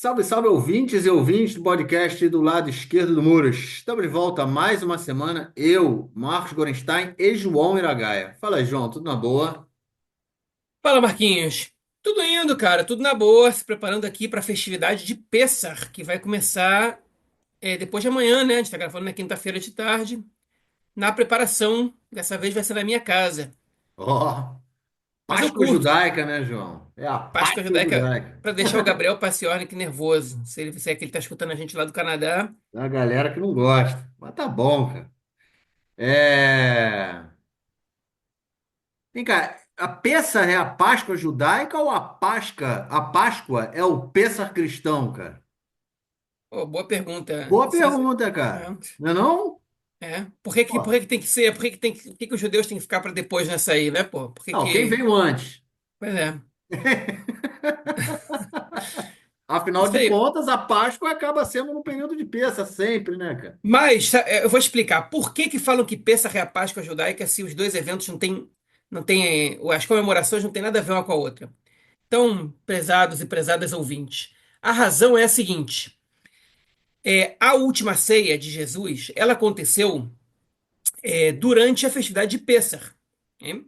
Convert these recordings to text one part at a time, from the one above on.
Salve, salve, ouvintes e ouvintes do podcast do lado esquerdo do Muros. Estamos de volta mais uma semana. Eu, Marcos Gorenstein e João Iragaia. Fala aí, João, tudo na boa? Fala, Marquinhos. Tudo indo, cara, tudo na boa, se preparando aqui para a festividade de Pêssar, que vai começar depois de amanhã, né? A gente tá gravando na quinta-feira de tarde. Na preparação, dessa vez vai ser na minha casa. Ó, Mas eu Páscoa curto judaica, né, João? É a Páscoa Páscoa Judaica judaica. para deixar o Gabriel Paciornik nervoso. Se é que ele tá escutando a gente lá do Canadá. A galera que não gosta. Mas tá bom, cara. É... Vem cá, a Pêssar é a Páscoa judaica ou a Páscoa é o Pêssar cristão, cara? Oh, boa pergunta. Boa pergunta, cara. Não é não? Por que que tem que ser? Por que que os judeus têm que ficar para depois nessa aí, né, pô? Por que Não, quem que. veio antes? Pois é. Afinal Isso de aí. contas, a Páscoa acaba sendo no período de peça sempre, né, cara? Eu vou explicar por que que falam que Pêssar é a Páscoa judaica se os dois eventos não têm, as comemorações não têm nada a ver uma com a outra. Então, prezados e prezadas ouvintes, a razão é a seguinte: a última ceia de Jesus, ela aconteceu durante a festividade de Pêssar, né?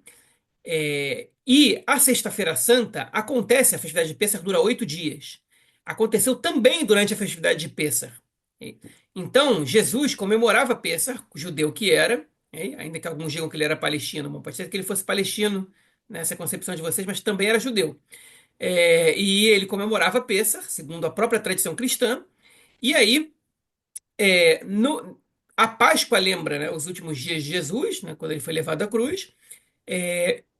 E a Sexta-feira Santa acontece, a festividade de Pêssar dura 8 dias. Aconteceu também durante a festividade de Pêssar. Então, Jesus comemorava Pêssar, judeu que era, ainda que alguns digam que ele era palestino, mas pode ser que ele fosse palestino nessa concepção de vocês, mas também era judeu. E ele comemorava Pêssar, segundo a própria tradição cristã. E aí, a Páscoa lembra, né, os últimos dias de Jesus, né, quando ele foi levado à cruz,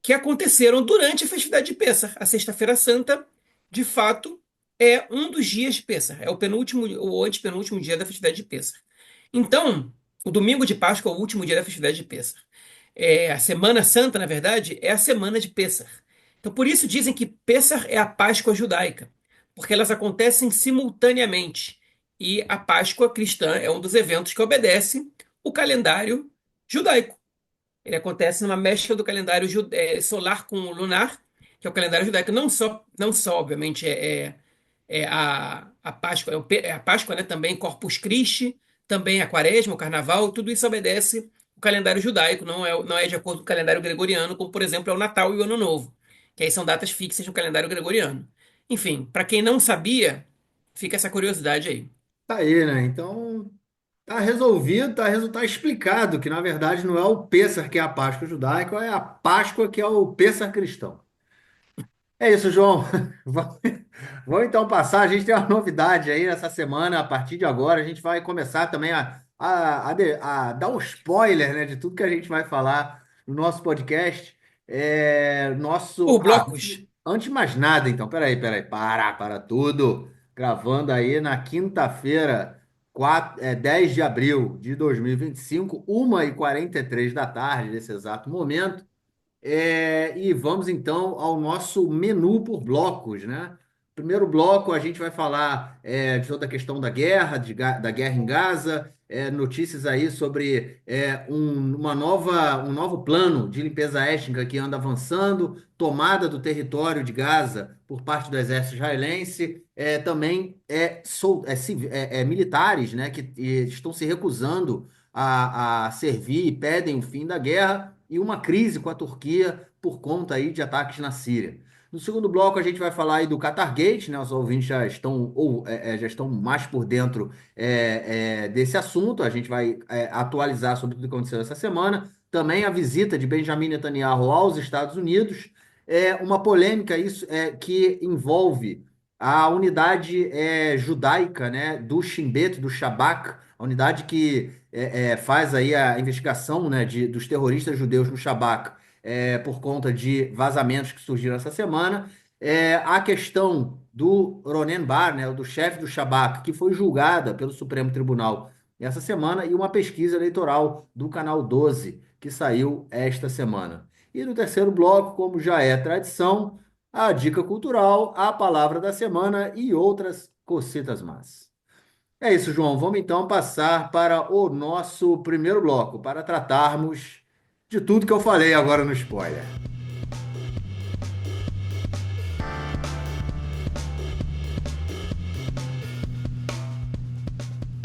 que aconteceram durante a festividade de Pêssar. A Sexta-feira Santa, de fato, é um dos dias de Pêssar. É o penúltimo ou antepenúltimo dia da festividade de Pêssar. Então, o domingo de Páscoa é o último dia da festividade de Pêssar. A Semana Santa, na verdade, é a semana de Pêssar. Então, por isso dizem que Pêssar é a Páscoa judaica, porque elas acontecem simultaneamente. E a Páscoa cristã é um dos eventos que obedece o calendário judaico. Ele acontece numa mescla do calendário solar com o lunar, que é o calendário judaico. Não só obviamente, a Páscoa, é a Páscoa, né, também Corpus Christi, também a Quaresma, o Carnaval, tudo isso obedece o calendário judaico, não é de acordo com o calendário gregoriano, como por exemplo é o Natal e o Ano Novo, que aí são datas fixas no calendário gregoriano. Enfim, para quem não sabia, fica essa curiosidade aí. Tá aí, né? Então, tá resolvido, tá explicado que, na verdade, não é o Pêssar que é a Páscoa judaica, é a Páscoa que é o Pêssar cristão. É isso, João. Vamos vamos então passar. A gente tem uma novidade aí nessa semana. A partir de agora, a gente vai começar também a dar um spoiler, né, de tudo que a gente vai falar no nosso podcast. Por Antes, blocos. antes de mais nada, então, peraí, para tudo. Gravando aí na quinta-feira, 10 de abril de 2025, 1h43 da tarde, nesse exato momento. E vamos então ao nosso menu por blocos, né? Primeiro bloco, a gente vai falar de toda a questão da guerra, da guerra em Gaza, notícias aí sobre um novo plano de limpeza étnica que anda avançando, tomada do território de Gaza por parte do exército israelense, também militares, né, que estão se recusando a servir e pedem o fim da guerra e uma crise com a Turquia por conta aí de ataques na Síria. No segundo bloco, a gente vai falar aí do Qatargate, né? Os ouvintes já estão mais por dentro desse assunto. A gente vai atualizar sobre tudo que aconteceu essa semana. Também a visita de Benjamin Netanyahu aos Estados Unidos. Uma polêmica isso, que envolve a unidade judaica, né? Do Shin Bet, do Shabak, a unidade que faz aí a investigação, né, dos terroristas judeus no Shabak, por conta de vazamentos que surgiram essa semana. A questão do Ronen Bar, né, do chefe do Shabak, que foi julgada pelo Supremo Tribunal essa semana, e uma pesquisa eleitoral do Canal 12, que saiu esta semana. E no terceiro bloco, como já é tradição, a dica cultural, a palavra da semana e outras cocitas más. É isso, João. Vamos então passar para o nosso primeiro bloco, para tratarmos de tudo que eu falei agora no spoiler.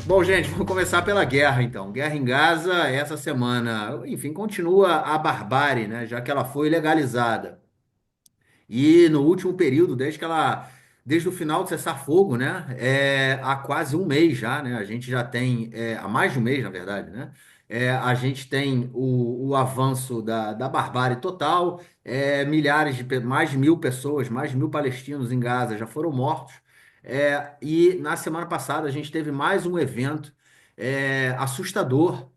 Bom, gente, vamos começar pela guerra, então. Guerra em Gaza, essa semana, enfim, continua a barbárie, né? Já que ela foi legalizada. E no último período, desde o final do cessar-fogo, né? Há quase um mês já, né? A gente já tem, há mais de um mês, na verdade, né? A gente tem o avanço da barbárie total, mais de 1.000 pessoas, mais de 1.000 palestinos em Gaza já foram mortos. E na semana passada a gente teve mais um evento assustador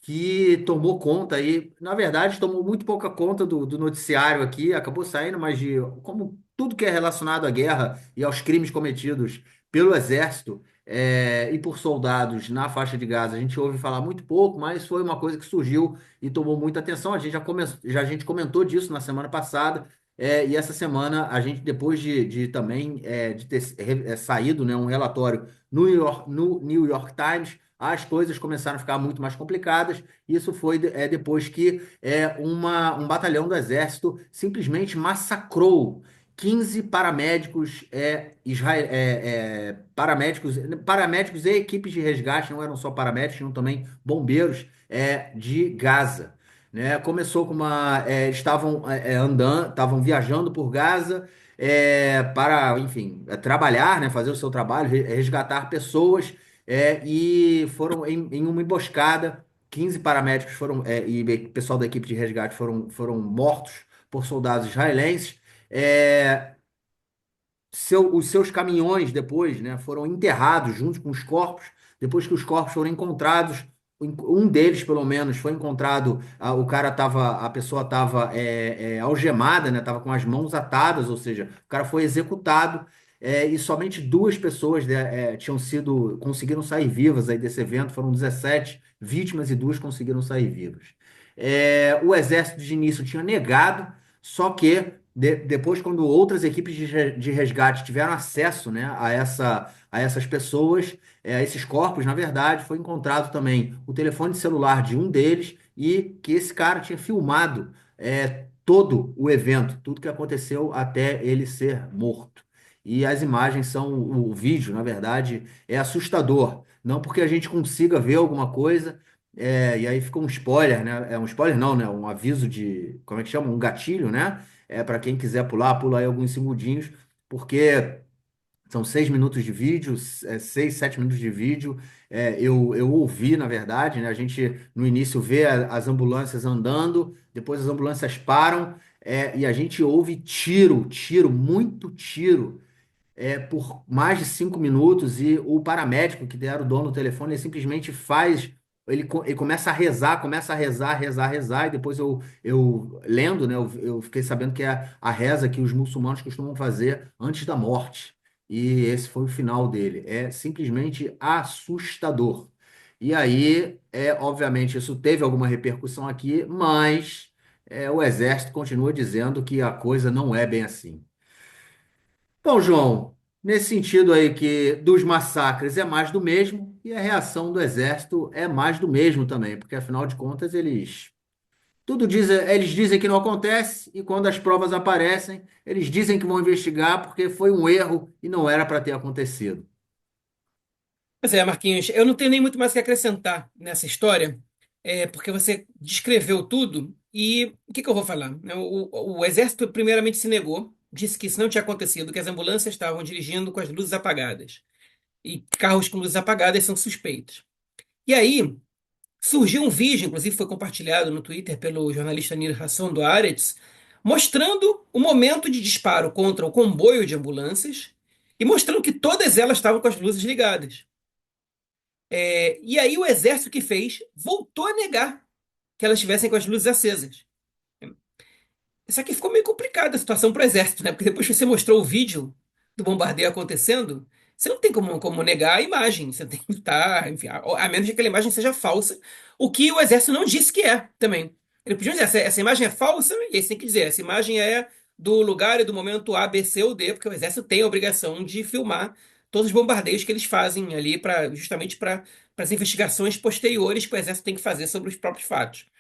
que tomou conta aí, na verdade, tomou muito pouca conta do noticiário aqui, acabou saindo, mas como tudo que é relacionado à guerra e aos crimes cometidos pelo exército e por soldados na faixa de Gaza, a gente ouve falar muito pouco, mas foi uma coisa que surgiu e tomou muita atenção. A gente a gente comentou disso na semana passada. E essa semana a gente, depois de também de ter saído, né, um relatório no New York Times, as coisas começaram a ficar muito mais complicadas. Isso foi depois que um batalhão do Exército simplesmente massacrou 15 paramédicos, paramédicos e equipes de resgate, não eram só paramédicos, tinham também bombeiros de Gaza. Né? Começou com estavam andando, estavam viajando por Gaza para, enfim, trabalhar, né? Fazer o seu trabalho, resgatar pessoas e foram em uma emboscada. 15 paramédicos e pessoal da equipe de resgate foram mortos por soldados israelenses. É, os seus caminhões depois, né, foram enterrados junto com os corpos. Depois que os corpos foram encontrados, um deles, pelo menos, foi encontrado. A pessoa estava algemada, né, estava com as mãos atadas, ou seja, o cara foi executado. E somente duas pessoas, né, conseguiram sair vivas aí desse evento. Foram 17 vítimas e duas conseguiram sair vivas. O exército de início tinha negado, só que depois, quando outras equipes de resgate tiveram acesso, né, a essas pessoas, a esses corpos, na verdade, foi encontrado também o telefone celular de um deles e que esse cara tinha filmado todo o evento, tudo que aconteceu até ele ser morto. E as imagens o vídeo, na verdade, é assustador. Não porque a gente consiga ver alguma coisa, e aí fica um spoiler, né? É um spoiler não, né? Um aviso como é que chama? Um gatilho, né? Para quem quiser pular, pula aí alguns segundinhos, porque são 6 minutos de vídeo, 6, 7 minutos de vídeo. Eu ouvi, na verdade, né? A gente no início vê as ambulâncias andando, depois as ambulâncias param, e a gente ouve tiro, muito tiro por mais de 5 minutos e o paramédico, que era o dono do telefone, ele simplesmente faz. Ele começa a rezar, rezar, rezar, e depois eu lendo, né, eu fiquei sabendo que é a reza que os muçulmanos costumam fazer antes da morte. E esse foi o final dele. É simplesmente assustador. E aí, obviamente, isso teve alguma repercussão aqui, mas o exército continua dizendo que a coisa não é bem assim. Bom, João, nesse sentido aí que dos massacres é mais do mesmo e a reação do exército é mais do mesmo também, porque afinal de contas eles dizem que não acontece e quando as provas aparecem, eles dizem que vão investigar porque foi um erro e não era para ter acontecido. Pois é, Marquinhos, eu não tenho nem muito mais o que acrescentar nessa história, porque você descreveu tudo e o que que eu vou falar? O exército primeiramente se negou, disse que isso não tinha acontecido, que as ambulâncias estavam dirigindo com as luzes apagadas e carros com luzes apagadas são suspeitos. E aí surgiu um vídeo, inclusive foi compartilhado no Twitter pelo jornalista Nir Hassan do Haaretz, mostrando o momento de disparo contra o comboio de ambulâncias e mostrando que todas elas estavam com as luzes ligadas. E aí o exército que fez voltou a negar que elas estivessem com as luzes acesas. Isso aqui ficou meio complicada a situação para o exército, né? Porque depois que você mostrou o vídeo do bombardeio acontecendo, você não tem como negar a imagem. Você tem que estar, enfim, a menos que aquela imagem seja falsa, o que o exército não disse que é também. Ele podia dizer, essa imagem é falsa, e aí você tem que dizer, essa imagem é do lugar e do momento A, B, C ou D, porque o exército tem a obrigação de filmar todos os bombardeios que eles fazem ali justamente para as investigações posteriores que o exército tem que fazer sobre os próprios fatos.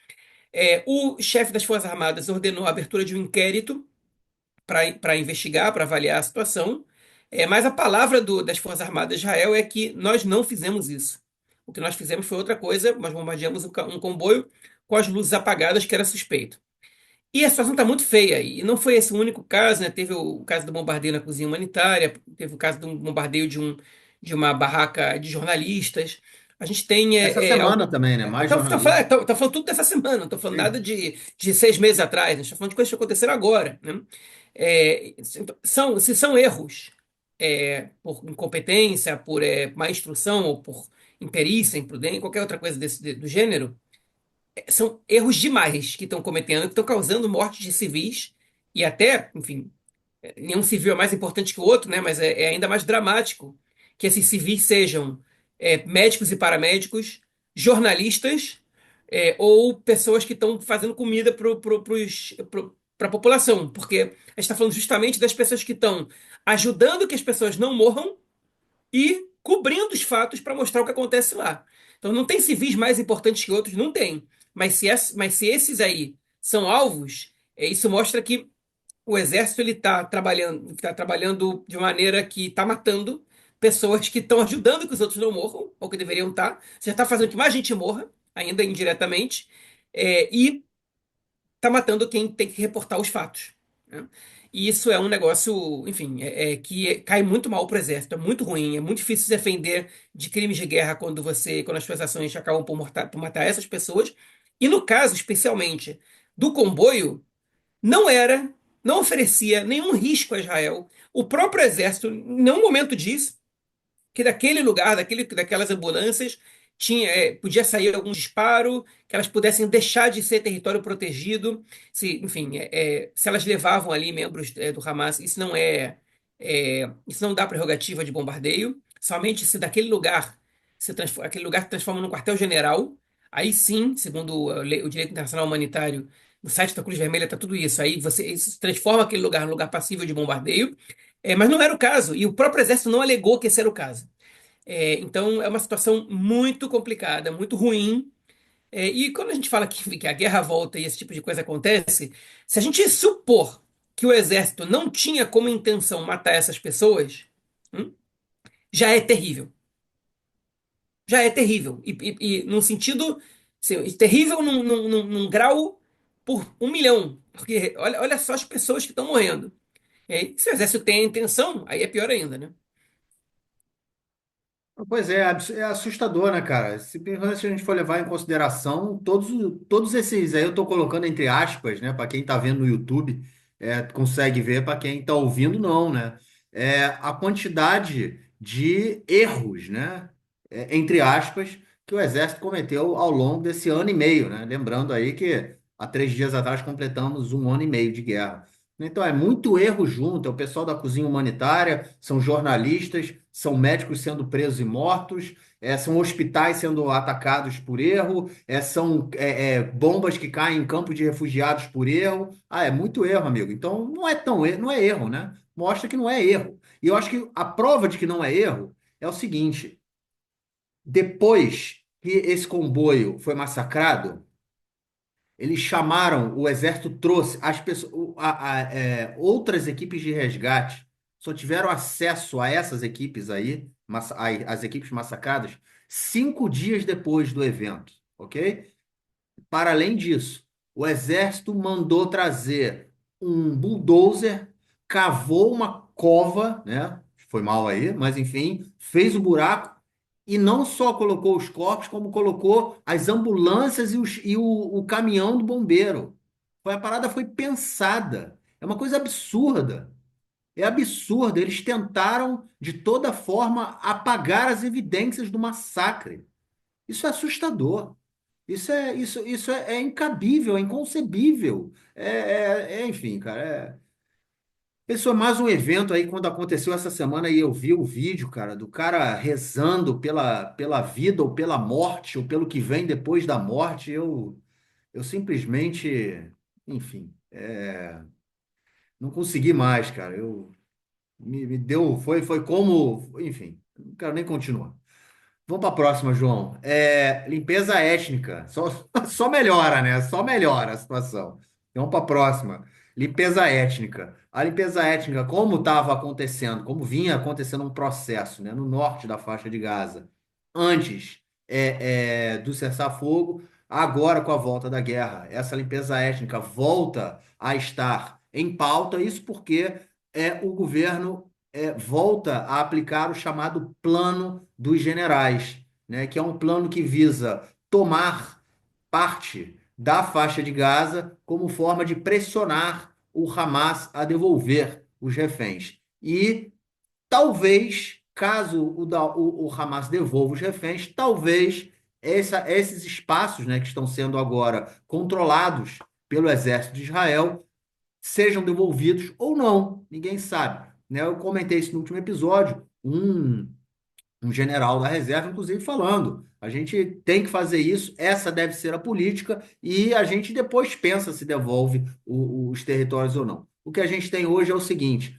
O chefe das Forças Armadas ordenou a abertura de um inquérito para investigar, para avaliar a situação. Mas a palavra das Forças Armadas de Israel é que nós não fizemos isso. O que nós fizemos foi outra coisa, nós bombardeamos um comboio com as luzes apagadas, que era suspeito. E a situação está muito feia. E não foi esse o único caso, né? Teve o caso do bombardeio na cozinha humanitária, teve o caso do bombardeio de uma barraca de jornalistas. A gente tem. Essa semana também, né? Mais jornalistas. Tá falando tudo dessa semana, não estou falando nada Sim. de 6 meses atrás, a gente está falando de coisas que aconteceram agora, né? Se são erros por incompetência, por má instrução ou por imperícia, imprudência, qualquer outra coisa do gênero, são erros demais que estão cometendo, que estão causando morte de civis e até, enfim, nenhum civil é mais importante que o outro, né? Mas é ainda mais dramático que esses civis sejam médicos e paramédicos, jornalistas, ou pessoas que estão fazendo comida para a população, porque a gente está falando justamente das pessoas que estão ajudando que as pessoas não morram e cobrindo os fatos para mostrar o que acontece lá. Então não tem civis mais importantes que outros, não tem. Mas se esses aí são alvos, isso mostra que o exército ele tá trabalhando de maneira que está matando pessoas que estão ajudando que os outros não morram, ou que deveriam estar. Você já está fazendo que mais gente morra, ainda indiretamente, e está matando quem tem que reportar os fatos, né? E isso é um negócio, enfim, que cai muito mal para o exército, é muito ruim, é muito difícil se defender de crimes de guerra quando as suas ações acabam por matar essas pessoas. E no caso, especialmente, do comboio, não era, não oferecia nenhum risco a Israel. O próprio exército, em nenhum momento disse que daquele lugar, daquelas ambulâncias, podia sair algum disparo, que elas pudessem deixar de ser território protegido, enfim, se elas levavam ali membros do Hamas, isso não dá prerrogativa de bombardeio, somente se daquele lugar aquele lugar se transforma num quartel-general, aí sim, segundo o direito internacional humanitário, no site da Cruz Vermelha está tudo isso, aí você isso transforma aquele lugar num lugar passível de bombardeio, mas não era o caso, e o próprio exército não alegou que esse era o caso. Então é uma situação muito complicada, muito ruim. E quando a gente fala que a guerra volta e esse tipo de coisa acontece, se a gente supor que o exército não tinha como intenção matar essas pessoas, hum, já é terrível. Já é terrível. E num sentido, assim, terrível num grau por 1 milhão. Porque olha só as pessoas que estão morrendo. E aí, se o exército tem a intenção, aí é pior ainda, né? Pois é, é assustador, né, cara? Se a gente for levar em consideração todos esses aí, eu estou colocando entre aspas, né, para quem está vendo no YouTube, consegue ver, para quem está ouvindo, não, né? A quantidade de erros, né, entre aspas, que o Exército cometeu ao longo desse ano e meio, né? Lembrando aí que há 3 dias atrás completamos um ano e meio de guerra. Então, é muito erro junto. É o pessoal da cozinha humanitária, são jornalistas, são médicos sendo presos e mortos, são hospitais sendo atacados por erro, são bombas que caem em campos de refugiados por erro. Ah, é muito erro, amigo. Então, não é erro, né? Mostra que não é erro. E eu acho que a prova de que não é erro é o seguinte: depois que esse comboio foi massacrado, eles chamaram, o exército trouxe as pessoas, outras equipes de resgate só tiveram acesso a essas equipes aí, as equipes massacradas, 5 dias depois do evento, ok? Para além disso, o exército mandou trazer um bulldozer, cavou uma cova, né? Foi mal aí, mas enfim, fez o buraco e não só colocou os corpos, como colocou as ambulâncias e o caminhão do bombeiro. A parada foi pensada. É uma coisa absurda. É absurdo. Eles tentaram, de toda forma, apagar as evidências do massacre. Isso é assustador. Isso é incabível, é inconcebível. Enfim, cara. Esse foi mais um evento aí, quando aconteceu essa semana, e eu vi o vídeo, cara, do cara rezando pela vida, ou pela morte, ou pelo que vem depois da morte. Eu simplesmente, enfim, não consegui mais, cara. Me deu, foi como, enfim, não quero nem continuar. Vamos para a próxima, João. Limpeza étnica. Só melhora, né? Só melhora a situação. Vamos para a próxima. Limpeza étnica. A limpeza étnica, como estava acontecendo, como vinha acontecendo um processo, né, no norte da faixa de Gaza, antes, do cessar-fogo. Agora, com a volta da guerra, essa limpeza étnica volta a estar em pauta, isso porque o governo volta a aplicar o chamado Plano dos Generais, né, que é um plano que visa tomar parte da faixa de Gaza como forma de pressionar o Hamas a devolver os reféns. E talvez, caso o Hamas devolva os reféns, talvez esses espaços, né, que estão sendo agora controlados pelo exército de Israel sejam devolvidos ou não, ninguém sabe. Né? Eu comentei isso no último episódio. Um general da reserva, inclusive, falando: a gente tem que fazer isso, essa deve ser a política, e a gente depois pensa se devolve os territórios ou não. O que a gente tem hoje é o seguinte: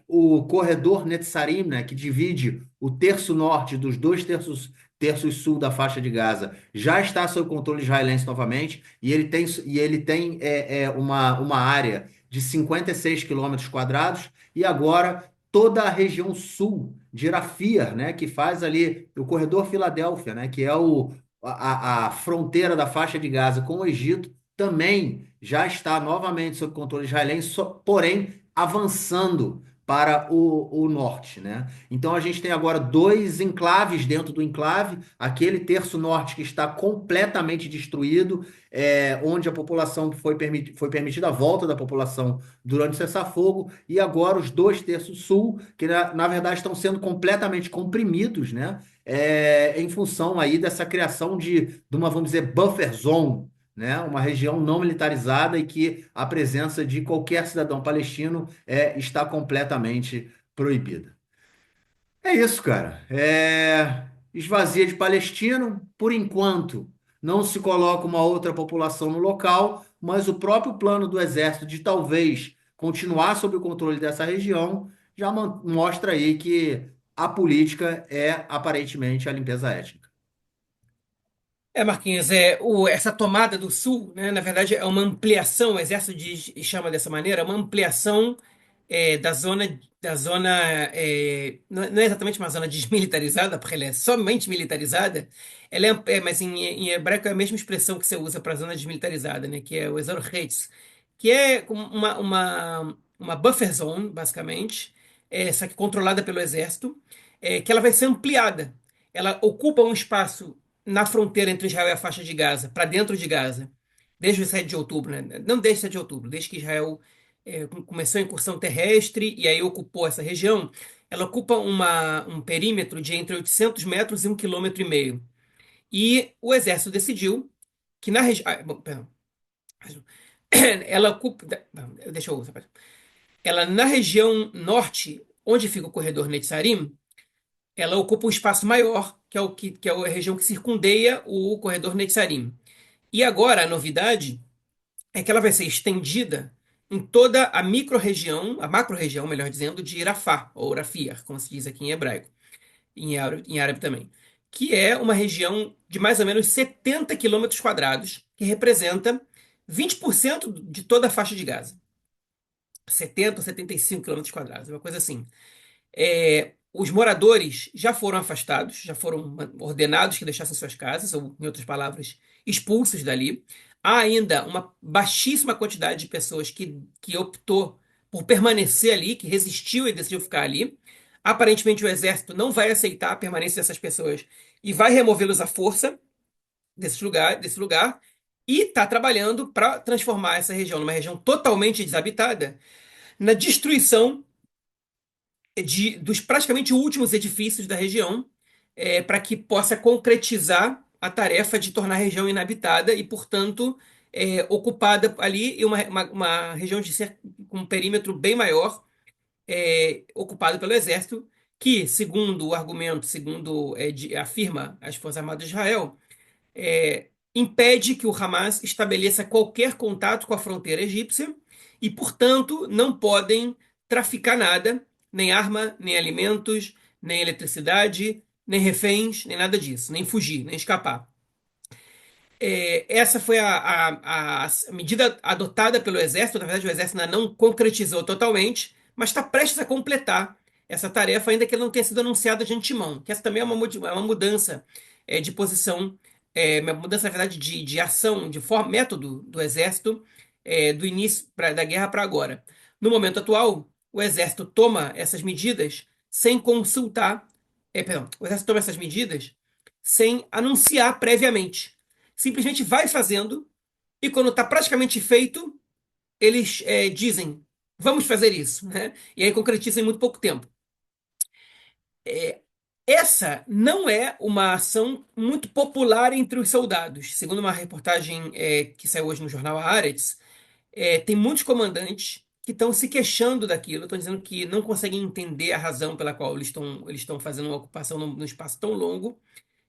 o corredor Netzarim, né, que divide o terço norte dos dois terços sul da faixa de Gaza, já está sob controle israelense novamente, e ele tem uma área de 56 quilômetros quadrados, e agora toda a região sul de Rafia, né, que faz ali o corredor Filadélfia, né, que é a fronteira da faixa de Gaza com o Egito, também já está novamente sob controle israelense, porém avançando para o norte, né? Então a gente tem agora dois enclaves dentro do enclave, aquele terço norte que está completamente destruído, onde a população foi permitida a volta da população durante o cessar-fogo, e agora os dois terços sul, que na verdade estão sendo completamente comprimidos, né? Em função aí dessa criação de uma, vamos dizer, buffer zone, né? Uma região não militarizada e que a presença de qualquer cidadão palestino está completamente proibida. É isso, cara. Esvazia de palestino, por enquanto, não se coloca uma outra população no local, mas o próprio plano do exército de talvez continuar sob o controle dessa região já mostra aí que a política é aparentemente a limpeza étnica. Marquinhos, essa tomada do sul, né, na verdade, é uma ampliação, o exército chama dessa maneira, uma ampliação da zona, não é exatamente uma zona desmilitarizada, porque ela é somente militarizada, mas em hebraico é a mesma expressão que você usa para a zona desmilitarizada, né, que é o Ezor Hetz, que é como uma buffer zone, basicamente, só que controlada pelo exército, que ela vai ser ampliada. Ela ocupa um espaço na fronteira entre Israel e a faixa de Gaza, para dentro de Gaza, desde o 7 de outubro, né? Não desde o 7 de outubro, desde que Israel começou a incursão terrestre e aí ocupou essa região, ela ocupa um perímetro de entre 800 metros e 1,5 km. E o exército decidiu que na região. Perdão. Ela ocupa. Deixa eu. Ela, na região norte, onde fica o corredor Netzarim, ela ocupa um espaço maior, que é a região que circundeia o corredor Netzarim. E agora a novidade é que ela vai ser estendida em toda a micro-região, a macro-região, melhor dizendo, de Rafah, ou Rafia, como se diz aqui em hebraico, em árabe também, que é uma região de mais ou menos 70 quilômetros quadrados, que representa 20% de toda a faixa de Gaza. 70 ou 75 quilômetros quadrados, uma coisa assim. Os moradores já foram afastados, já foram ordenados que deixassem suas casas, ou, em outras palavras, expulsos dali. Há ainda uma baixíssima quantidade de pessoas que optou por permanecer ali, que resistiu e decidiu ficar ali. Aparentemente, o exército não vai aceitar a permanência dessas pessoas e vai removê-los à força desse lugar e está trabalhando para transformar essa região numa região totalmente desabitada, na destruição dos praticamente últimos edifícios da região, para que possa concretizar a tarefa de tornar a região inabitada e, portanto, ocupada ali, e uma região com um perímetro bem maior, ocupada pelo exército, que, segundo o argumento, segundo afirma as Forças Armadas de Israel, impede que o Hamas estabeleça qualquer contato com a fronteira egípcia e, portanto, não podem traficar nada, nem arma, nem alimentos, nem eletricidade, nem reféns, nem nada disso, nem fugir, nem escapar. Essa foi a medida adotada pelo Exército. Na verdade, o Exército ainda não concretizou totalmente, mas está prestes a completar essa tarefa, ainda que ela não tenha sido anunciada de antemão. Que essa também é uma mudança de posição, uma mudança, na verdade, de ação, de forma, método do exército, do início da guerra para agora. No momento atual, o exército toma essas medidas sem consultar, perdão, o exército toma essas medidas sem anunciar previamente. Simplesmente vai fazendo e quando está praticamente feito, eles dizem, vamos fazer isso, né? E aí concretizam em muito pouco tempo. Essa não é uma ação muito popular entre os soldados. Segundo uma reportagem que saiu hoje no jornal Haaretz, tem muitos comandantes que estão se queixando daquilo, estão dizendo que não conseguem entender a razão pela qual eles estão fazendo uma ocupação num espaço tão longo.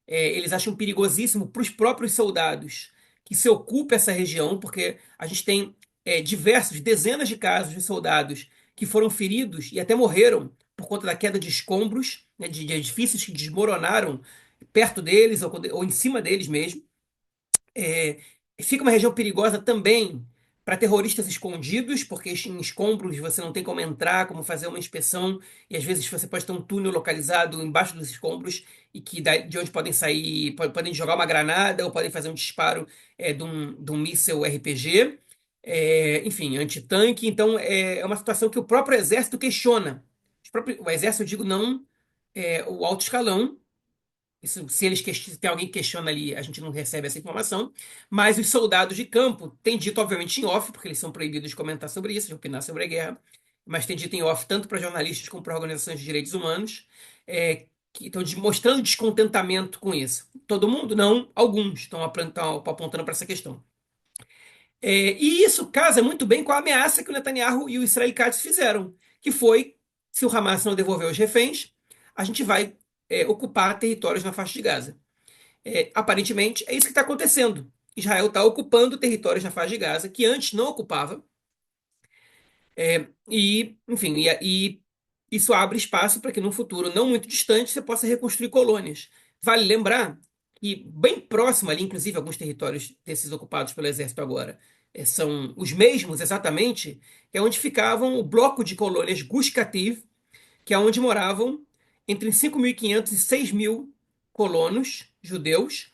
Eles acham perigosíssimo para os próprios soldados que se ocupa essa região, porque a gente tem diversos, dezenas de casos de soldados que foram feridos e até morreram por conta da queda de escombros, né, de edifícios que desmoronaram perto deles ou em cima deles mesmo. É, Fica uma região perigosa também para terroristas escondidos, porque em escombros você não tem como entrar, como fazer uma inspeção, e às vezes você pode ter um túnel localizado embaixo dos escombros e que de onde podem sair, podem jogar uma granada ou podem fazer um disparo de um míssil RPG, enfim, antitanque. Então é uma situação que o próprio exército questiona. O exército, eu digo, não o alto escalão, isso, se tem alguém que questiona ali, a gente não recebe essa informação. Mas os soldados de campo têm dito, obviamente, em off, porque eles são proibidos de comentar sobre isso, de opinar sobre a guerra. Mas têm dito em off tanto para jornalistas como para organizações de direitos humanos, que estão mostrando descontentamento com isso. Todo mundo? Não, alguns estão apontando para essa questão. E isso casa muito bem com a ameaça que o Netanyahu e o Israel Katz fizeram, que foi: se o Hamas não devolver os reféns, a gente vai ocupar territórios na faixa de Gaza. Aparentemente, é isso que está acontecendo. Israel está ocupando territórios na faixa de Gaza que antes não ocupava. Enfim, e isso abre espaço para que num futuro não muito distante você possa reconstruir colônias. Vale lembrar que bem próximo ali, inclusive alguns territórios desses ocupados pelo exército agora, são os mesmos exatamente, que é onde ficavam o bloco de colônias Gush Kativ, que é onde moravam entre 5.500 e 6.000 colonos judeus,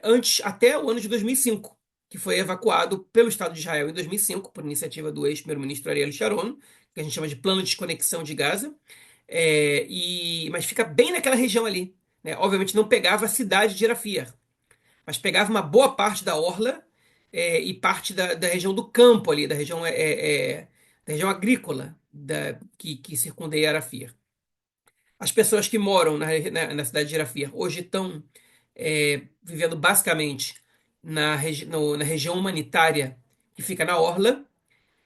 antes até o ano de 2005, que foi evacuado pelo Estado de Israel em 2005, por iniciativa do ex-primeiro-ministro Ariel Sharon, que a gente chama de Plano de Desconexão de Gaza, mas fica bem naquela região ali. Né? Obviamente não pegava a cidade de Rafah, mas pegava uma boa parte da orla e parte da região do campo ali, da região agrícola que circundeia Arafir. As pessoas que moram na cidade de Rafah hoje estão vivendo basicamente na região humanitária que fica na orla,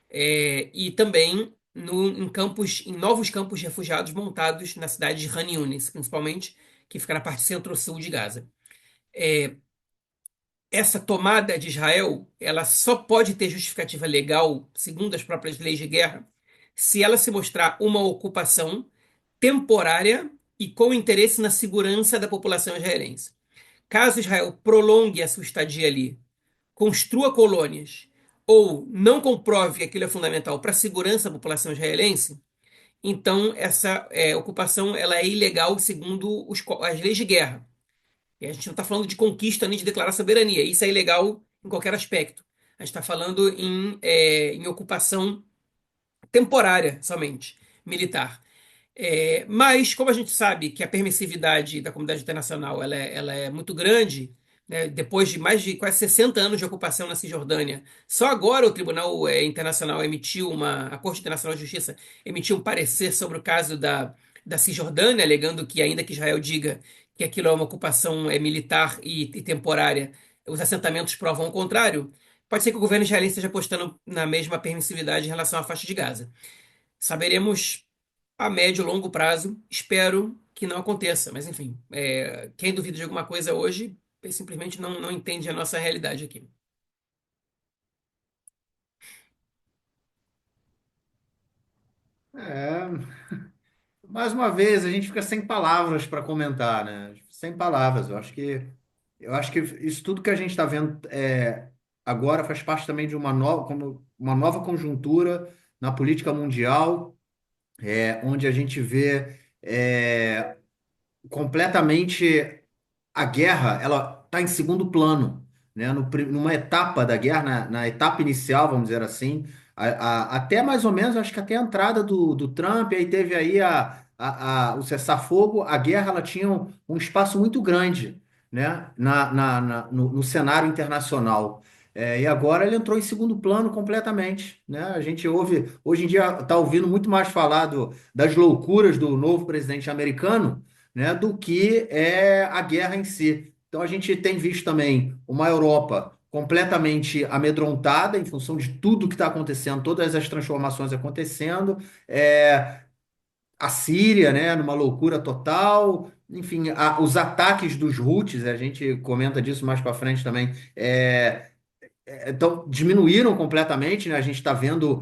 e também em novos campos de refugiados montados na cidade de Han Yunis, principalmente, que fica na parte centro-sul de Gaza. Essa tomada de Israel, ela só pode ter justificativa legal, segundo as próprias leis de guerra, se ela se mostrar uma ocupação temporária e com interesse na segurança da população israelense. Caso Israel prolongue a sua estadia ali, construa colônias ou não comprove que aquilo é fundamental para a segurança da população israelense, então essa ocupação ela é ilegal segundo as leis de guerra. E a gente não está falando de conquista nem de declarar soberania. Isso é ilegal em qualquer aspecto. A gente está falando em ocupação temporária somente, militar. Mas, como a gente sabe que a permissividade da comunidade internacional ela é muito grande, né, depois de mais de quase 60 anos de ocupação na Cisjordânia, só agora o Tribunal Internacional a Corte Internacional de Justiça emitiu um parecer sobre o caso da Cisjordânia, alegando que, ainda que Israel diga que aquilo é uma ocupação militar e temporária, os assentamentos provam o contrário. Pode ser que o governo israelense esteja apostando na mesma permissividade em relação à faixa de Gaza. Saberemos a médio e longo prazo. Espero que não aconteça, mas enfim, quem duvida de alguma coisa hoje simplesmente não entende a nossa realidade aqui. É, mais uma vez, a gente fica sem palavras para comentar, né? Sem palavras. Eu acho que isso tudo que a gente está vendo agora faz parte também de uma nova conjuntura na política mundial, onde a gente vê completamente. a guerra ela está em segundo plano, né? Numa etapa da guerra, na etapa inicial, vamos dizer assim, até mais ou menos, acho que até a entrada do Trump, aí teve aí o cessar-fogo, a guerra ela tinha um espaço muito grande, né? No cenário internacional. E agora ele entrou em segundo plano completamente, né? A gente ouve, hoje em dia está ouvindo muito mais falar das loucuras do novo presidente americano, né, do que é a guerra em si. Então a gente tem visto também uma Europa completamente amedrontada em função de tudo que está acontecendo, todas as transformações acontecendo, é, a Síria, né, numa loucura total. Enfim, os ataques dos Houthis, a gente comenta disso mais para frente também, então, diminuíram completamente, né? A gente está vendo.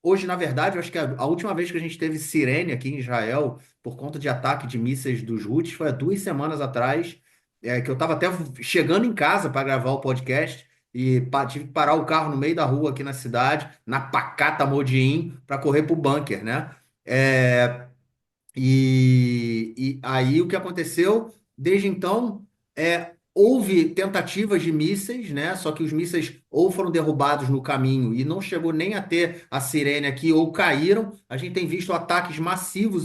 Hoje, na verdade, eu acho que a última vez que a gente teve sirene aqui em Israel, por conta de ataque de mísseis dos Houthis, foi há 2 semanas atrás, que eu estava até chegando em casa para gravar o podcast e tive que parar o carro no meio da rua aqui na cidade, na pacata Modi'in, para correr para o bunker, né? É, e aí o que aconteceu desde então houve tentativas de mísseis, né? Só que os mísseis ou foram derrubados no caminho e não chegou nem a ter a sirene aqui, ou caíram. A gente tem visto ataques massivos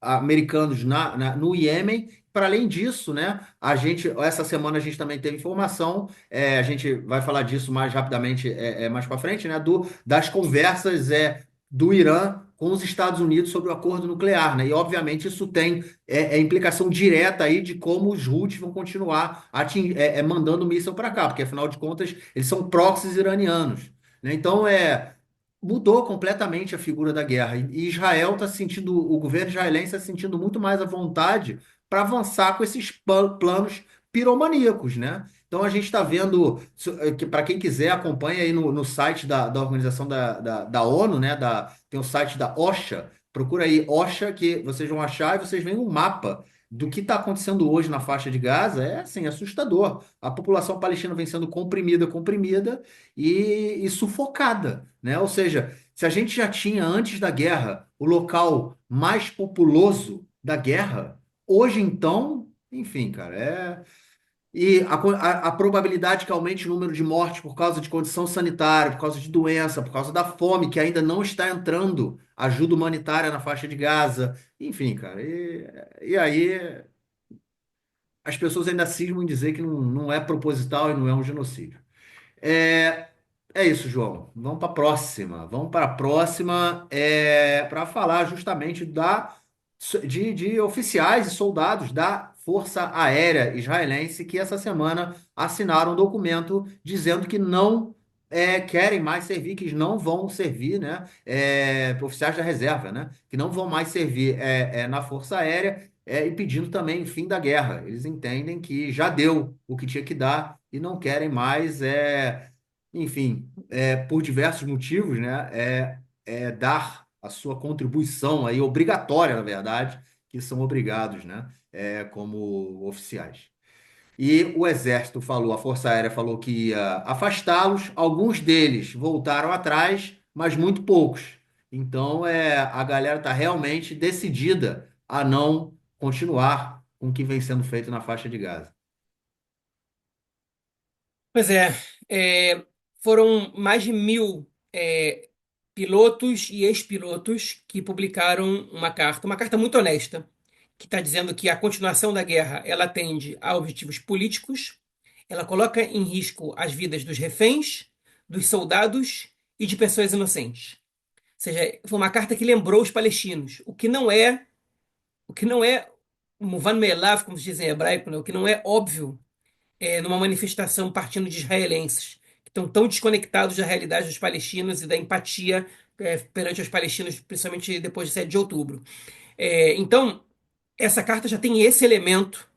americanos no Iêmen. Para além disso, né? Essa semana a gente também teve informação, a gente vai falar disso mais rapidamente, mais para frente, né? Das conversas do Irã com os Estados Unidos sobre o acordo nuclear, né? E obviamente isso tem implicação direta aí de como os Houthis vão continuar mandando míssil para cá, porque afinal de contas eles são proxies iranianos, né? Então mudou completamente a figura da guerra. E Israel está sentindo, o governo israelense está sentindo muito mais à vontade para avançar com esses planos piromaníacos, né? Então a gente está vendo, que para quem quiser, acompanha aí no site da organização da ONU, né? Tem o site da OSHA, procura aí OSHA, que vocês vão achar e vocês veem um mapa do que está acontecendo hoje na faixa de Gaza. É assim, assustador. A população palestina vem sendo comprimida e sufocada, né? Ou seja, se a gente já tinha antes da guerra o local mais populoso da guerra, hoje então, enfim, cara, a probabilidade que aumente o número de mortes por causa de condição sanitária, por causa de doença, por causa da fome, que ainda não está entrando ajuda humanitária na faixa de Gaza. Enfim, cara, e aí as pessoas ainda cismam em dizer que não é proposital e não é um genocídio. É, é isso, João. Vamos para a próxima. Vamos para a próxima para falar justamente de oficiais e soldados da Força Aérea Israelense que essa semana assinaram um documento dizendo que não querem mais servir, que não vão servir, né? Oficiais da reserva, né? Que não vão mais servir na Força Aérea. E pedindo também o fim da guerra. Eles entendem que já deu o que tinha que dar e não querem mais enfim, por diversos motivos, né, dar a sua contribuição aí, obrigatória, na verdade, que são obrigados, né, como oficiais. E o Exército falou, a Força Aérea falou que ia afastá-los, alguns deles voltaram atrás, mas muito poucos. Então, a galera está realmente decidida a não continuar com o que vem sendo feito na faixa de Gaza. Pois foram mais de 1.000 pilotos e ex-pilotos que publicaram uma carta muito honesta, que está dizendo que a continuação da guerra ela atende a objetivos políticos, ela coloca em risco as vidas dos reféns, dos soldados e de pessoas inocentes. Ou seja, foi uma carta que lembrou os palestinos, o que não é Muvan Me'elav, como se diz em hebraico, né? O que não é óbvio numa manifestação partindo de israelenses, que estão tão desconectados da realidade dos palestinos e da empatia perante os palestinos, principalmente depois de 7 de outubro. Então, essa carta já tem esse elemento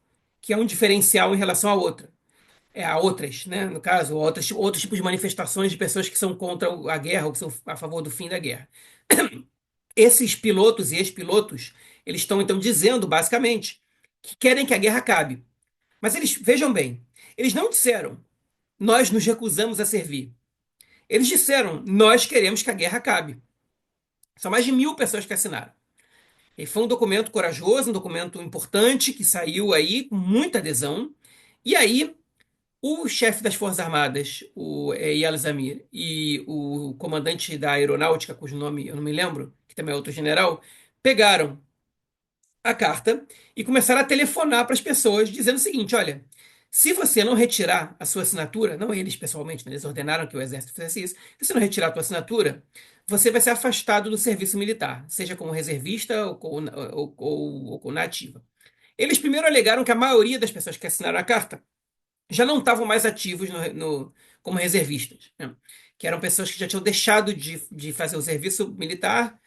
que é um diferencial em relação a outra. A outras, né? No caso, outros tipos de manifestações de pessoas que são contra a guerra ou que são a favor do fim da guerra. Esses pilotos e ex-pilotos, eles estão então dizendo, basicamente, que querem que a guerra acabe. Mas eles, vejam bem, eles não disseram nós nos recusamos a servir. Eles disseram: nós queremos que a guerra acabe. São mais de 1.000 pessoas que assinaram. E foi um documento corajoso, um documento importante que saiu aí com muita adesão. E aí, o chefe das Forças Armadas, o Eyal Zamir, e o comandante da Aeronáutica, cujo nome eu não me lembro, que também é outro general, pegaram a carta e começaram a telefonar para as pessoas dizendo o seguinte: olha, se você não retirar a sua assinatura, não eles pessoalmente, né, eles ordenaram que o exército fizesse isso, se você não retirar a sua assinatura, você vai ser afastado do serviço militar, seja como reservista ou com nativa. Eles primeiro alegaram que a maioria das pessoas que assinaram a carta já não estavam mais ativos como reservistas, né? Que eram pessoas que já tinham deixado de fazer o serviço militar,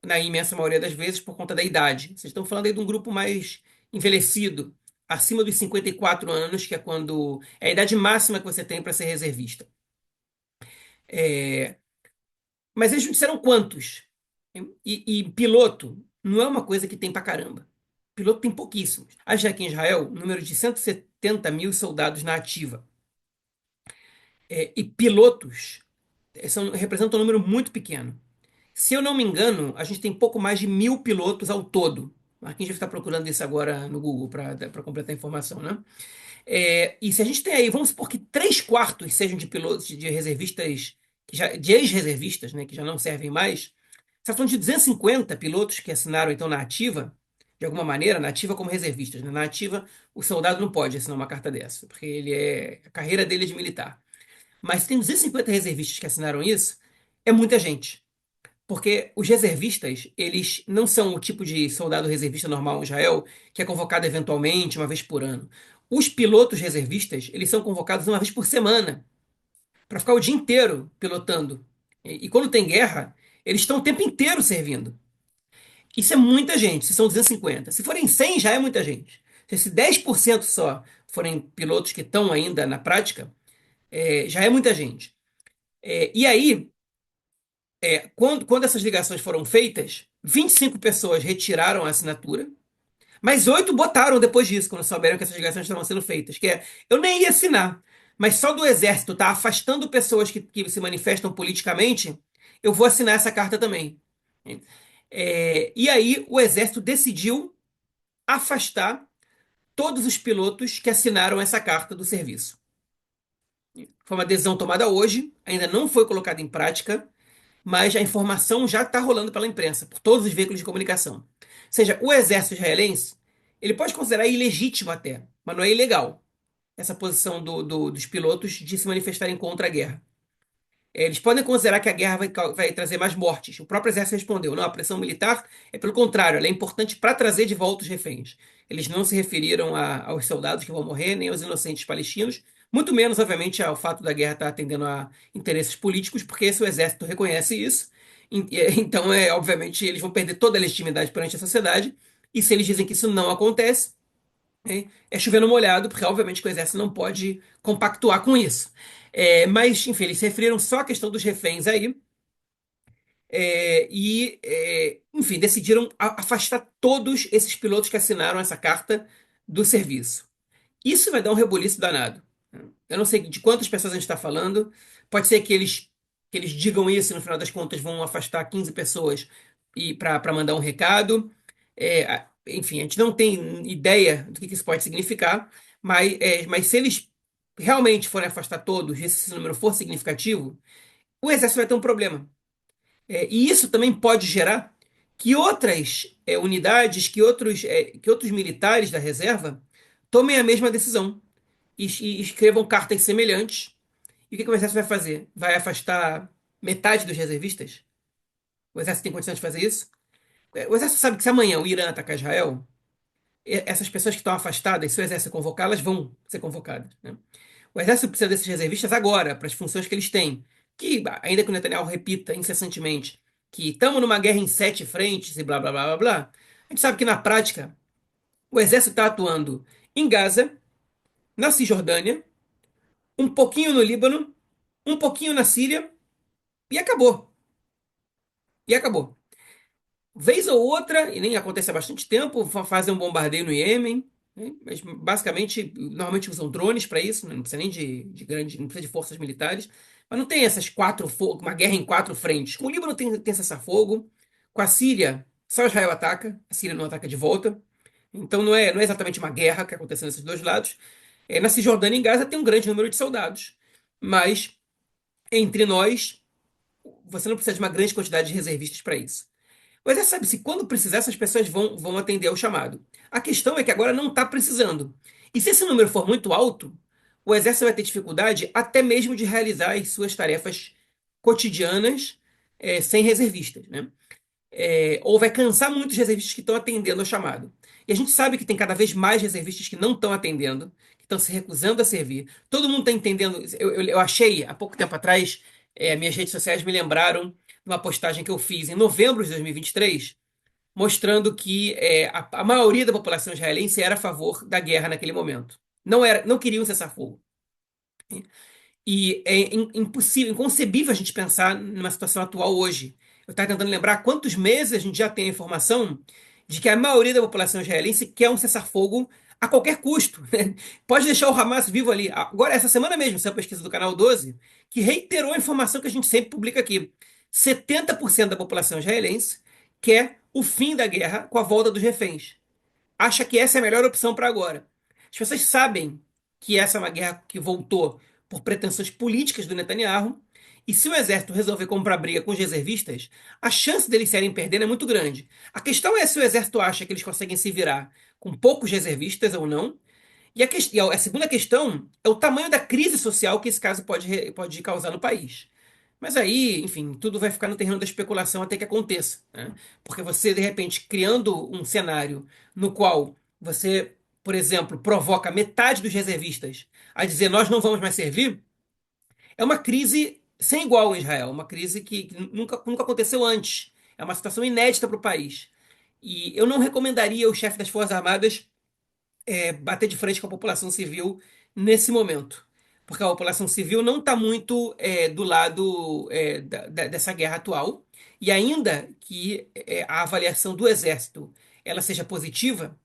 na imensa maioria das vezes, por conta da idade. Vocês estão falando aí de um grupo mais envelhecido, acima dos 54 anos, que é quando é a idade máxima que você tem para ser reservista. É, mas eles não disseram quantos. E piloto não é uma coisa que tem pra caramba. Piloto tem pouquíssimos. Acho que aqui em Israel, o número de 170 mil soldados na ativa. E pilotos representam um número muito pequeno. Se eu não me engano, a gente tem pouco mais de 1.000 pilotos ao todo. Marquinhos deve estar procurando isso agora no Google para completar a informação, né? E se a gente tem aí, vamos supor que 3/4 sejam de pilotos, de reservistas, de ex-reservistas, né, que já não servem mais, você está falando de 250 pilotos que assinaram então na ativa, de alguma maneira, na ativa como reservistas, né? Na ativa, o soldado não pode assinar uma carta dessa, porque a carreira dele é de militar. Mas tem 250 reservistas que assinaram isso, é muita gente. Porque os reservistas, eles não são o tipo de soldado reservista normal em Israel, que é convocado eventualmente uma vez por ano. Os pilotos reservistas, eles são convocados uma vez por semana, para ficar o dia inteiro pilotando. E quando tem guerra, eles estão o tempo inteiro servindo. Isso é muita gente, se são 250. Se forem 100, já é muita gente. Se 10% só forem pilotos que estão ainda na prática, já é muita gente. E aí, quando essas ligações foram feitas, 25 pessoas retiraram a assinatura, mas 8 botaram depois disso, quando souberam que essas ligações estavam sendo feitas. Eu nem ia assinar, mas só do exército tá afastando pessoas que se manifestam politicamente, eu vou assinar essa carta também. E aí o exército decidiu afastar todos os pilotos que assinaram essa carta do serviço. Foi uma decisão tomada hoje, ainda não foi colocada em prática, mas a informação já está rolando pela imprensa, por todos os veículos de comunicação. Ou seja, o exército israelense, ele pode considerar ilegítimo até, mas não é ilegal, essa posição dos pilotos de se manifestarem contra a guerra. Eles podem considerar que a guerra vai trazer mais mortes. O próprio exército respondeu: não, a pressão militar é pelo contrário, ela é importante para trazer de volta os reféns. Eles não se referiram aos soldados que vão morrer, nem aos inocentes palestinos, muito menos, obviamente, ao fato da guerra estar atendendo a interesses políticos, porque esse o exército reconhece isso. Então, obviamente, eles vão perder toda a legitimidade perante a sociedade. E se eles dizem que isso não acontece, é chover no molhado, porque obviamente que o exército não pode compactuar com isso. Mas, enfim, eles se referiram só à questão dos reféns aí, enfim, decidiram afastar todos esses pilotos que assinaram essa carta do serviço. Isso vai dar um rebuliço danado. Eu não sei de quantas pessoas a gente está falando. Pode ser que eles digam isso e no final das contas vão afastar 15 pessoas e para mandar um recado. Enfim, a gente não tem ideia do que isso pode significar, mas se eles realmente forem afastar todos, e esse número for significativo, o exército vai ter um problema. E isso também pode gerar que outras unidades, que outros militares da reserva tomem a mesma decisão e escrevam cartas semelhantes. E o que o exército vai fazer? Vai afastar metade dos reservistas? O exército tem condição de fazer isso? O exército sabe que se amanhã o Irã atacar Israel, essas pessoas que estão afastadas, se o exército convocar, elas vão ser convocadas, né? O exército precisa desses reservistas agora, para as funções que eles têm. Que, ainda que o Netanyahu repita incessantemente que estamos numa guerra em 7 frentes e blá blá blá blá blá, a gente sabe que na prática o exército está atuando em Gaza, na Cisjordânia, um pouquinho no Líbano, um pouquinho na Síria e acabou. E acabou. Vez ou outra, e nem acontece há bastante tempo, fazem um bombardeio no Iêmen, né? Mas basicamente, normalmente usam drones para isso, né? Não precisa nem de grande, não precisa de forças militares, mas não tem essas uma guerra em 4 frentes. Com o Líbano tem cessar-fogo, com a Síria Só Israel ataca, a Síria não ataca de volta. Então não é exatamente uma guerra que aconteceu nesses dois lados. Na Cisjordânia e em Gaza tem um grande número de soldados, mas entre nós, você não precisa de uma grande quantidade de reservistas para isso. Mas sabe, se quando precisar, essas pessoas vão atender ao chamado. A questão é que agora não está precisando. E se esse número for muito alto, o exército vai ter dificuldade até mesmo de realizar as suas tarefas cotidianas sem reservistas, né? Ou vai cansar muito os reservistas que estão atendendo ao chamado. E a gente sabe que tem cada vez mais reservistas que não estão atendendo, que estão se recusando a servir. Todo mundo está entendendo. Eu achei, há pouco tempo atrás, minhas redes sociais me lembraram de uma postagem que eu fiz em novembro de 2023, mostrando que a maioria da população israelense era a favor da guerra naquele momento. Não queriam cessar fogo. E é impossível, inconcebível a gente pensar numa situação atual hoje. Eu estava tentando lembrar quantos meses a gente já tem a informação de que a maioria da população israelense quer um cessar-fogo a qualquer custo, né? Pode deixar o Hamas vivo ali. Agora, essa semana mesmo, essa pesquisa do Canal 12, que reiterou a informação que a gente sempre publica aqui. 70% da população israelense quer o fim da guerra com a volta dos reféns. Acha que essa é a melhor opção para agora. As pessoas sabem que essa é uma guerra que voltou por pretensões políticas do Netanyahu, e se o exército resolver comprar briga com os reservistas, a chance deles serem perdendo é muito grande. A questão é se o exército acha que eles conseguem se virar com poucos reservistas ou não. E a segunda questão é o tamanho da crise social que esse caso pode causar no país. Mas aí, enfim, tudo vai ficar no terreno da especulação até que aconteça, né? Porque você, de repente, criando um cenário no qual você, por exemplo, provoca metade dos reservistas a dizer nós não vamos mais servir, é uma crise sem igual em Israel, uma crise que nunca aconteceu antes. É uma situação inédita para o país. E eu não recomendaria o chefe das Forças Armadas bater de frente com a população civil nesse momento. Porque a população civil não está muito do lado dessa guerra atual. E ainda que a avaliação do Exército ela seja positiva,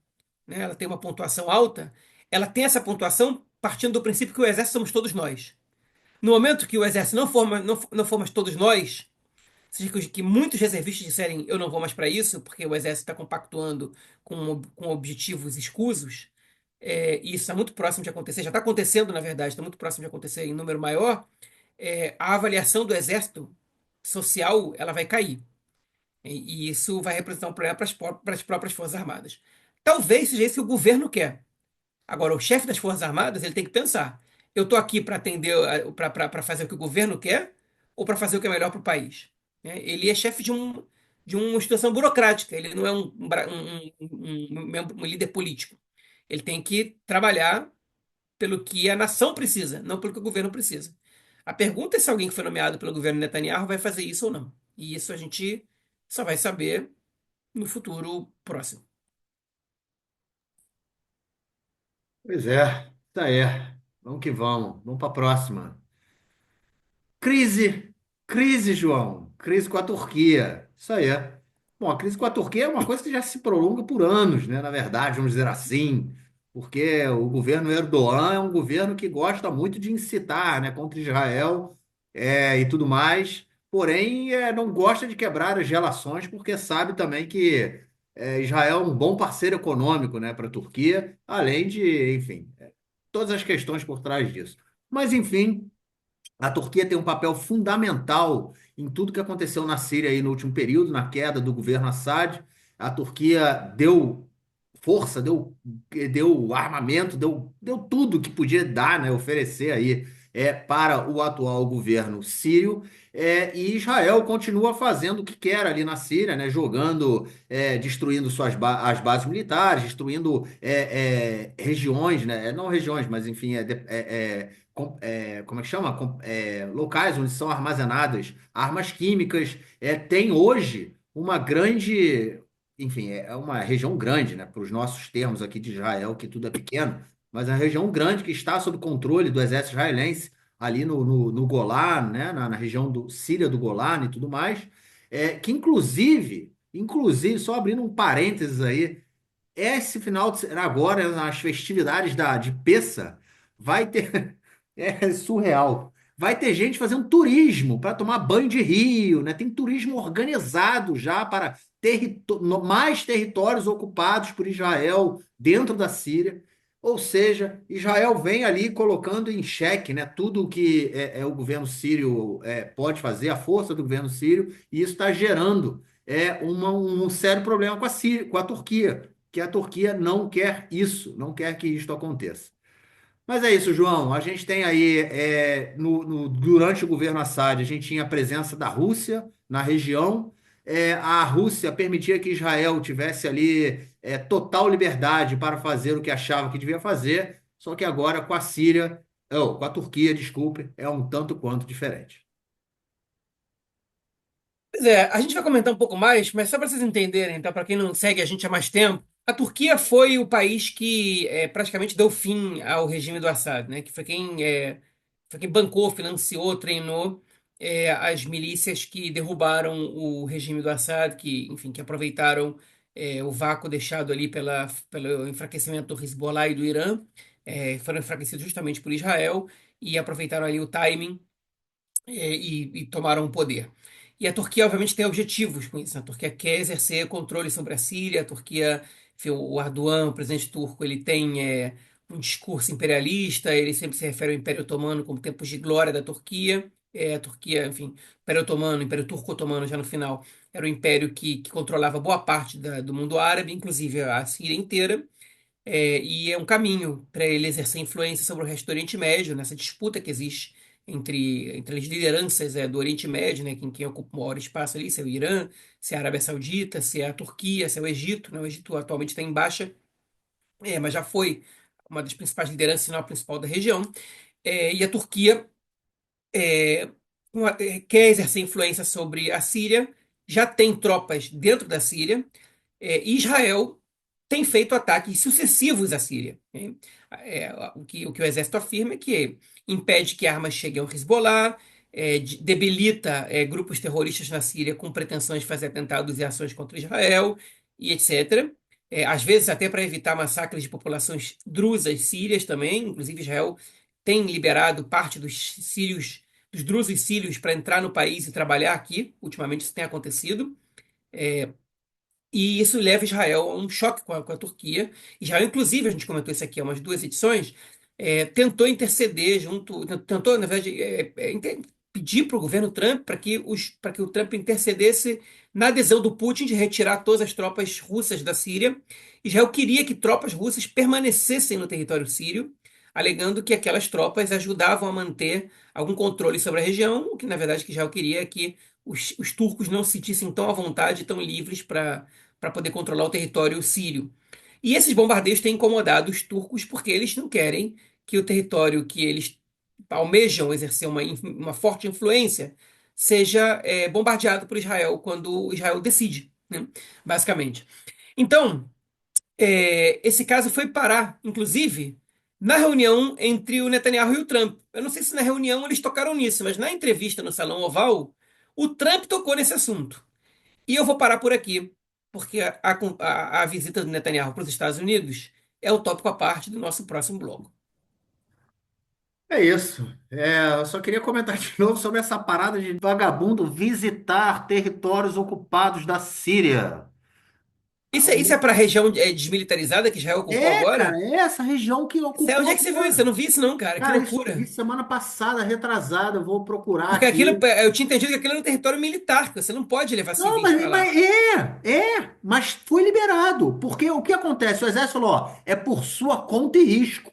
né, ela tem uma pontuação alta, ela tem essa pontuação partindo do princípio que o Exército somos todos nós. No momento que o Exército não for mais todos nós, seja que muitos reservistas disserem eu não vou mais para isso, porque o Exército está compactuando com objetivos escusos, e isso está muito próximo de acontecer, já está acontecendo, na verdade, está muito próximo de acontecer em número maior, a avaliação do exército social ela vai cair. E isso vai representar um problema para as próprias Forças Armadas. Talvez seja isso que o governo quer. Agora, o chefe das Forças Armadas ele tem que pensar: eu estou aqui para atender, para fazer o que o governo quer ou para fazer o que é melhor para o país? Né? Ele é chefe de uma instituição burocrática, ele não é um líder político. Ele tem que trabalhar pelo que a nação precisa, não pelo que o governo precisa. A pergunta é se alguém que foi nomeado pelo governo Netanyahu vai fazer isso ou não. E isso a gente só vai saber no futuro próximo. Pois é, tá aí. Vamos que vamos. Vamos para a próxima. Crise, crise, João. Crise com a Turquia. Isso aí. Bom, a crise com a Turquia é uma coisa que já se prolonga por anos, né? Na verdade, vamos dizer assim, porque o governo Erdogan é um governo que gosta muito de incitar, né, contra Israel, e tudo mais. Porém, não gosta de quebrar as relações, porque sabe também que Israel é um bom parceiro econômico, né, para a Turquia, além de, enfim, todas as questões por trás disso. Mas, enfim. A Turquia tem um papel fundamental em tudo que aconteceu na Síria aí no último período, na queda do governo Assad. A Turquia deu força, deu armamento, deu tudo que podia dar, né, oferecer aí para o atual governo sírio. E Israel continua fazendo o que quer ali na Síria, né, jogando, destruindo as bases militares, destruindo regiões, né, não regiões, mas enfim, como é que chama? Locais onde são armazenadas armas químicas. Tem hoje uma grande, enfim, é uma região grande, né, para os nossos termos aqui de Israel, que tudo é pequeno, mas é uma região grande que está sob controle do exército israelense, ali no Golã, né, na região do Síria do Golã e tudo mais, que inclusive, só abrindo um parênteses aí, esse final agora, nas festividades de Pessa, vai ter. É surreal. vai ter gente fazendo turismo para tomar banho de rio, né? Tem turismo organizado já para mais territórios ocupados por Israel dentro da Síria. Ou seja, Israel vem ali colocando em xeque, né, tudo o que o governo sírio pode fazer, a força do governo sírio, e isso está gerando um sério problema com a Síria, com a Turquia, que a Turquia não quer isso, não quer que isto aconteça. Mas é isso, João. A gente tem aí, durante o governo Assad, a gente tinha a presença da Rússia na região. A Rússia permitia que Israel tivesse ali total liberdade para fazer o que achava que devia fazer, só que agora com a Síria, com a Turquia, desculpe, é um tanto quanto diferente. Pois é, a gente vai comentar um pouco mais, mas só para vocês entenderem, então, para quem não segue a gente há mais tempo, a Turquia foi o país que praticamente deu fim ao regime do Assad, né? Que foi quem bancou, financiou, treinou as milícias que derrubaram o regime do Assad, que, enfim, que aproveitaram o vácuo deixado ali pelo enfraquecimento do Hezbollah e do Irã, foram enfraquecidos justamente por Israel e aproveitaram ali o timing e tomaram o poder. E a Turquia, obviamente, tem objetivos com isso, né? A Turquia quer exercer controle sobre a Síria. A Turquia, enfim, o Erdogan, o presidente turco, ele tem um discurso imperialista. Ele sempre se refere ao Império Otomano como tempos de glória da Turquia. A Turquia, enfim, Império Otomano, Império Turco-Otomano, já no final, era o império que controlava boa parte do mundo árabe, inclusive a Síria inteira. E é um caminho para ele exercer influência sobre o resto do Oriente Médio, nessa disputa que existe entre as lideranças do Oriente Médio, né, quem ocupa o maior espaço ali, se é o Irã, se é a Arábia Saudita, se é a Turquia, se é o Egito, né? O Egito atualmente está em baixa, mas já foi uma das principais lideranças, se não a principal da região. E a Turquia é, quer exercer influência sobre a Síria, já tem tropas dentro da Síria, Israel tem feito ataques sucessivos à Síria, né? O que o exército afirma é que impede que armas cheguem ao Hezbollah, debilita grupos terroristas na Síria com pretensões de fazer atentados e ações contra Israel, e etc. Às vezes até para evitar massacres de populações drusas sírias também. Inclusive Israel tem liberado parte dos sírios, dos drusos sírios para entrar no país e trabalhar aqui. Ultimamente isso tem acontecido. E isso leva Israel a um choque com a Turquia. Israel, inclusive, a gente comentou isso aqui há umas duas edições, tentou interceder junto, tentou, na verdade, pedir para o governo Trump para que o Trump intercedesse na adesão do Putin de retirar todas as tropas russas da Síria. Israel queria que tropas russas permanecessem no território sírio, alegando que aquelas tropas ajudavam a manter algum controle sobre a região, o que, na verdade, que Israel queria é que os turcos não se sentissem tão à vontade, tão livres para poder controlar o território sírio. E esses bombardeios têm incomodado os turcos porque eles não querem que o território que eles almejam exercer uma forte influência seja bombardeado por Israel quando Israel decide, né? Basicamente. Então, esse caso foi parar, inclusive, na reunião entre o Netanyahu e o Trump. Eu não sei se na reunião eles tocaram nisso, mas na entrevista no Salão Oval, o Trump tocou nesse assunto. E eu vou parar por aqui, porque a visita do Netanyahu para os Estados Unidos é o tópico à parte do nosso próximo bloco. É isso. Eu só queria comentar de novo sobre essa parada de vagabundo visitar territórios ocupados da Síria. Isso é para a região desmilitarizada que Israel ocupou Cara, agora? é essa região que Onde ocupou é que você viu isso? Eu agora. não vi isso não, cara. Que Cara, isso eu vi loucura. semana passada, retrasada. Eu vou procurar Porque aquilo, aqui. eu tinha entendido que aquilo era um território militar, que você não pode levar Não, civis para lá. mas foi liberado. Porque o que acontece? O exército falou, ó, é por sua conta e risco.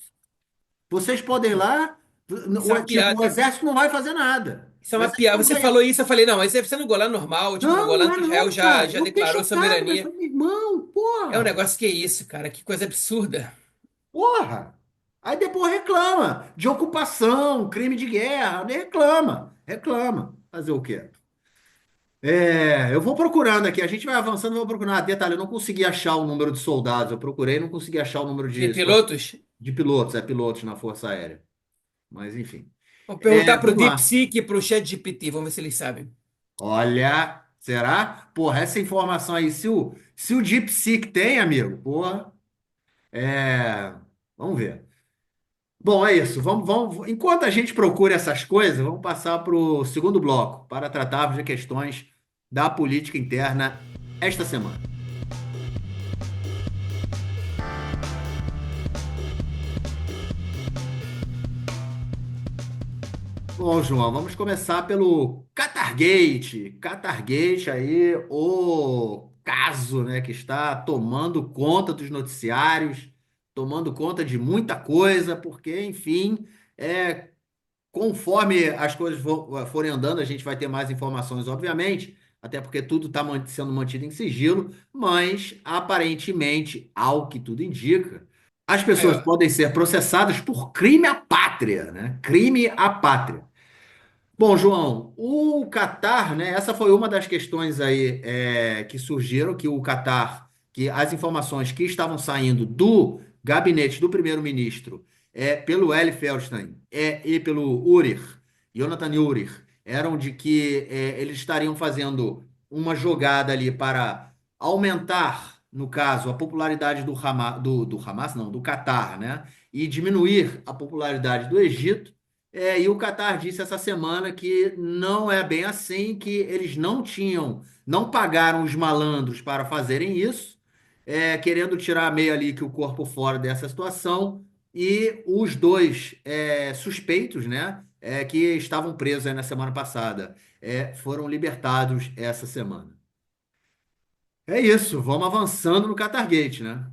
Vocês podem ir lá, Isso é uma tipo, o piada. exército não vai fazer nada. Isso é O uma exército piada. não Você vai. falou isso, eu falei, não, mas deve ser no Golã normal, tipo no Não, Golã não é que Israel não, já, cara. já Eu fiquei declarou chocado, mas soberania. falei, irmão, É um porra. negócio que é isso, cara. Que coisa absurda. Porra! Aí depois reclama de ocupação, crime de guerra, né? Reclama, reclama. Fazer o quê? Eu vou procurando aqui, a gente vai avançando, eu vou procurando. Detalhe, eu não consegui achar o número de soldados, eu procurei, não consegui achar o número De pilotos, de pilotos, pilotos na Força Aérea. Mas enfim. vou perguntar pro Vamos lá. DeepSeek e pro ChatGPT, vamos ver se eles sabem. Olha, será? Porra, essa informação aí, se o DeepSeek tem, amigo, porra, vamos ver. Bom, é isso. Enquanto a gente procura essas coisas, vamos passar para o segundo bloco para tratarmos de questões da política interna esta semana. Bom, João, vamos começar pelo Qatargate. Qatargate aí, o caso, né, que está tomando conta dos noticiários, tomando conta de muita coisa, porque, enfim, conforme as coisas forem andando, a gente vai ter mais informações, obviamente, até porque tudo está sendo mantido em sigilo, mas aparentemente, ao que tudo indica, as Aí, pessoas ó. podem ser processadas por crime à pátria, né? Crime à pátria. Bom, João, o Catar, né? Essa foi uma das questões aí que surgiram, que o Catar, que as informações que estavam saindo do gabinete do primeiro-ministro, pelo Eli Feldstein, e pelo Urir, Jonathan Urir, eram de que eles estariam fazendo uma jogada ali para aumentar, no caso, a popularidade do Hamas, não, do Catar, né? E diminuir a popularidade do Egito. E o Qatar disse essa semana que não é bem assim, que eles não pagaram os malandros para fazerem isso, querendo tirar meio ali que o corpo fora dessa situação, e os dois suspeitos, né, que estavam presos aí na semana passada, foram libertados essa semana. É isso, vamos avançando no Qatargate, né?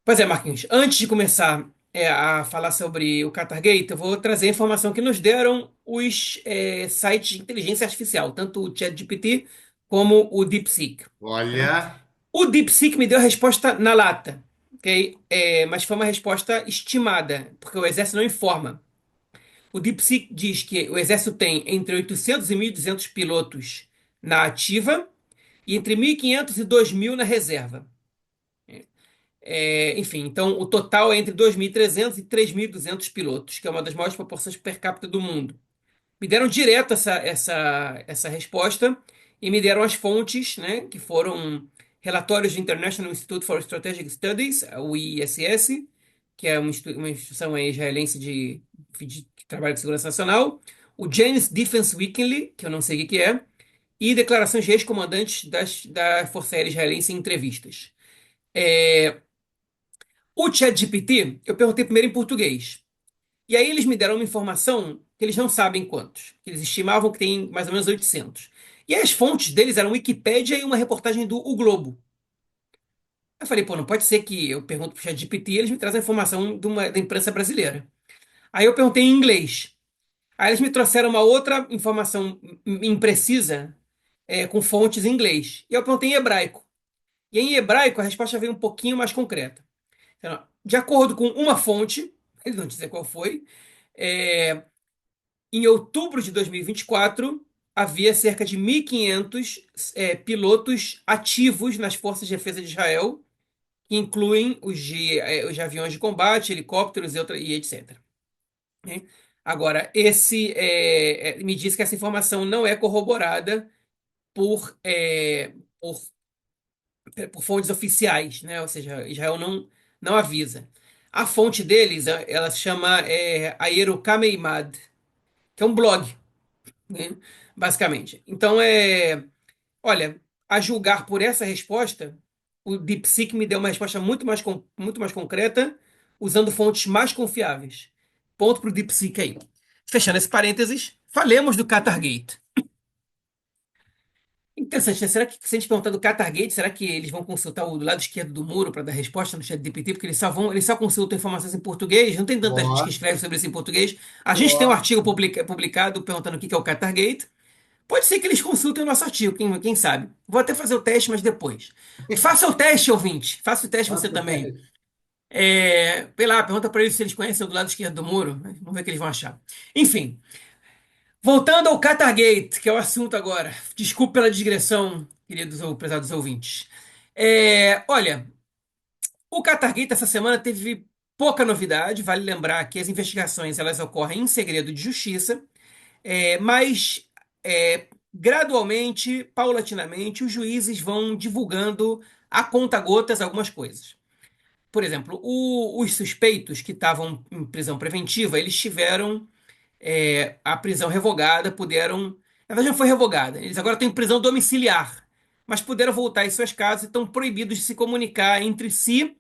Pois é, Marquinhos, antes de começar a falar sobre o Qatargate, eu vou trazer a informação que nos deram os sites de inteligência artificial, tanto o ChatGPT como o DeepSeek. Tá? Olha, O DeepSeek me deu a resposta na lata, ok? Mas foi uma resposta estimada, porque o Exército não informa. O DeepSeek diz que o Exército tem entre 800 e 1.200 pilotos na ativa e entre 1.500 e 2.000 na reserva. Enfim, então o total é entre 2.300 e 3.200 pilotos, que é uma das maiores proporções per capita do mundo. Me deram direto essa resposta e me deram as fontes, né, que foram relatórios do International Institute for Strategic Studies, o ISS, que é uma instituição aí israelense de trabalho de segurança nacional, o Jane's Defense Weekly, que eu não sei o que é, e declarações de ex-comandantes da Força Aérea Israelense em entrevistas. É, o ChatGPT, eu perguntei primeiro em português. E aí eles me deram uma informação que eles não sabem quantos. Que eles estimavam que tem mais ou menos 800. E as fontes deles eram Wikipédia e uma reportagem do O Globo. Eu falei, pô, não pode ser que eu pergunto pro ChatGPT e eles me trazem a informação da imprensa brasileira. Aí eu perguntei em inglês. Aí eles me trouxeram uma outra informação imprecisa, com fontes em inglês. E eu perguntei em hebraico. E em hebraico a resposta veio um pouquinho mais concreta. Então, de acordo com uma fonte, eles não dizem qual foi, é, em outubro de 2024, havia cerca de 1.500 pilotos ativos nas Forças de Defesa de Israel, que incluem os de aviões de combate, helicópteros e etc. Né? Agora, me diz que essa informação não é corroborada por, é, por, por fontes oficiais, né? Ou seja, Israel não avisa. A fonte deles, ela se chama Aero Kameimad, que é um blog, né? Basicamente. Então, olha, a julgar por essa resposta, o DeepSeek me deu uma resposta muito mais concreta, usando fontes mais confiáveis. Ponto para o DeepSeek aí. Fechando esse parênteses, falemos do Qatargate. Interessante, né? Será que, se a gente perguntar do Qatargate, será que eles vão consultar o lado esquerdo do muro para dar resposta no chat GPT? Porque eles só consultam informações em português, não tem tanta gente que ó, escreve sobre isso em português. A gente tem um ó. artigo publicado perguntando o que é o Qatargate. Pode ser que eles consultem o nosso artigo, quem sabe. Vou até fazer o teste, mas depois. Faça o teste, ouvinte. Faça o teste você Nossa, também. Sei lá, pergunta para eles se eles conhecem o do lado esquerdo do muro. Vamos ver o que eles vão achar. Enfim, voltando ao Qatargate, que é o assunto agora. Desculpe pela digressão, queridos ou prezados ouvintes. Olha, o Qatargate essa semana teve pouca novidade. Vale lembrar que as investigações elas ocorrem em segredo de justiça. Mas gradualmente, paulatinamente, os juízes vão divulgando a conta-gotas algumas coisas. por exemplo, os suspeitos que estavam em prisão preventiva, eles tiveram a prisão revogada, puderam. Na verdade, não foi revogada. Eles agora têm prisão domiciliar, mas puderam voltar em suas casas e estão proibidos de se comunicar entre si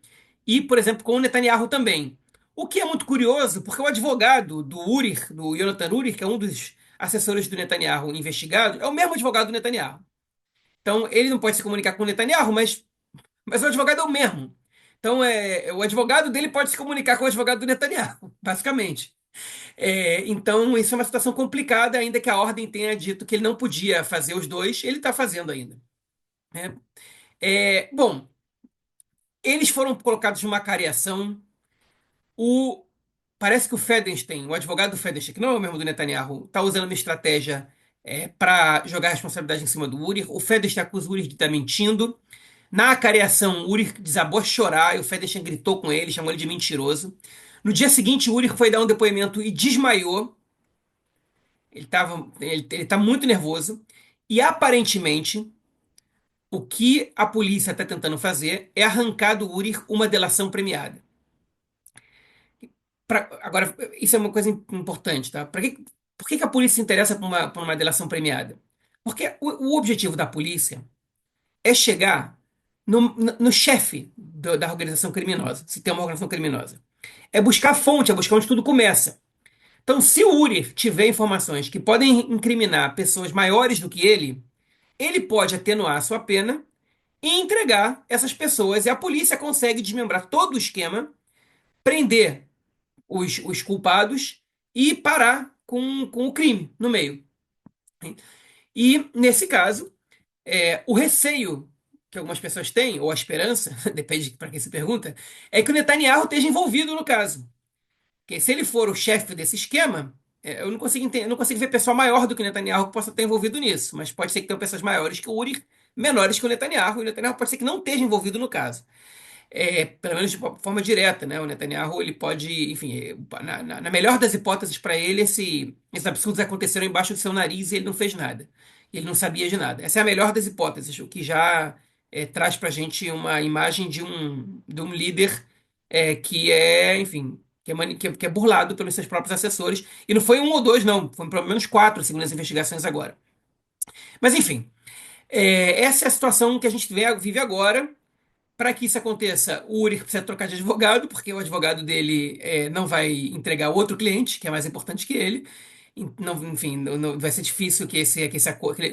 e, por exemplo, com o Netanyahu também. O que é muito curioso, porque o advogado do Urir, do Yonatan Urir, que é um dos assessores do Netanyahu investigado, é o mesmo advogado do Netanyahu. Então, ele não pode se comunicar com o Netanyahu, mas o advogado é o mesmo. Então, o advogado dele pode se comunicar com o advogado do Netanyahu, basicamente. Então, isso é uma situação complicada, ainda que a ordem tenha dito que ele não podia fazer os dois, ele está fazendo ainda. Né? Bom, eles foram colocados numa cariação. O, Parece que o Federstein, o advogado do Federstein, que não é o mesmo do Netanyahu, está usando uma estratégia para jogar a responsabilidade em cima do Urir. O Federstein acusa o Urir de estar mentindo. Na acareação, o Urir desabou a chorar e o Federstein gritou com ele, chamou ele de mentiroso. No dia seguinte, o Urir foi dar um depoimento e desmaiou. Ele tá muito nervoso. E aparentemente, o que a polícia está tentando fazer é arrancar do Urir uma delação premiada. Agora, isso é uma coisa importante, tá? Por que que a polícia se interessa por uma delação premiada? Porque o objetivo da polícia é chegar no chefe da organização criminosa, se tem uma organização criminosa. É buscar a fonte, é buscar onde tudo começa. Então, se o Urir tiver informações que podem incriminar pessoas maiores do que ele pode atenuar a sua pena e entregar essas pessoas, e a polícia consegue desmembrar todo o esquema, prender os culpados e parar com o crime no meio. E, nesse caso, o receio que algumas pessoas têm, ou a esperança, depende para quem se pergunta, é que o Netanyahu esteja envolvido no caso. Porque se ele for o chefe desse esquema, eu não consigo entender, não consigo ver pessoa maior do que o Netanyahu que possa estar envolvido nisso, mas pode ser que tenham pessoas maiores que o Uri, menores que o Netanyahu, e o Netanyahu pode ser que não esteja envolvido no caso. Pelo menos de forma direta, né? O Netanyahu ele pode, enfim, na melhor das hipóteses para ele, esses absurdos aconteceram embaixo do seu nariz e ele não fez nada. Ele não sabia de nada. Essa é a melhor das hipóteses, o que já traz para a gente uma imagem de um líder que é, enfim, que é burlado pelos seus próprios assessores. E não foi um ou dois, não. Foram pelo menos quatro, segundo as investigações agora. Mas, enfim, essa é a situação que a gente vive agora. Para que isso aconteça, o Uri precisa trocar de advogado, porque o advogado dele não vai entregar outro cliente, que é mais importante que ele. Não, enfim, vai ser difícil que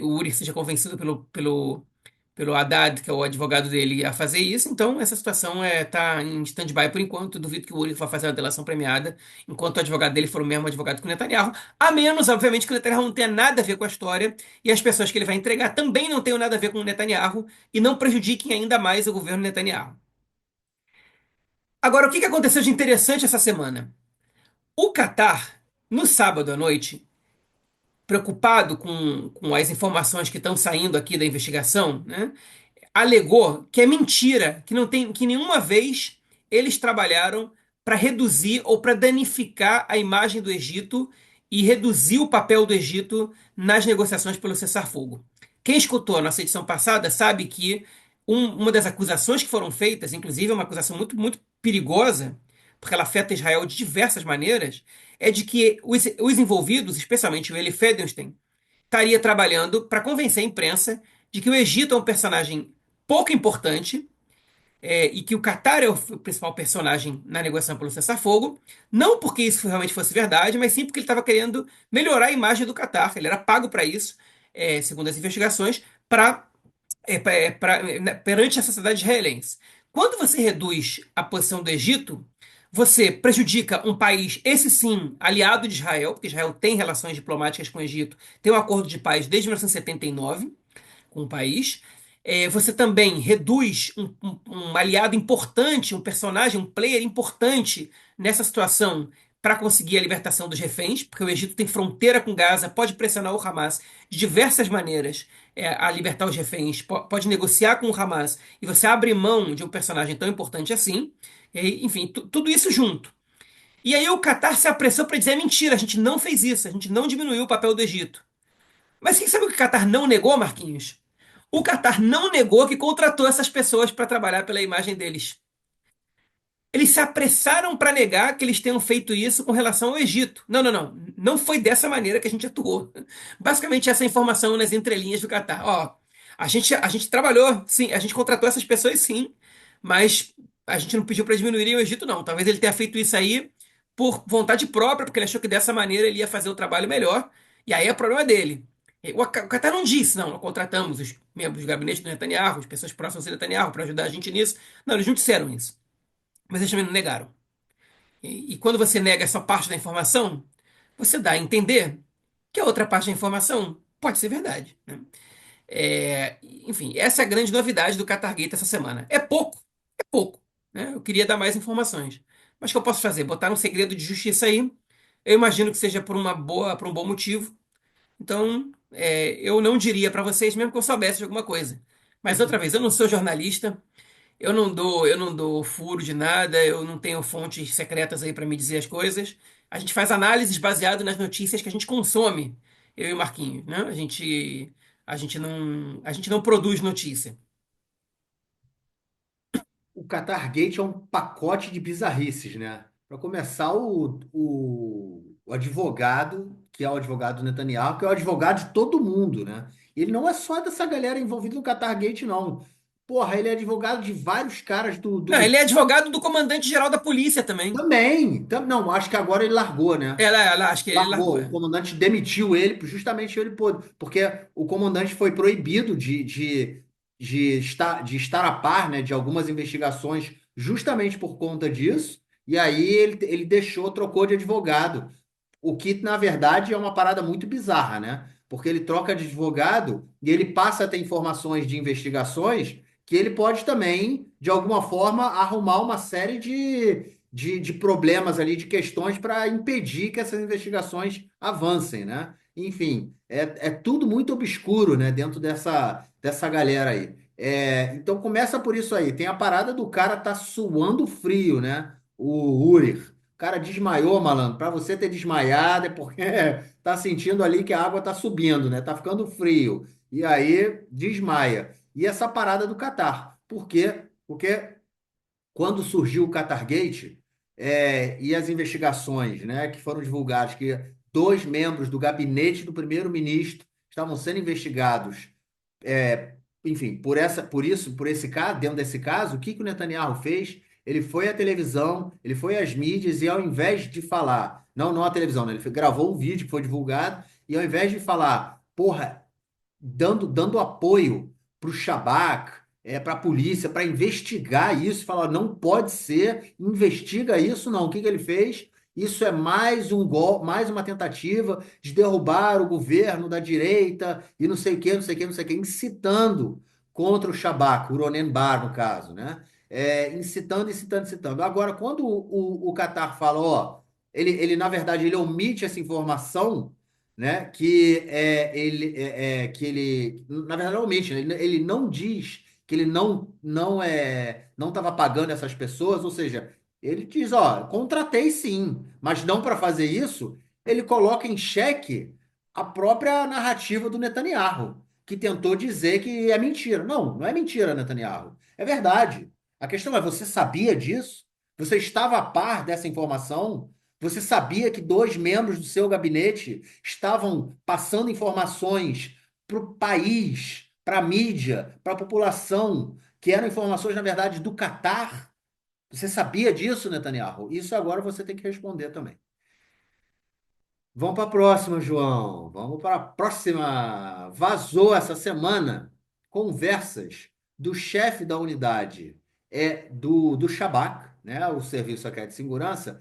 o Uri seja convencido pelo Haddad, que é o advogado dele, a fazer isso. Então, essa situação está em stand-by por enquanto. Duvido que o Uri vá fazer uma delação premiada, enquanto o advogado dele for o mesmo advogado que o Netanyahu. A menos, obviamente, que o Netanyahu não tenha nada a ver com a história e as pessoas que ele vai entregar também não tenham nada a ver com o Netanyahu e não prejudiquem ainda mais o governo Netanyahu. Agora, o que aconteceu de interessante essa semana? O Catar, no sábado à noite, preocupado com as informações que estão saindo aqui da investigação, né? Alegou que é mentira, que não tem, que nenhuma vez eles trabalharam para reduzir ou para danificar a imagem do Egito e reduzir o papel do Egito nas negociações pelo cessar-fogo. Quem escutou a nossa edição passada sabe que uma das acusações que foram feitas, inclusive é uma acusação muito, muito perigosa, porque ela afeta Israel de diversas maneiras, é de que os envolvidos, especialmente o Eli Fedenstein, estaria trabalhando para convencer a imprensa de que o Egito é um personagem pouco importante e que o Catar é o principal personagem na negociação pelo cessar-fogo, não porque isso realmente fosse verdade, mas sim porque ele estava querendo melhorar a imagem do Catar. Ele era pago para isso, segundo as investigações, perante a sociedade israelense. Quando você reduz a posição do Egito, você prejudica um país, esse sim, aliado de Israel, porque Israel tem relações diplomáticas com o Egito, tem um acordo de paz desde 1979 com o país. Você também reduz um aliado importante, um personagem, um player importante nessa situação para conseguir a libertação dos reféns, porque o Egito tem fronteira com Gaza, pode pressionar o Hamas de diversas maneiras a libertar os reféns, pode negociar com o Hamas, e você abre mão de um personagem tão importante assim. Enfim, tudo isso junto. E aí o Catar se apressou para dizer: mentira, a gente não fez isso, a gente não diminuiu o papel do Egito. Mas quem sabe o que o Catar não negou, Marquinhos? O Catar não negou que contratou essas pessoas para trabalhar pela imagem deles. Eles se apressaram para negar que eles tenham feito isso com relação ao Egito. Não, não, não. Não foi dessa maneira que a gente atuou. Basicamente, essa informação nas entrelinhas do Catar. Ó, a gente trabalhou, sim, a gente contratou essas pessoas, sim, mas a gente não pediu para diminuírem o Egito, não. Talvez ele tenha feito isso aí por vontade própria, porque ele achou que dessa maneira ele ia fazer o trabalho melhor. E aí é problema dele. O Catar não disse, não, nós contratamos os membros do gabinete do Netanyahu, as pessoas próximas do Netanyahu, para ajudar a gente nisso. Não, eles não disseram isso. Mas eles também não negaram. E quando você nega essa parte da informação, você dá a entender que a outra parte da informação pode ser verdade, né? Enfim, essa é a grande novidade do Qatargate essa semana. É pouco, né? Eu queria dar mais informações. Mas o que eu posso fazer? Botar um segredo de justiça aí. Eu imagino que seja por um bom motivo. Então, eu não diria para vocês, mesmo que eu soubesse de alguma coisa. Mas outra Uhum. vez, eu não sou jornalista, eu não dou furo de nada, eu não tenho fontes secretas aí para me dizer as coisas. A gente faz análises baseadas nas notícias que a gente consome, eu e o Marquinhos, né? A gente não produz notícia. O Qatar Gate é um pacote de bizarrices, né? Para começar, o advogado, que é o advogado do Netanyahu, que é o advogado de todo mundo, né? Ele não é só dessa galera envolvida no Qatar Gate, não. Porra, ele é advogado de vários caras Não, ele é advogado do comandante-geral da polícia também. também. Não, acho que agora ele largou, né? Ela acho que ele largou. Largou. O comandante demitiu ele, justamente ele pôde, porque o comandante foi proibido de estar a par, né, de algumas investigações, justamente por conta disso. E aí ele deixou, trocou de advogado. O que, na verdade, é uma parada muito bizarra, né? Porque ele troca de advogado e ele passa a ter informações de investigações que ele pode também, de alguma forma, arrumar uma série de problemas ali, de questões para impedir que essas investigações avancem, né? Enfim, é tudo muito obscuro, né? Dentro dessa galera aí. Então começa por isso aí. Tem a parada do cara tá suando frio, né? O Uri. O cara desmaiou, malandro. Para você ter desmaiado é porque tá sentindo ali que a água tá subindo, né? Tá ficando frio. E aí desmaia. E essa parada do Catar. Por quê? Porque quando surgiu o Qatargate, e as investigações, né, que foram divulgadas, que dois membros do gabinete do primeiro-ministro estavam sendo investigados, enfim, por esse caso, dentro desse caso, o que que o Netanyahu fez? Ele foi à televisão, ele foi às mídias e ao invés de falar, não à televisão, né, gravou um vídeo que foi divulgado e ao invés de falar, porra, dando apoio para o Shabak, para a polícia, para investigar isso, falar, não pode ser, investiga isso, não. O que que ele fez? Isso é mais um gol, mais uma tentativa de derrubar o governo da direita e não sei o que, não sei o que, não sei o que, incitando contra o Shabak, o Ronen Bar, no caso, né? Incitando, incitando, incitando. Agora, quando o Qatar fala, ó, na verdade, ele omite essa informação, né? Que ele, na verdade, realmente, né, ele não diz que ele não estava pagando essas pessoas, ou seja, ele diz, ó, contratei sim, mas não para fazer isso, ele coloca em xeque a própria narrativa do Netanyahu, que tentou dizer que é mentira. Não, não é mentira, Netanyahu. É verdade. A questão é, você sabia disso? Você estava a par dessa informação? Você sabia que dois membros do seu gabinete estavam passando informações para o país, para a mídia, para a população, que eram informações, na verdade, do Catar? Você sabia disso, Netanyahu? Isso agora você tem que responder também. Vamos para a próxima, João. Vamos para a próxima. Vazou essa semana conversas do chefe da unidade do Shabak, né, o Serviço Secreto de Segurança,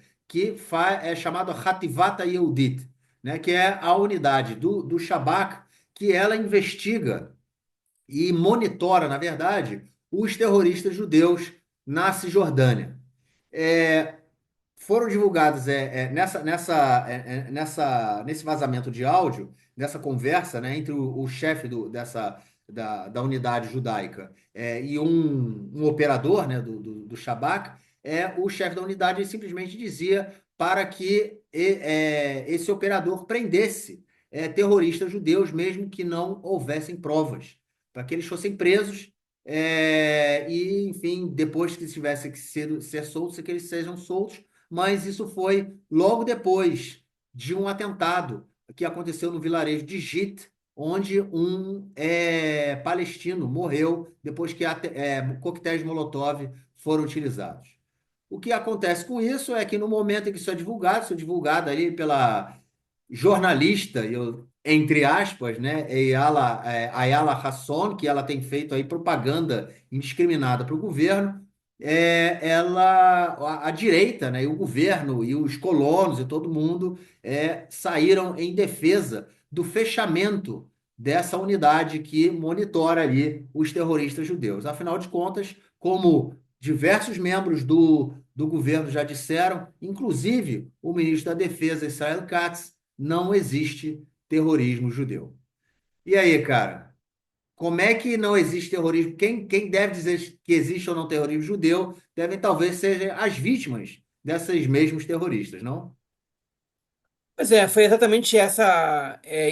é chamado Hativat Yehudit, né, que é a unidade do Shabak que ela investiga e monitora, na verdade, os terroristas judeus na Cisjordânia. É, Foram divulgados nesse vazamento de áudio, nessa conversa, né, entre o chefe da unidade judaica e um operador, né, do Shabak, o chefe da unidade simplesmente dizia para que esse operador prendesse terroristas judeus, mesmo que não houvessem provas, para que eles fossem presos e, enfim, depois que tivesse que ser soltos, que eles sejam soltos, mas isso foi logo depois de um atentado que aconteceu no vilarejo de Jit, onde um palestino morreu depois que coquetéis Molotov foram utilizados. O que acontece com isso é que no momento em que isso é divulgado ali pela jornalista, entre aspas, né, Ayala Hasson, que ela tem feito aí propaganda indiscriminada para o governo, a direita, né, e o governo e os colonos e todo mundo saíram em defesa do fechamento dessa unidade que monitora ali os terroristas judeus. Afinal de contas, como diversos membros do governo já disseram, inclusive o ministro da Defesa, Israel Katz, não existe terrorismo judeu. E aí, cara, como é que não existe terrorismo? Quem deve dizer que existe ou não terrorismo judeu devem talvez sejam as vítimas desses mesmos terroristas, não? Pois é, foi exatamente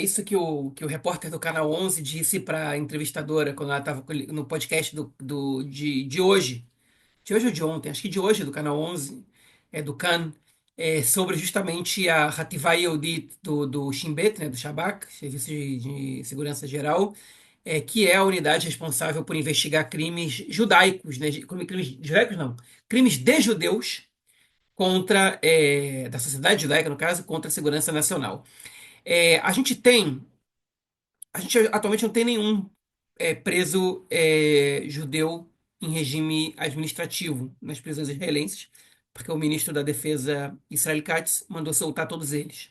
isso que o repórter do Canal 11 disse para a entrevistadora quando ela estava no podcast de hoje. De hoje ou de ontem, acho que de hoje, do Canal 11, do CAN, sobre justamente a Hativai Yehudit do Shin Bet, né, do Shabak, Serviço de Segurança Geral, que é a unidade responsável por investigar crimes judaicos, né, crimes judaicos não, crimes de judeus da sociedade judaica, no caso, contra a segurança nacional. A gente atualmente não tem nenhum preso judeu em regime administrativo nas prisões israelenses, porque o ministro da Defesa, Israel Katz, mandou soltar todos eles.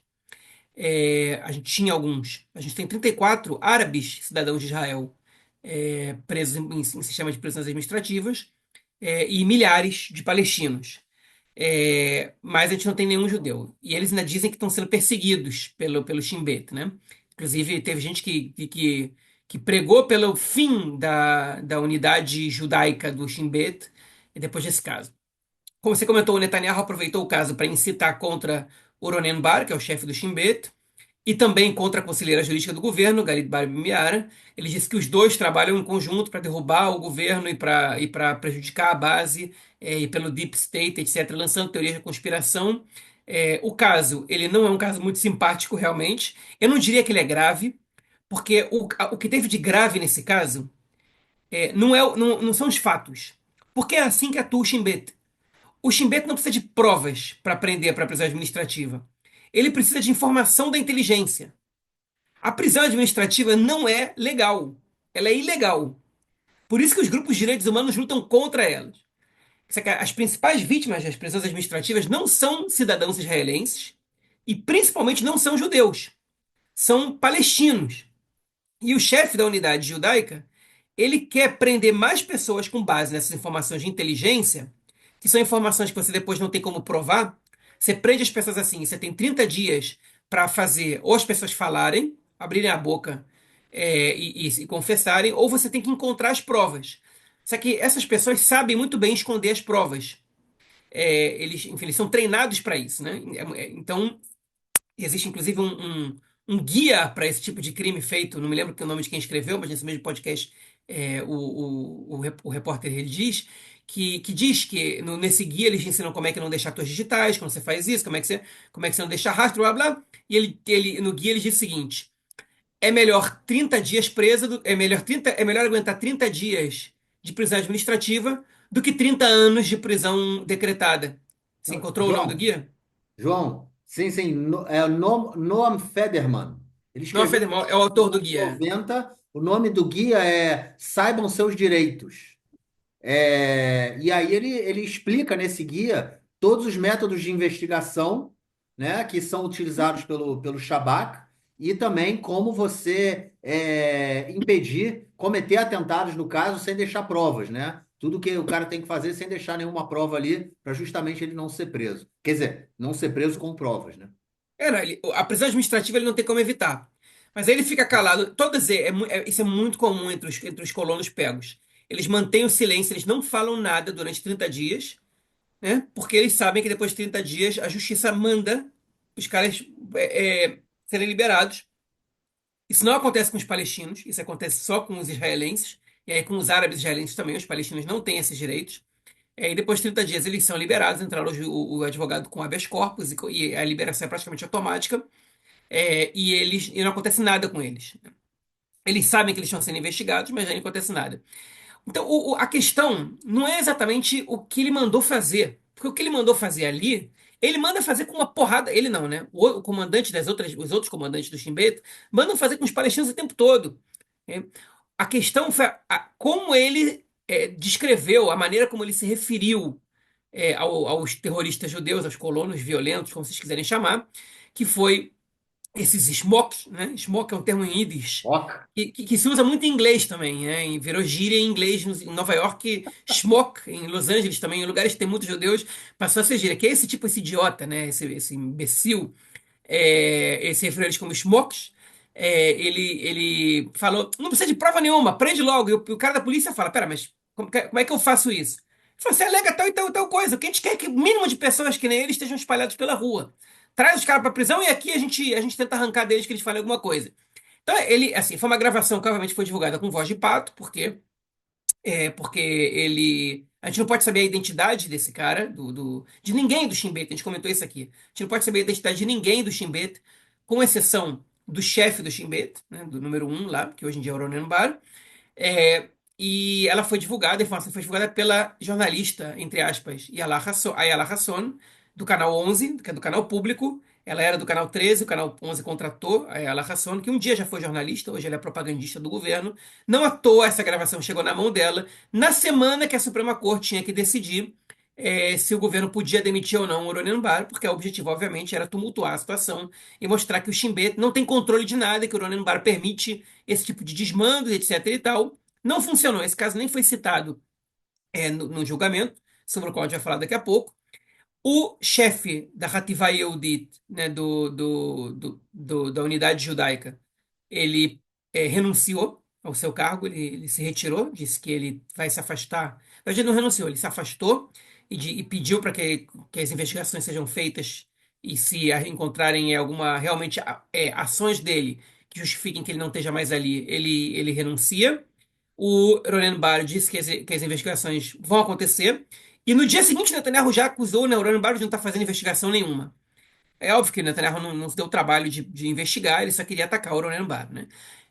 A gente tinha alguns. A gente tem 34 árabes cidadãos de Israel presos em sistema de prisões administrativas e milhares de palestinos. Mas a gente não tem nenhum judeu. E eles ainda dizem que estão sendo perseguidos pelo Shin Bet, né? Inclusive, teve gente que pregou pelo fim da unidade judaica do Shin Bet depois desse caso. Como você comentou, o Netanyahu aproveitou o caso para incitar contra o Ronen Bar, que é o chefe do Shin Bet, e também contra a conselheira jurídica do governo, Galit Bar Miara. Ele disse que os dois trabalham em conjunto para derrubar o governo e para prejudicar a base, e pelo Deep State, etc., lançando teorias de conspiração. O caso, ele não é um caso muito simpático, realmente. Eu não diria que ele é grave, porque o que teve de grave nesse caso não são os fatos. Porque é assim que atua o Shin Bet. O Shin Bet não precisa de provas para prender para a prisão administrativa. Ele precisa de informação da inteligência. A prisão administrativa não é legal. Ela é ilegal. Por isso que os grupos de direitos humanos lutam contra elas. As principais vítimas das prisões administrativas não são cidadãos israelenses e principalmente não são judeus. São palestinos. E o chefe da unidade judaica, ele quer prender mais pessoas com base nessas informações de inteligência, que são informações que você depois não tem como provar. Você prende as pessoas assim, você tem 30 dias para fazer ou as pessoas falarem, abrirem a boca e confessarem, ou você tem que encontrar as provas. Só que essas pessoas sabem muito bem esconder as provas. Enfim, eles são treinados para isso, né? Então, existe inclusive um guia para esse tipo de crime feito, não me lembro que é o nome de quem escreveu, mas nesse mesmo podcast o repórter ele diz que diz que nesse guia eles ensinam como é que não deixar suas digitais, como você faz isso, como é que você não deixa rastro, blá blá. E no guia ele diz o seguinte: é melhor 30 dias preso, é melhor aguentar 30 dias de prisão administrativa do que 30 anos de prisão decretada. Você Não, encontrou o nome do guia? João, sim, sim, Noam Federman. Ele Não, escreveu Fedemol é o nos autor do anos guia. 90. O nome do guia é Saibam Seus Direitos. E aí ele explica nesse guia todos os métodos de investigação, né, que são utilizados pelo Shabak e também como você impedir, cometer atentados no caso sem deixar provas, né? Tudo que o cara tem que fazer sem deixar nenhuma prova ali para justamente ele não ser preso. Quer dizer, não ser preso com provas, né? Não, a prisão administrativa ele não tem como evitar. Mas aí ele fica calado. Isso é muito comum entre os colonos pegos. Eles mantêm o silêncio, eles não falam nada durante 30 dias, né? Porque eles sabem que depois de 30 dias a justiça manda os caras serem liberados. Isso não acontece com os palestinos, isso acontece só com os israelenses. E aí, com os árabes israelenses também, os palestinos não têm esses direitos. E depois de 30 dias eles são liberados, entraram o advogado com habeas corpus e a liberação é praticamente automática. E não acontece nada com eles. Eles sabem que eles estão sendo investigados, mas aí não acontece nada. Então, a questão não é exatamente o que ele mandou fazer. Porque o que ele mandou fazer ali, ele manda fazer com uma porrada. Ele não, né? O comandante os outros comandantes do Shin Bet mandam fazer com os palestinos o tempo todo. É. A questão foi como ele descreveu, a maneira como ele se referiu aos terroristas judeus, aos colonos violentos, como vocês quiserem chamar, que foi esses smocks, né? Smoke é um termo em Yiddish, Ok. que se usa muito em inglês também, né? Virou gíria em inglês em Nova York, smoke, em Los Angeles também, em lugares que tem muitos judeus, passou a ser gíria, que é esse tipo, esse idiota, né? Esse imbecil, esse referiu eles como smokes. Ele falou: não precisa de prova nenhuma, prende logo. E o cara da polícia fala: pera, mas como é que eu faço isso? Ele falou: você alega tal e tal e tal coisa. O que a gente quer é que o mínimo de pessoas que nem ele estejam espalhados pela rua. Traz os caras pra prisão e aqui a gente tenta arrancar deles que eles falem alguma coisa. Então, assim, foi uma gravação que obviamente foi divulgada com voz de pato, porque ele. A gente não pode saber a identidade desse cara, de ninguém do Shin Bet. A gente comentou isso aqui. A gente não pode saber a identidade de ninguém do Shin Bet, com exceção do chefe do Shin Bet, né, do número um lá, que hoje em dia é o Ronen Bar. É, e ela foi divulgada, a informação foi divulgada pela jornalista, entre aspas, Ayala Hasson, do canal 11, que é do canal público. Ela era do canal 13, o canal 11 contratou a Ayala Hasson, que um dia já foi jornalista, hoje ela é propagandista do governo. Não à toa essa gravação chegou na mão dela, na semana que a Suprema Corte tinha que decidir se o governo podia demitir ou não o Ronen Bar, porque o objetivo, obviamente, era tumultuar a situação e mostrar que o Shin Bet não tem controle de nada, e que o Ronen Bar permite esse tipo de desmando, etc e tal. Não funcionou. Esse caso nem foi citado no julgamento, sobre o qual a gente vai falar daqui a pouco. O chefe da Hativá Yehudit, né, da unidade judaica, ele renunciou ao seu cargo, ele se retirou, disse que ele vai se afastar. Na verdade, ele não renunciou, ele se afastou e pediu para que as investigações sejam feitas e se encontrarem alguma realmente ações dele que justifiquem que ele não esteja mais ali, ele renuncia. O Ronen Bar disse que as investigações vão acontecer. E no dia seguinte, Netanyahu já acusou o Ronen Bar de não estar fazendo investigação nenhuma. É óbvio que o Netanyahu não se deu o trabalho de investigar, ele só queria atacar o Ronen Bar, né?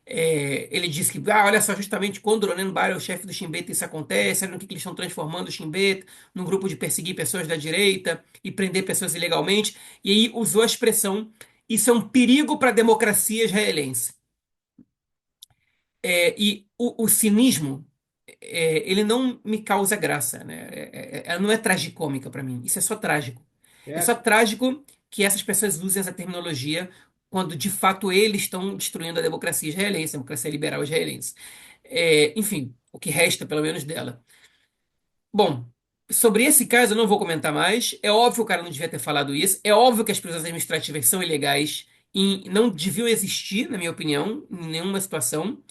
Ele disse que, olha só, justamente quando o Ronen Bar é o chefe do Shin Bet, isso acontece, olha no que eles estão transformando o Shin Bet, num grupo de perseguir pessoas da direita e prender pessoas ilegalmente. E aí usou a expressão: isso é um perigo para a democracia israelense. E o cinismo, ele não me causa graça, né? Ela não é tragicômica para mim. Isso é só trágico. É só É, trágico que essas pessoas usem essa terminologia quando de fato eles estão destruindo a democracia israelense, a democracia liberal israelense. Enfim, o que resta, pelo menos, dela. Bom, sobre esse caso eu não vou comentar mais. É óbvio que o cara não devia ter falado isso. É óbvio que as prisões administrativas são ilegais e não deviam existir, na minha opinião, em nenhuma situação.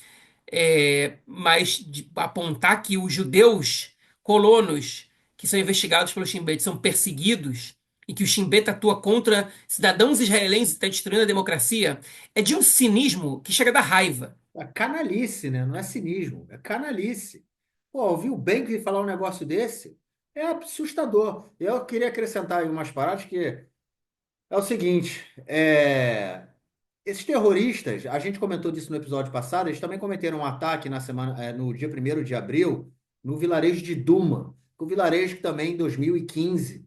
Mas de apontar que os judeus colonos que são investigados pelo Shin Bet são perseguidos e que o Shin Bet atua contra cidadãos israelenses e está destruindo a democracia é de um cinismo que chega da raiva. é canalice, né? Não é cinismo, é canalice. Pô, ouviu bem que falar um negócio desse? É assustador. Eu queria acrescentar aí umas paradas que é o seguinte, esses terroristas, a gente comentou disso no episódio passado, eles também cometeram um ataque no dia 1º de abril, no vilarejo de Duma, o vilarejo que também em 2015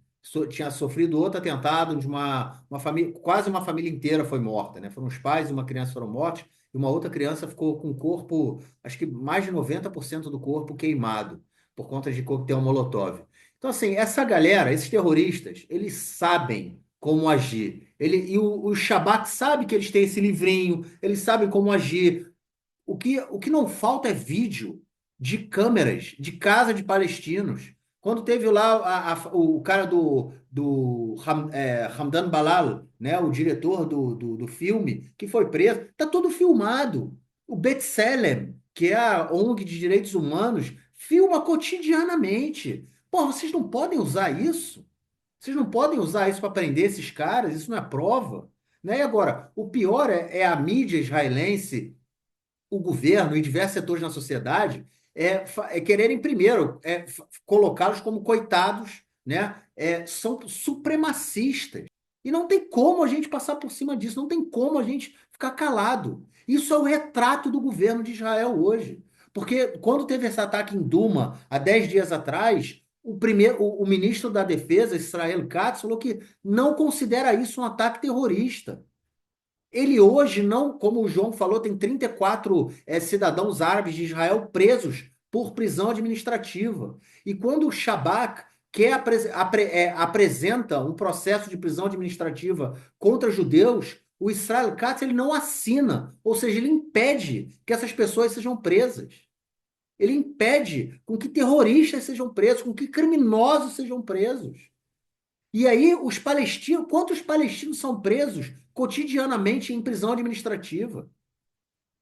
tinha sofrido outro atentado, onde uma família, quase uma família inteira foi morta, né? Foram os pais e uma criança foram mortos, e uma outra criança ficou com o corpo, acho que mais de 90% do corpo queimado, por conta de coquetel Molotov. Então, assim, essa galera, esses terroristas, eles sabem como agir. O Shabak sabe que eles têm esse livrinho, eles sabem como agir. O que não falta é vídeo de câmeras de casa de palestinos. Quando teve lá o cara do Hamdan Balal, né, o diretor do filme, que foi preso, tá tudo filmado. O B'Tselem, que é a ONG de direitos humanos, filma cotidianamente. Pô, vocês não podem usar isso? Vocês não podem usar isso para prender esses caras, isso não é prova. Né? E agora, o pior é a mídia israelense, o governo e diversos setores na sociedade, quererem primeiro colocá-los como coitados, né? São supremacistas. E não tem como a gente passar por cima disso, não tem como a gente ficar calado. Isso é o retrato do governo de Israel hoje. Porque quando teve esse ataque em Duma, há 10 dias atrás, o ministro da Defesa, Israel Katz, falou que não considera isso um ataque terrorista. Ele hoje não, como o João falou, tem 34 cidadãos árabes de Israel presos por prisão administrativa. E quando o Shabak apresenta um processo de prisão administrativa contra judeus, o Israel Katz ele não assina, ou seja, ele impede que essas pessoas sejam presas. Ele impede com que terroristas sejam presos, com que criminosos sejam presos. E aí, os palestinos, quantos palestinos são presos cotidianamente em prisão administrativa?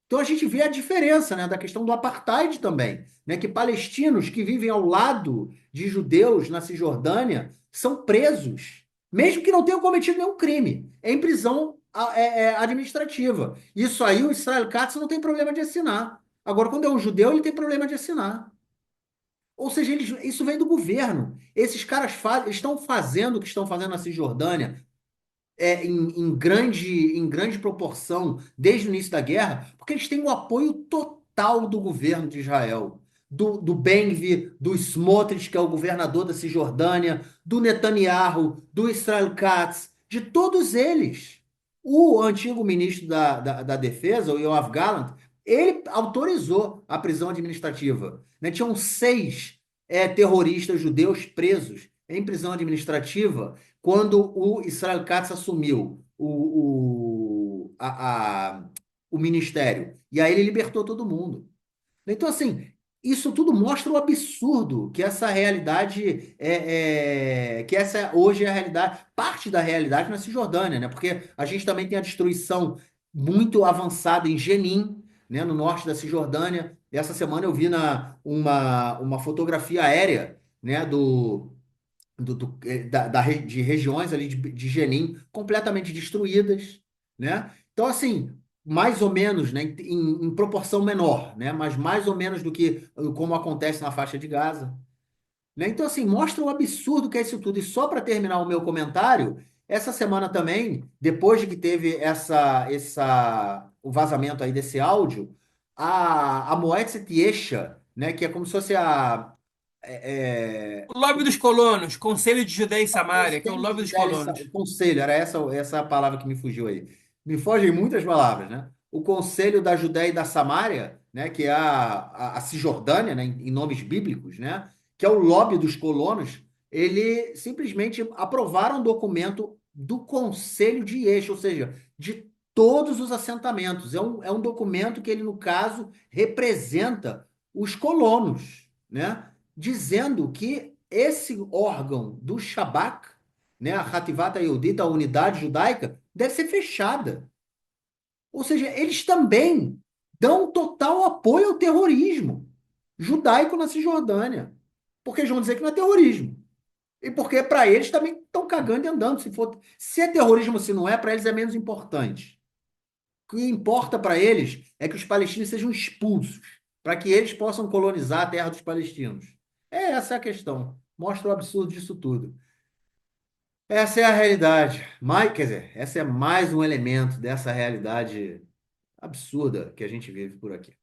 Então a gente vê a diferença, né, da questão do apartheid também, né, que palestinos que vivem ao lado de judeus na Cisjordânia são presos, mesmo que não tenham cometido nenhum crime, em prisão administrativa. Isso aí o Israel Katz não tem problema de assinar. Agora, quando é um judeu, ele tem problema de assinar. Ou seja, isso vem do governo. Esses caras estão fazendo o que estão fazendo na Cisjordânia em grande proporção desde o início da guerra, porque eles têm o apoio total do governo de Israel. Do Ben-Gvir, do Smotrich, que é o governador da Cisjordânia, do Netanyahu, do Israel Katz, de todos eles. O antigo ministro da Defesa, o Yoav Gallant, ele autorizou a prisão administrativa. Né? Tinham 6 terroristas judeus presos em prisão administrativa quando o Israel Katz assumiu o ministério. E aí ele libertou todo mundo. Então, assim, isso tudo mostra o absurdo que essa realidade que essa hoje é a realidade, parte da realidade na Cisjordânia, né? Porque a gente também tem a destruição muito avançada em Jenin, né, no norte da Cisjordânia. Essa semana eu vi uma fotografia aérea, né, de regiões ali de Jenin completamente destruídas, né? Então, assim, mais ou menos, né, em proporção menor, né? Mas mais ou menos do que como acontece na faixa de Gaza, né? Então, assim, mostra o absurdo que é isso tudo. E só para terminar o meu comentário, essa semana também, depois de que teve o vazamento aí desse áudio, a Moetzet Yesha, né, que é como se fosse é, O lobby dos colonos, Conselho de Judéia e Samária, que é o conselho de lobby dos Judéia, colonos. o conselho, era essa a palavra que me fugiu aí. Me fogem muitas palavras, né? O conselho da Judéia e da Samária, né, que é a Cisjordânia, né, em nomes bíblicos, né, que é o lobby dos colonos, ele simplesmente aprovaram um documento do Conselho de Eixo, ou seja, de todos os assentamentos. É um documento que ele, no caso, representa os colonos, né? Dizendo que esse órgão do Shabak, né, a Hativat Yehudit, a unidade judaica, deve ser fechada. Ou seja, eles também dão total apoio ao terrorismo judaico na Cisjordânia. Porque eles vão dizer que não é terrorismo. E porque para eles também estão cagando e andando. Se é terrorismo, se não é, para eles é menos importante. O que importa para eles é que os palestinos sejam expulsos, para que eles possam colonizar a terra dos palestinos. Essa é a questão. Mostra o absurdo disso tudo. Essa é a realidade. Quer dizer, essa é mais um elemento dessa realidade absurda que a gente vive por aqui.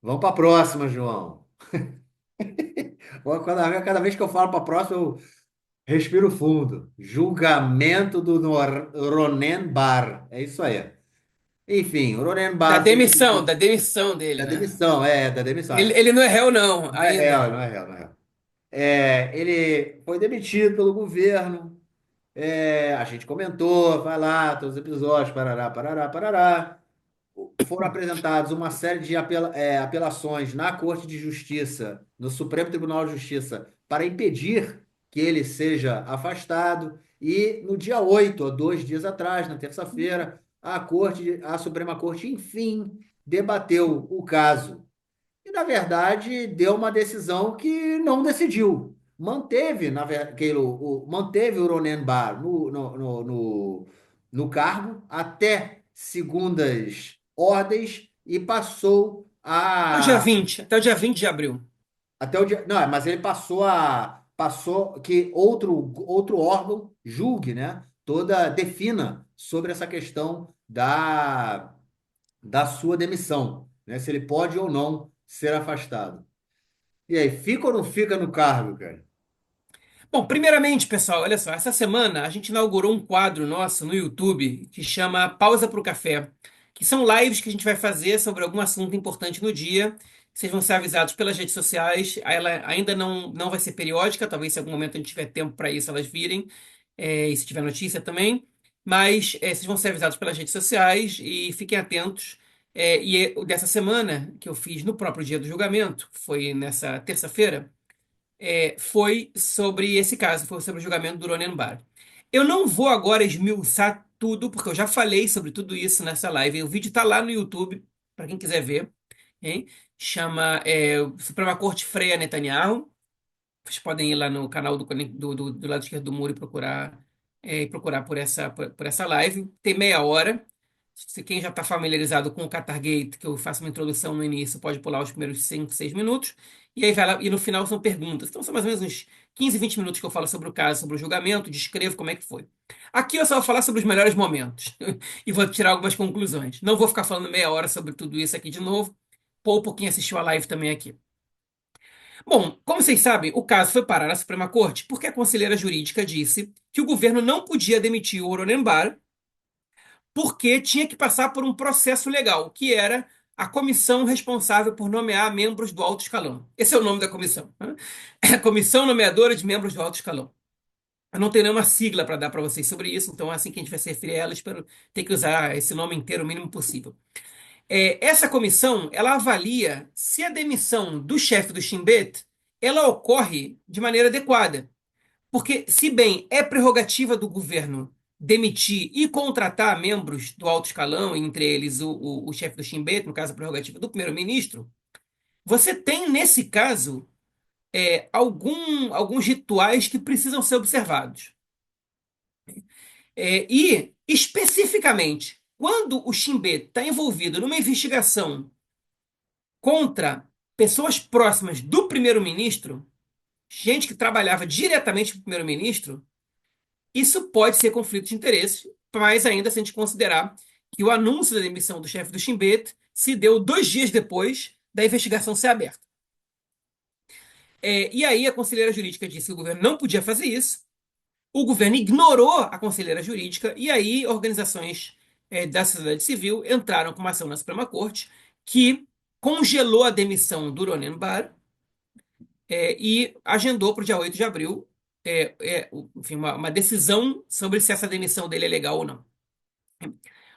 Vamos para a próxima, João. Cada vez que eu falo para a próxima, eu respiro fundo. Julgamento do Ronen Bar. É isso aí. Enfim, o Ronen Bar foi Da demissão dele, da né? demissão, da demissão. Ele não é réu, não, Não é real, ainda. não é real, não é real. Ele foi demitido pelo governo. A gente comentou, vai lá, todos os episódios, parará, parará, parará. Foram apresentados uma série de apelações na Corte de Justiça, no Supremo Tribunal de Justiça, para impedir que ele seja afastado. E no dia 8, há 2 dias atrás, na terça-feira, a Suprema Corte, enfim, debateu o caso e, na verdade, deu uma decisão que não decidiu. Manteve o Ronen Bar no cargo até segundas ordens e passou Até o dia a 20, até o dia 20 de abril. até o dia, não, mas ele passou que outro órgão julgue, né? Toda defina sobre essa questão da sua demissão, né? Se ele pode ou não ser afastado. E aí, fica ou não fica no cargo, cara? Bom, primeiramente, pessoal, olha só, essa semana a gente inaugurou um quadro nosso no YouTube que chama Pausa para o Café, que são lives que a gente vai fazer sobre algum assunto importante no dia. Vocês vão ser avisados pelas redes sociais. Ela ainda não vai ser periódica, talvez se em algum momento a gente tiver tempo para isso elas virem, e se tiver notícia também. Mas vocês vão ser avisados pelas redes sociais e fiquem atentos. Dessa semana, que eu fiz no próprio dia do julgamento, foi nessa terça-feira, foi sobre esse caso, foi sobre o julgamento do Ronen Bar. Eu não vou agora esmiuçar tudo, porque eu já falei sobre tudo isso nessa live. O vídeo está lá no YouTube, para quem quiser ver. Hein? Chama Suprema Corte freia Netanyahu. Vocês podem ir lá no canal do lado esquerdo do muro e procurar por essa live. Tem meia hora. Se quem já está familiarizado com o Qatargate, que eu faço uma introdução no início, pode pular os primeiros 5, 6 minutos. E aí vai lá, e no final são perguntas. Então são mais ou menos uns 15, 20 minutos que eu falo sobre o caso, sobre o julgamento, descrevo como é que foi. Aqui eu só vou falar sobre os melhores momentos e vou tirar algumas conclusões. Não vou ficar falando meia hora sobre tudo isso aqui de novo. Pouco quem assistiu a live também aqui. Bom, como vocês sabem, o caso foi parar na Suprema Corte porque a conselheira jurídica disse que o governo não podia demitir o Oronembar porque tinha que passar por um processo legal, que era a comissão responsável por nomear membros do alto escalão. Esse é o nome da comissão, né? É a Comissão Nomeadora de Membros do Alto Escalão. Eu não tenho nenhuma sigla para dar para vocês sobre isso, então é assim que a gente vai se referir a ela. Espero ter que usar esse nome inteiro o mínimo possível. Essa comissão, ela avalia se a demissão do chefe do Shin Bet, ela ocorre de maneira adequada. Porque, se bem é prerrogativa do governo demitir e contratar membros do alto escalão, entre eles o chefe do Shin Bet, no caso a prerrogativa do primeiro-ministro, você tem, nesse caso, alguns rituais que precisam ser observados. E, especificamente, quando o Shin Bet está envolvido numa investigação contra pessoas próximas do primeiro-ministro, gente que trabalhava diretamente com o primeiro-ministro, isso pode ser conflito de interesse, mas ainda se a gente considerar que o anúncio da demissão do chefe do Shin Bet se deu 2 dias depois da investigação ser aberta. E aí a conselheira jurídica disse que o governo não podia fazer isso, o governo ignorou a conselheira jurídica, e aí organizações da sociedade civil entraram com uma ação na Suprema Corte que congelou a demissão do Ronen Bar e agendou para o dia 8 de abril enfim, uma decisão sobre se essa demissão dele é legal ou não.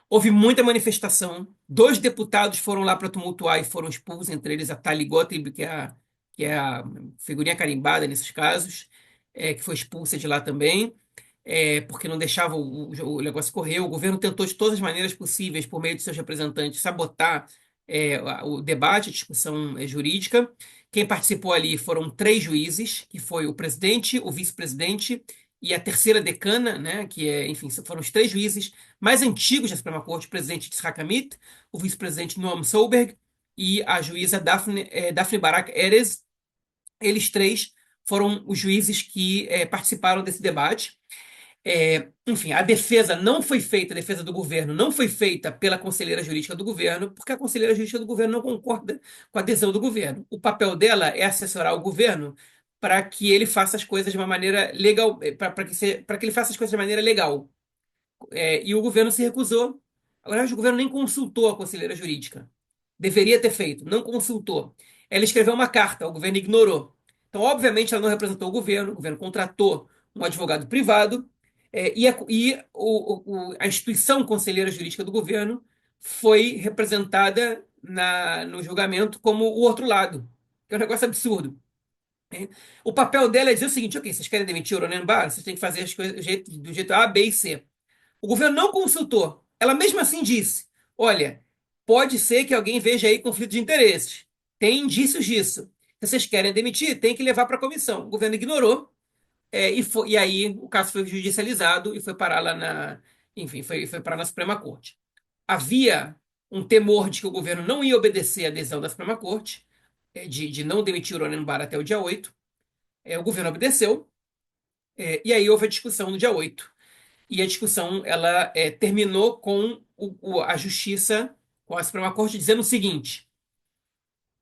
Houve muita manifestação, 2 deputados foram lá para tumultuar e foram expulsos, entre eles a Tali Gottlieb, que é a figurinha carimbada nesses casos, que foi expulsa de lá também, porque não deixava o negócio correr. O governo tentou de todas as maneiras possíveis, por meio de seus representantes, sabotar o debate, a discussão jurídica. Quem participou ali foram 3 juízes, que foi o presidente, o vice-presidente e a terceira decana, né, enfim, foram os 3 juízes mais antigos da Suprema Corte, o presidente Yitzhak Amit, o vice-presidente Noam Solberg e a juíza Daphne Barak Erez. Eles 3 foram os juízes que participaram desse debate. Enfim, a defesa não foi feita, a defesa do governo não foi feita pela conselheira jurídica do governo, porque a conselheira jurídica do governo não concorda com a adesão do governo. O papel dela é assessorar o governo para que ele faça as coisas de uma maneira legal, para que ele faça as coisas de maneira legal. E o governo se recusou. Agora, o governo nem consultou a conselheira jurídica. Deveria ter feito, não consultou. Ela escreveu uma carta, o governo ignorou. Então, obviamente, ela não representou o governo contratou um advogado privado, a instituição conselheira jurídica do governo foi representada no julgamento como o outro lado, que é um negócio absurdo. O papel dela é dizer o seguinte: ok, vocês querem demitir o Ronen Bar, vocês têm que fazer as coisas do jeito A, B e C. O governo não consultou. Ela mesmo assim disse: olha, pode ser que alguém veja aí conflito de interesses. Tem indícios disso. Se vocês querem demitir, tem que levar para a comissão. O governo ignorou, e aí o caso foi judicializado e foi parar lá enfim, foi parar na Suprema Corte. Havia um temor de que o governo não ia obedecer à decisão da Suprema Corte, de não demitir o Ronen Bar até o dia 8. O governo obedeceu, e aí houve a discussão no dia 8. E a discussão ela terminou com a Justiça, com a Suprema Corte, dizendo o seguinte: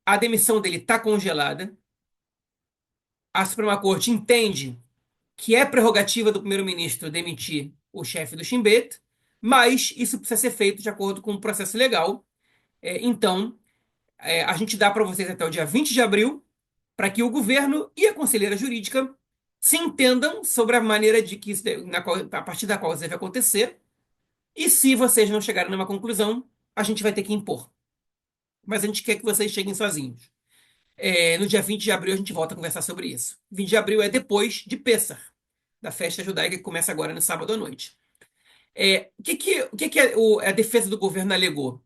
a demissão dele está congelada, a Suprema Corte entende que é prerrogativa do primeiro-ministro demitir o chefe do Shin Bet, mas isso precisa ser feito de acordo com o processo legal. Então, a gente dá para vocês até o dia 20 de abril para que o governo e a conselheira jurídica se entendam sobre a maneira de que a partir da qual isso deve acontecer. E se vocês não chegarem numa conclusão, a gente vai ter que impor. Mas a gente quer que vocês cheguem sozinhos. No dia 20 de abril a gente volta a conversar sobre isso. 20 de abril é depois de Pêssar, da festa judaica que começa agora no sábado à noite. A defesa do governo alegou?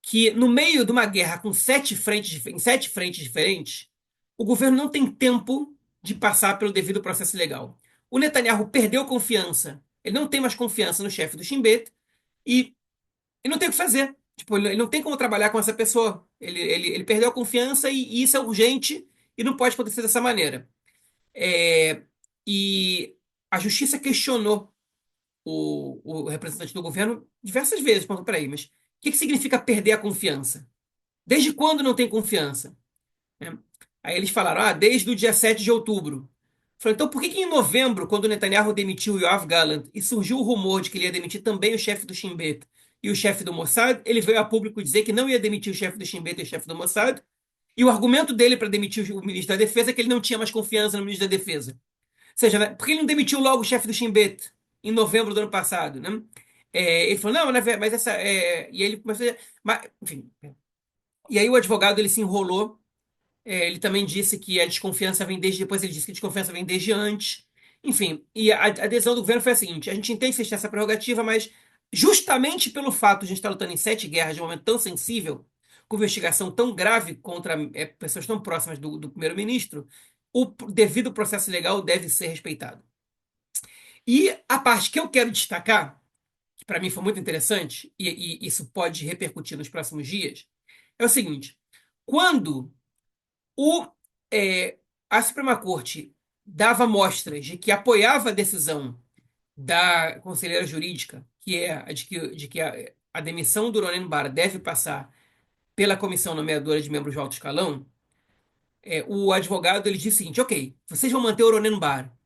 Que no meio de uma guerra com em 7 frentes diferentes, o governo não tem tempo de passar pelo devido processo legal. O Netanyahu perdeu confiança. Ele não tem mais confiança no chefe do Shin Bet e ele não tem o que fazer. Tipo, ele não tem como trabalhar com essa pessoa. Ele perdeu a confiança e isso é urgente e não pode acontecer dessa maneira. É, e a justiça questionou o representante do governo diversas vezes. Perguntou, peraí, mas o que significa perder a confiança? Desde quando não tem confiança? Né? Aí eles falaram, desde o dia 7 de outubro. Falei, então por que em novembro, quando o Netanyahu demitiu o Yoav Gallant e surgiu o rumor de que ele ia demitir também o chefe do Shin Bet e o chefe do Mossad, ele veio a público dizer que não ia demitir o chefe do Shin Bet e o chefe do Mossad, e o argumento dele para demitir o ministro da Defesa é que ele não tinha mais confiança no ministro da Defesa. Ou seja, né, por que ele não demitiu logo o chefe do Shin Bet em novembro do ano passado? Né? Ele falou, não, mas essa... E ele começou a... Mas, enfim... E aí o advogado ele se enrolou. Ele também disse que a desconfiança vem desde depois, ele disse que a desconfiança vem desde antes. Enfim, e a decisão do governo foi a seguinte: a gente entende que vocês têm essa prerrogativa, mas justamente pelo fato de a gente estar lutando em 7 guerras de um momento tão sensível, com investigação tão grave contra pessoas tão próximas do primeiro-ministro, o devido processo legal deve ser respeitado. E a parte que eu quero destacar, que para mim foi muito interessante, e isso pode repercutir nos próximos dias, é o seguinte: quando o, é, a Suprema Corte dava mostras de que apoiava a decisão da conselheira jurídica, que é a de que a demissão do Ronen Bar deve passar pela comissão nomeadora de membros de alto escalão. O advogado ele disse o seguinte: ok, vocês vão manter o Ronen Bar,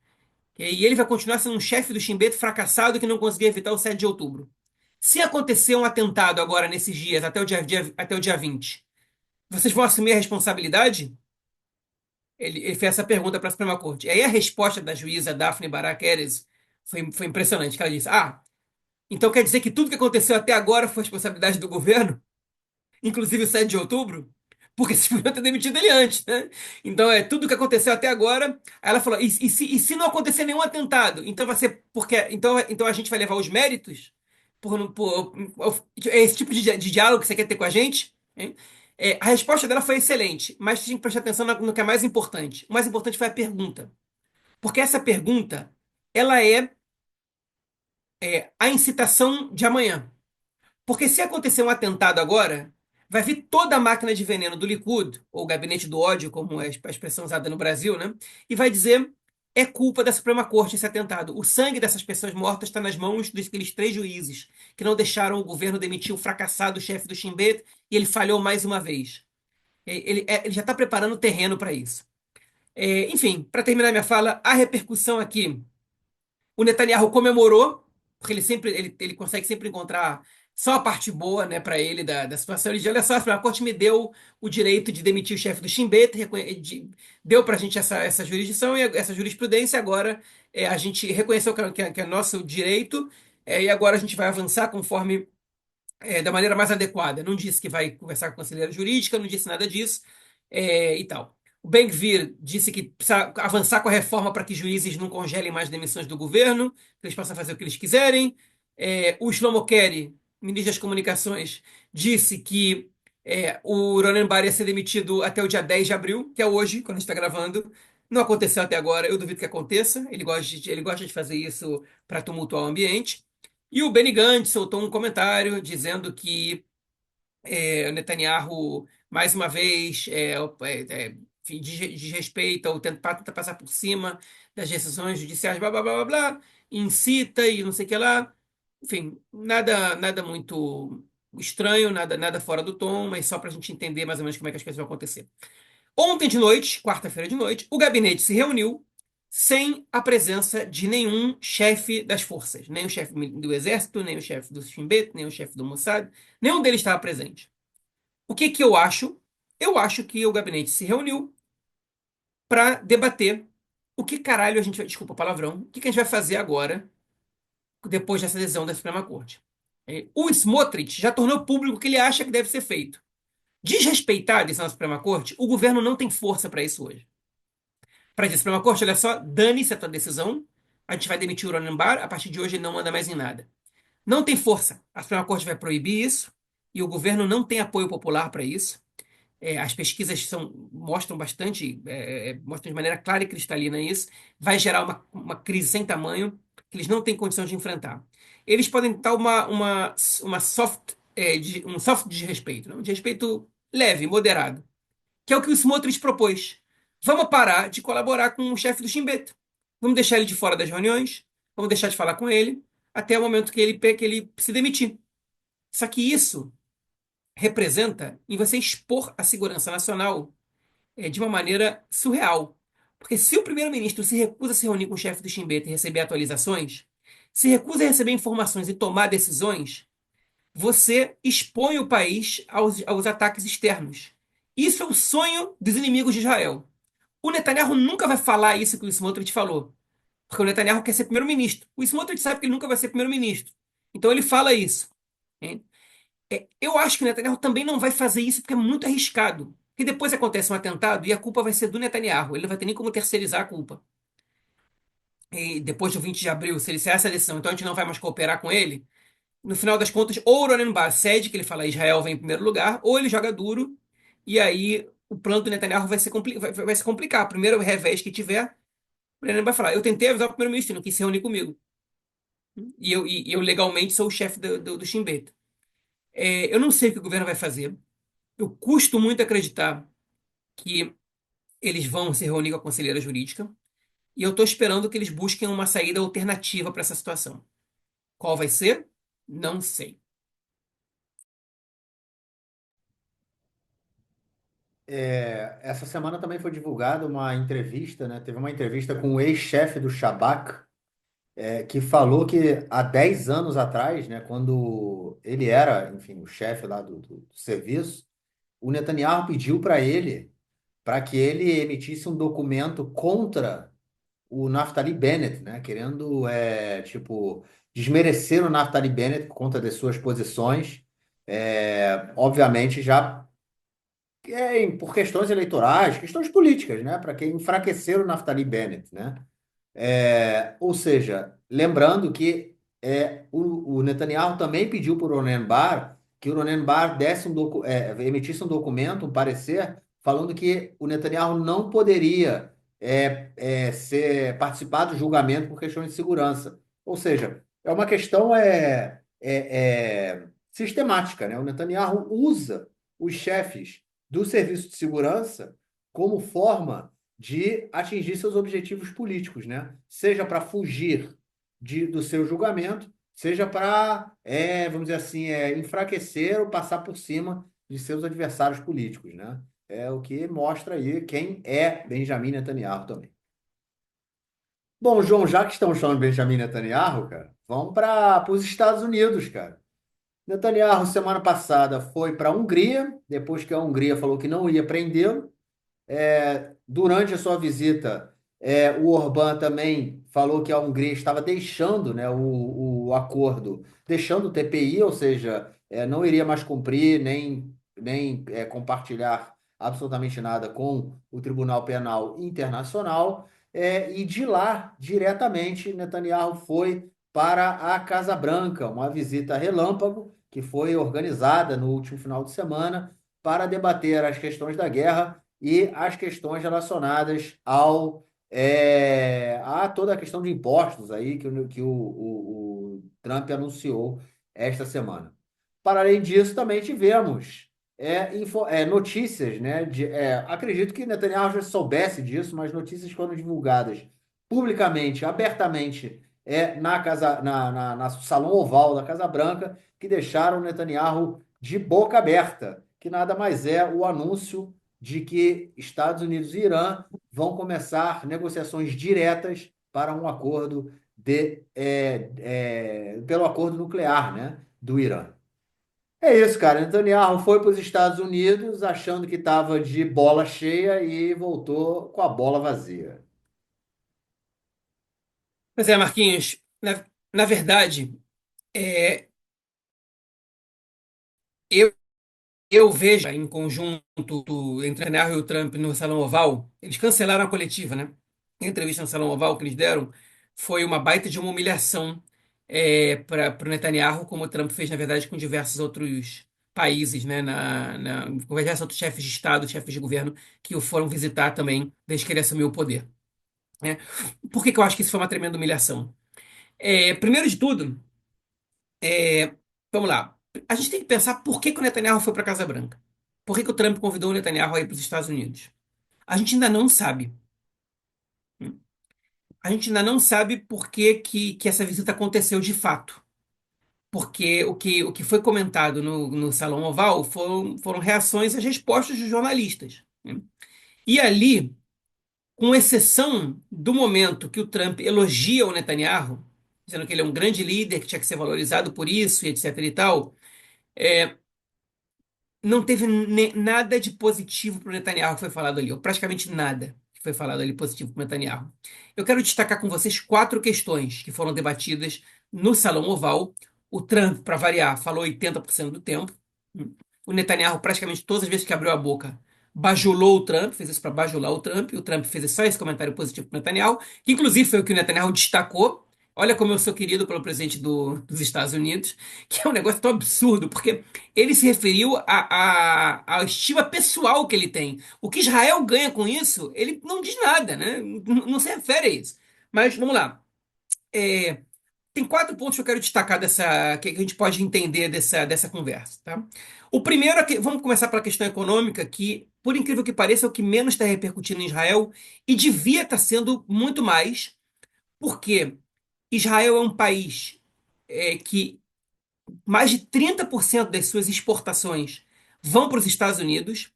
e ele vai continuar sendo um chefe do Shin Bet fracassado que não conseguiu evitar o 7 de outubro. Se acontecer um atentado agora nesses dias, até o dia 20, vocês vão assumir a responsabilidade? Ele fez essa pergunta para a Suprema Corte. E aí a resposta da juíza Daphne Barak Erez foi impressionante, que ela disse, então quer dizer que tudo que aconteceu até agora foi responsabilidade do governo, inclusive o 7 de outubro? Porque vocês podiam ter demitido ele antes, né? Então, tudo que aconteceu até agora. Aí ela falou, e se não acontecer nenhum atentado? Então vai ser porque. Então a gente vai levar os méritos é esse tipo de diálogo que você quer ter com a gente? Hein? A resposta dela foi excelente, mas a gente tem que prestar atenção no que é mais importante. O mais importante foi a pergunta. Porque essa pergunta, ela é a incitação de amanhã. Porque se acontecer um atentado agora, vai vir toda a máquina de veneno do Likud, ou gabinete do ódio, como é a expressão usada no Brasil, né? E vai dizer: é culpa da Suprema Corte esse atentado. O sangue dessas pessoas mortas está nas mãos daqueles 3 juízes que não deixaram o governo demitir o fracassado chefe do Shin Bet e ele falhou mais uma vez. Ele já está preparando o terreno para isso. Enfim, para terminar minha fala, a repercussão aqui. O Netanyahu comemorou, porque ele consegue sempre encontrar só a parte boa, né, para ele da situação. Ele diz: olha só, a corte me deu o direito de demitir o chefe do Shin Bet, deu para a gente essa jurisdição e essa jurisprudência. Agora a gente reconheceu que é nosso direito, e agora a gente vai avançar conforme da maneira mais adequada. Não disse que vai conversar com a conselheira jurídica, não disse nada disso e tal. O Ben-Gvir disse que precisa avançar com a reforma para que juízes não congelem mais demissões do governo, que eles possam fazer o que eles quiserem. O Shlomo Keri, ministro das Comunicações, disse que o Ronen Bar ia ser demitido até o dia 10 de abril, que é hoje, quando a gente está gravando. Não aconteceu até agora, eu duvido que aconteça. Ele gosta de fazer isso para tumultuar o ambiente. E o Benny Gantz soltou um comentário dizendo que O Netanyahu, mais uma vez, enfim, desrespeita ou tenta passar por cima das decisões judiciais, blá, blá, blá, blá, blá, incita e não sei o que lá. Enfim, nada muito estranho, nada fora do tom, mas só para a gente entender mais ou menos como é que as coisas vão acontecer. Ontem de noite, quarta-feira de noite, o gabinete se reuniu sem a presença de nenhum chefe das forças, nem o chefe do exército, nem o chefe do Shin Bet, nem o chefe do Mossad, nenhum deles estava presente. O que que eu acho? Eu acho que o gabinete se reuniu para debater o que caralho a gente vai, desculpa o palavrão, o que que a gente vai fazer agora, depois dessa decisão da Suprema Corte. O Smotrich já tornou público o que ele acha que deve ser feito. Desrespeitar a decisão da Suprema Corte, o governo não tem força para isso hoje. Para dizer, Suprema Corte, olha só, dane-se a tua decisão, a gente vai demitir o Ronan Bar, a partir de hoje ele não manda mais em nada. Não tem força. A Suprema Corte vai proibir isso e o governo não tem apoio popular para isso. As pesquisas mostram bastante, mostram de maneira clara e cristalina isso. Vai gerar uma crise sem tamanho que eles não têm condição de enfrentar. Eles podem dar um soft desrespeito, né? Um desrespeito leve, moderado, que é o que o Smotrich propôs. Vamos parar de colaborar com o chefe do Shin Bet. Vamos deixar ele de fora das reuniões, vamos deixar de falar com ele, até o momento que ele se demitir. Só que isso representa em você expor a segurança nacional de uma maneira surreal. Porque se o primeiro-ministro se recusa a se reunir com o chefe do Shin Bet e receber atualizações, se recusa a receber informações e tomar decisões, você expõe o país aos ataques externos. Isso é o sonho dos inimigos de Israel. O Netanyahu nunca vai falar isso que o Smotrich falou, porque o Netanyahu quer ser primeiro-ministro. O Smotrich sabe que ele nunca vai ser primeiro-ministro. Então ele fala isso. Hein? Eu acho que o Netanyahu também não vai fazer isso porque é muito arriscado. E depois acontece um atentado e a culpa vai ser do Netanyahu. Ele não vai ter nem como terceirizar a culpa. E depois do 20 de abril, se ele fizer essa decisão, então a gente não vai mais cooperar com ele. No final das contas, ou o Ronen Bar cede, que ele fala Israel vem em primeiro lugar, ou ele joga duro, e aí o plano do Netanyahu vai se complicar. Primeiro revés que tiver, o Ronen vai falar: eu tentei avisar o primeiro-ministro, ele não quis se reunir comigo. E eu legalmente sou o chefe do Shin Bet. Eu não sei o que o governo vai fazer. Eu custo muito acreditar que eles vão se reunir com a conselheira jurídica, e eu estou esperando que eles busquem uma saída alternativa para essa situação. Qual vai ser? Não sei. Essa semana também foi divulgada uma entrevista, né? Teve uma entrevista com o ex-chefe do Shabak, que falou que há 10 anos atrás, né, quando ele era, enfim, o chefe lá do serviço, o Netanyahu pediu para que ele emitisse um documento contra o Naftali Bennett, né, querendo, tipo, desmerecer o Naftali Bennett por conta das suas posições, obviamente já por questões eleitorais, questões políticas, né, para que enfraquecer o Naftali Bennett, né? Ou seja, lembrando que o Netanyahu também pediu para o Ronen Bar que o Ronen Bar emitisse um documento, um parecer, falando que o Netanyahu não poderia participar do julgamento por questões de segurança. Ou seja, é uma questão sistemática, né? O Netanyahu usa os chefes do serviço de segurança como forma de atingir seus objetivos políticos, né? Seja para fugir do seu julgamento, seja para, vamos dizer assim, enfraquecer ou passar por cima de seus adversários políticos, né? É o que mostra aí quem é Benjamin Netanyahu também. Bom, João, já que estamos falando de Benjamin Netanyahu, cara, vamos para os Estados Unidos, cara. Netanyahu, semana passada, foi para a Hungria, depois que a Hungria falou que não ia prendê-lo. Durante a sua visita, o Orbán também falou que a Hungria estava deixando, né, o acordo, deixando o TPI, ou seja, não iria mais cumprir nem compartilhar absolutamente nada com o Tribunal Penal Internacional. E de lá, diretamente, Netanyahu foi para a Casa Branca, uma visita relâmpago que foi organizada no último final de semana para debater as questões da guerra e as questões relacionadas a toda a questão de impostos aí que o Trump anunciou esta semana. Para além disso, também tivemos notícias, né? Acredito que Netanyahu já soubesse disso, mas notícias foram divulgadas publicamente, abertamente, na Salão Oval da Casa Branca, que deixaram Netanyahu de boca aberta, que nada mais é o anúncio de que Estados Unidos e Irã vão começar negociações diretas para um acordo pelo acordo nuclear, né, do Irã. É isso, cara. Netanyahu foi para os Estados Unidos achando que estava de bola cheia e voltou com a bola vazia. Pois é, Marquinhos, na verdade, é, eu, eu vejo em conjunto entre Netanyahu e o Trump no Salão Oval, eles cancelaram a coletiva, né? A entrevista no Salão Oval que eles deram foi uma baita de uma humilhação para o Netanyahu, como o Trump fez, na verdade, com diversos outros países, né? Com diversos outros chefes de Estado, chefes de governo, que o foram visitar também desde que ele assumiu o poder, né? Por que que eu acho que isso foi uma tremenda humilhação? Primeiro de tudo, vamos lá. A gente tem que pensar por que que o Netanyahu foi para a Casa Branca. Por que que o Trump convidou o Netanyahu a ir para os Estados Unidos? A gente ainda não sabe. A gente ainda não sabe por que, que essa visita aconteceu de fato. Porque o que foi comentado no Salão Oval foram reações às respostas dos jornalistas, né? E ali, com exceção do momento que o Trump elogia o Netanyahu, dizendo que ele é um grande líder, que tinha que ser valorizado por isso, e etc e tal, não teve nada de positivo para o Netanyahu que foi falado ali, ou praticamente nada que foi falado ali positivo para o Netanyahu. Eu quero destacar com vocês quatro questões que foram debatidas no Salão Oval. O Trump, para variar, falou 80% do tempo. O Netanyahu, praticamente todas as vezes que abriu a boca, bajulou o Trump, fez isso para bajular o Trump, e o Trump fez só esse comentário positivo para o Netanyahu, que inclusive foi o que o Netanyahu destacou. Olha como eu sou querido pelo presidente dos Estados Unidos, que é um negócio tão absurdo, porque ele se referiu à estima pessoal que ele tem. O que Israel ganha com isso, ele não diz nada, né? Não se refere a isso. Mas vamos lá. É, tem quatro pontos que eu quero destacar que a gente pode entender dessa conversa, tá? O primeiro é que, vamos começar pela questão econômica, que, por incrível que pareça, é o que menos está repercutindo em Israel e devia estar sendo muito mais, porque Israel é um país que mais de 30% das suas exportações vão para os Estados Unidos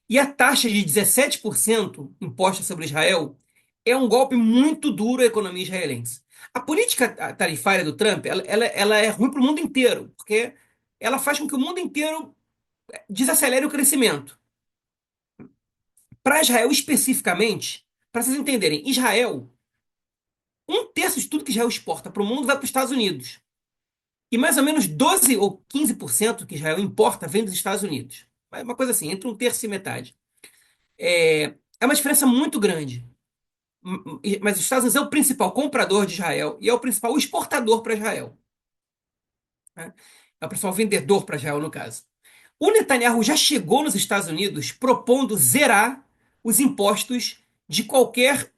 e a taxa de 17% imposta sobre Israel é um golpe muito duro à economia israelense. A política tarifária do Trump, ela é ruim para o mundo inteiro, porque ela faz com que o mundo inteiro desacelere o crescimento. Para Israel especificamente, para vocês entenderem, Israel, um terço de tudo que Israel exporta para o mundo vai para os Estados Unidos. E mais ou menos 12 ou 15% que Israel importa vem dos Estados Unidos. É uma coisa assim, entre um terço e metade. É uma diferença muito grande. Mas os Estados Unidos é o principal comprador de Israel e é o principal exportador para Israel, né? É o principal vendedor para Israel, no caso. O Netanyahu já chegou nos Estados Unidos propondo zerar os impostos de qualquer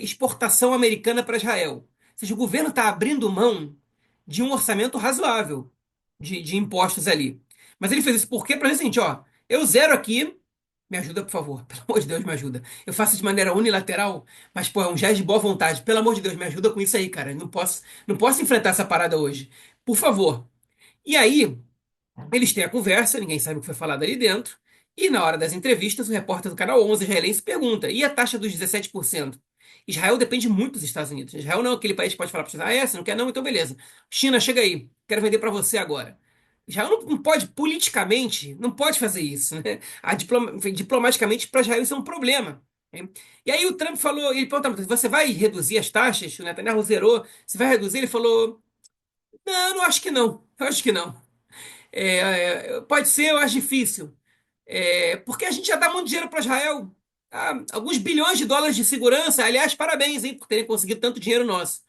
exportação americana para Israel. Ou seja, o governo está abrindo mão de um orçamento razoável de impostos ali. Mas ele fez isso por quê? Para dizer o seguinte, ó, eu zero aqui, me ajuda, por favor, pelo amor de Deus, me ajuda. Eu faço de maneira unilateral, mas, pô, é um gesto de boa vontade. Pelo amor de Deus, me ajuda com isso aí, cara. Eu não posso enfrentar essa parada hoje. Por favor. E aí, eles têm a conversa, ninguém sabe o que foi falado ali dentro. E na hora das entrevistas, o repórter do canal 11 israelense pergunta: e a taxa dos 17%? Israel depende muito dos Estados Unidos. Israel não é aquele país que pode falar para você: ah, você não quer não? Então beleza. China, chega aí, quero vender para você agora. Israel não pode, politicamente, não pode fazer isso, né? Diplomaticamente, para Israel isso é um problema, né? E aí o Trump falou, ele perguntou: você vai reduzir as taxas? O Netanyahu zerou, você vai reduzir? Ele falou: não, não acho que não, eu acho que não. Pode ser, eu acho difícil. Porque a gente já dá muito dinheiro para Israel. Alguns bilhões de dólares de segurança. Aliás, parabéns, hein, por terem conseguido tanto dinheiro nosso.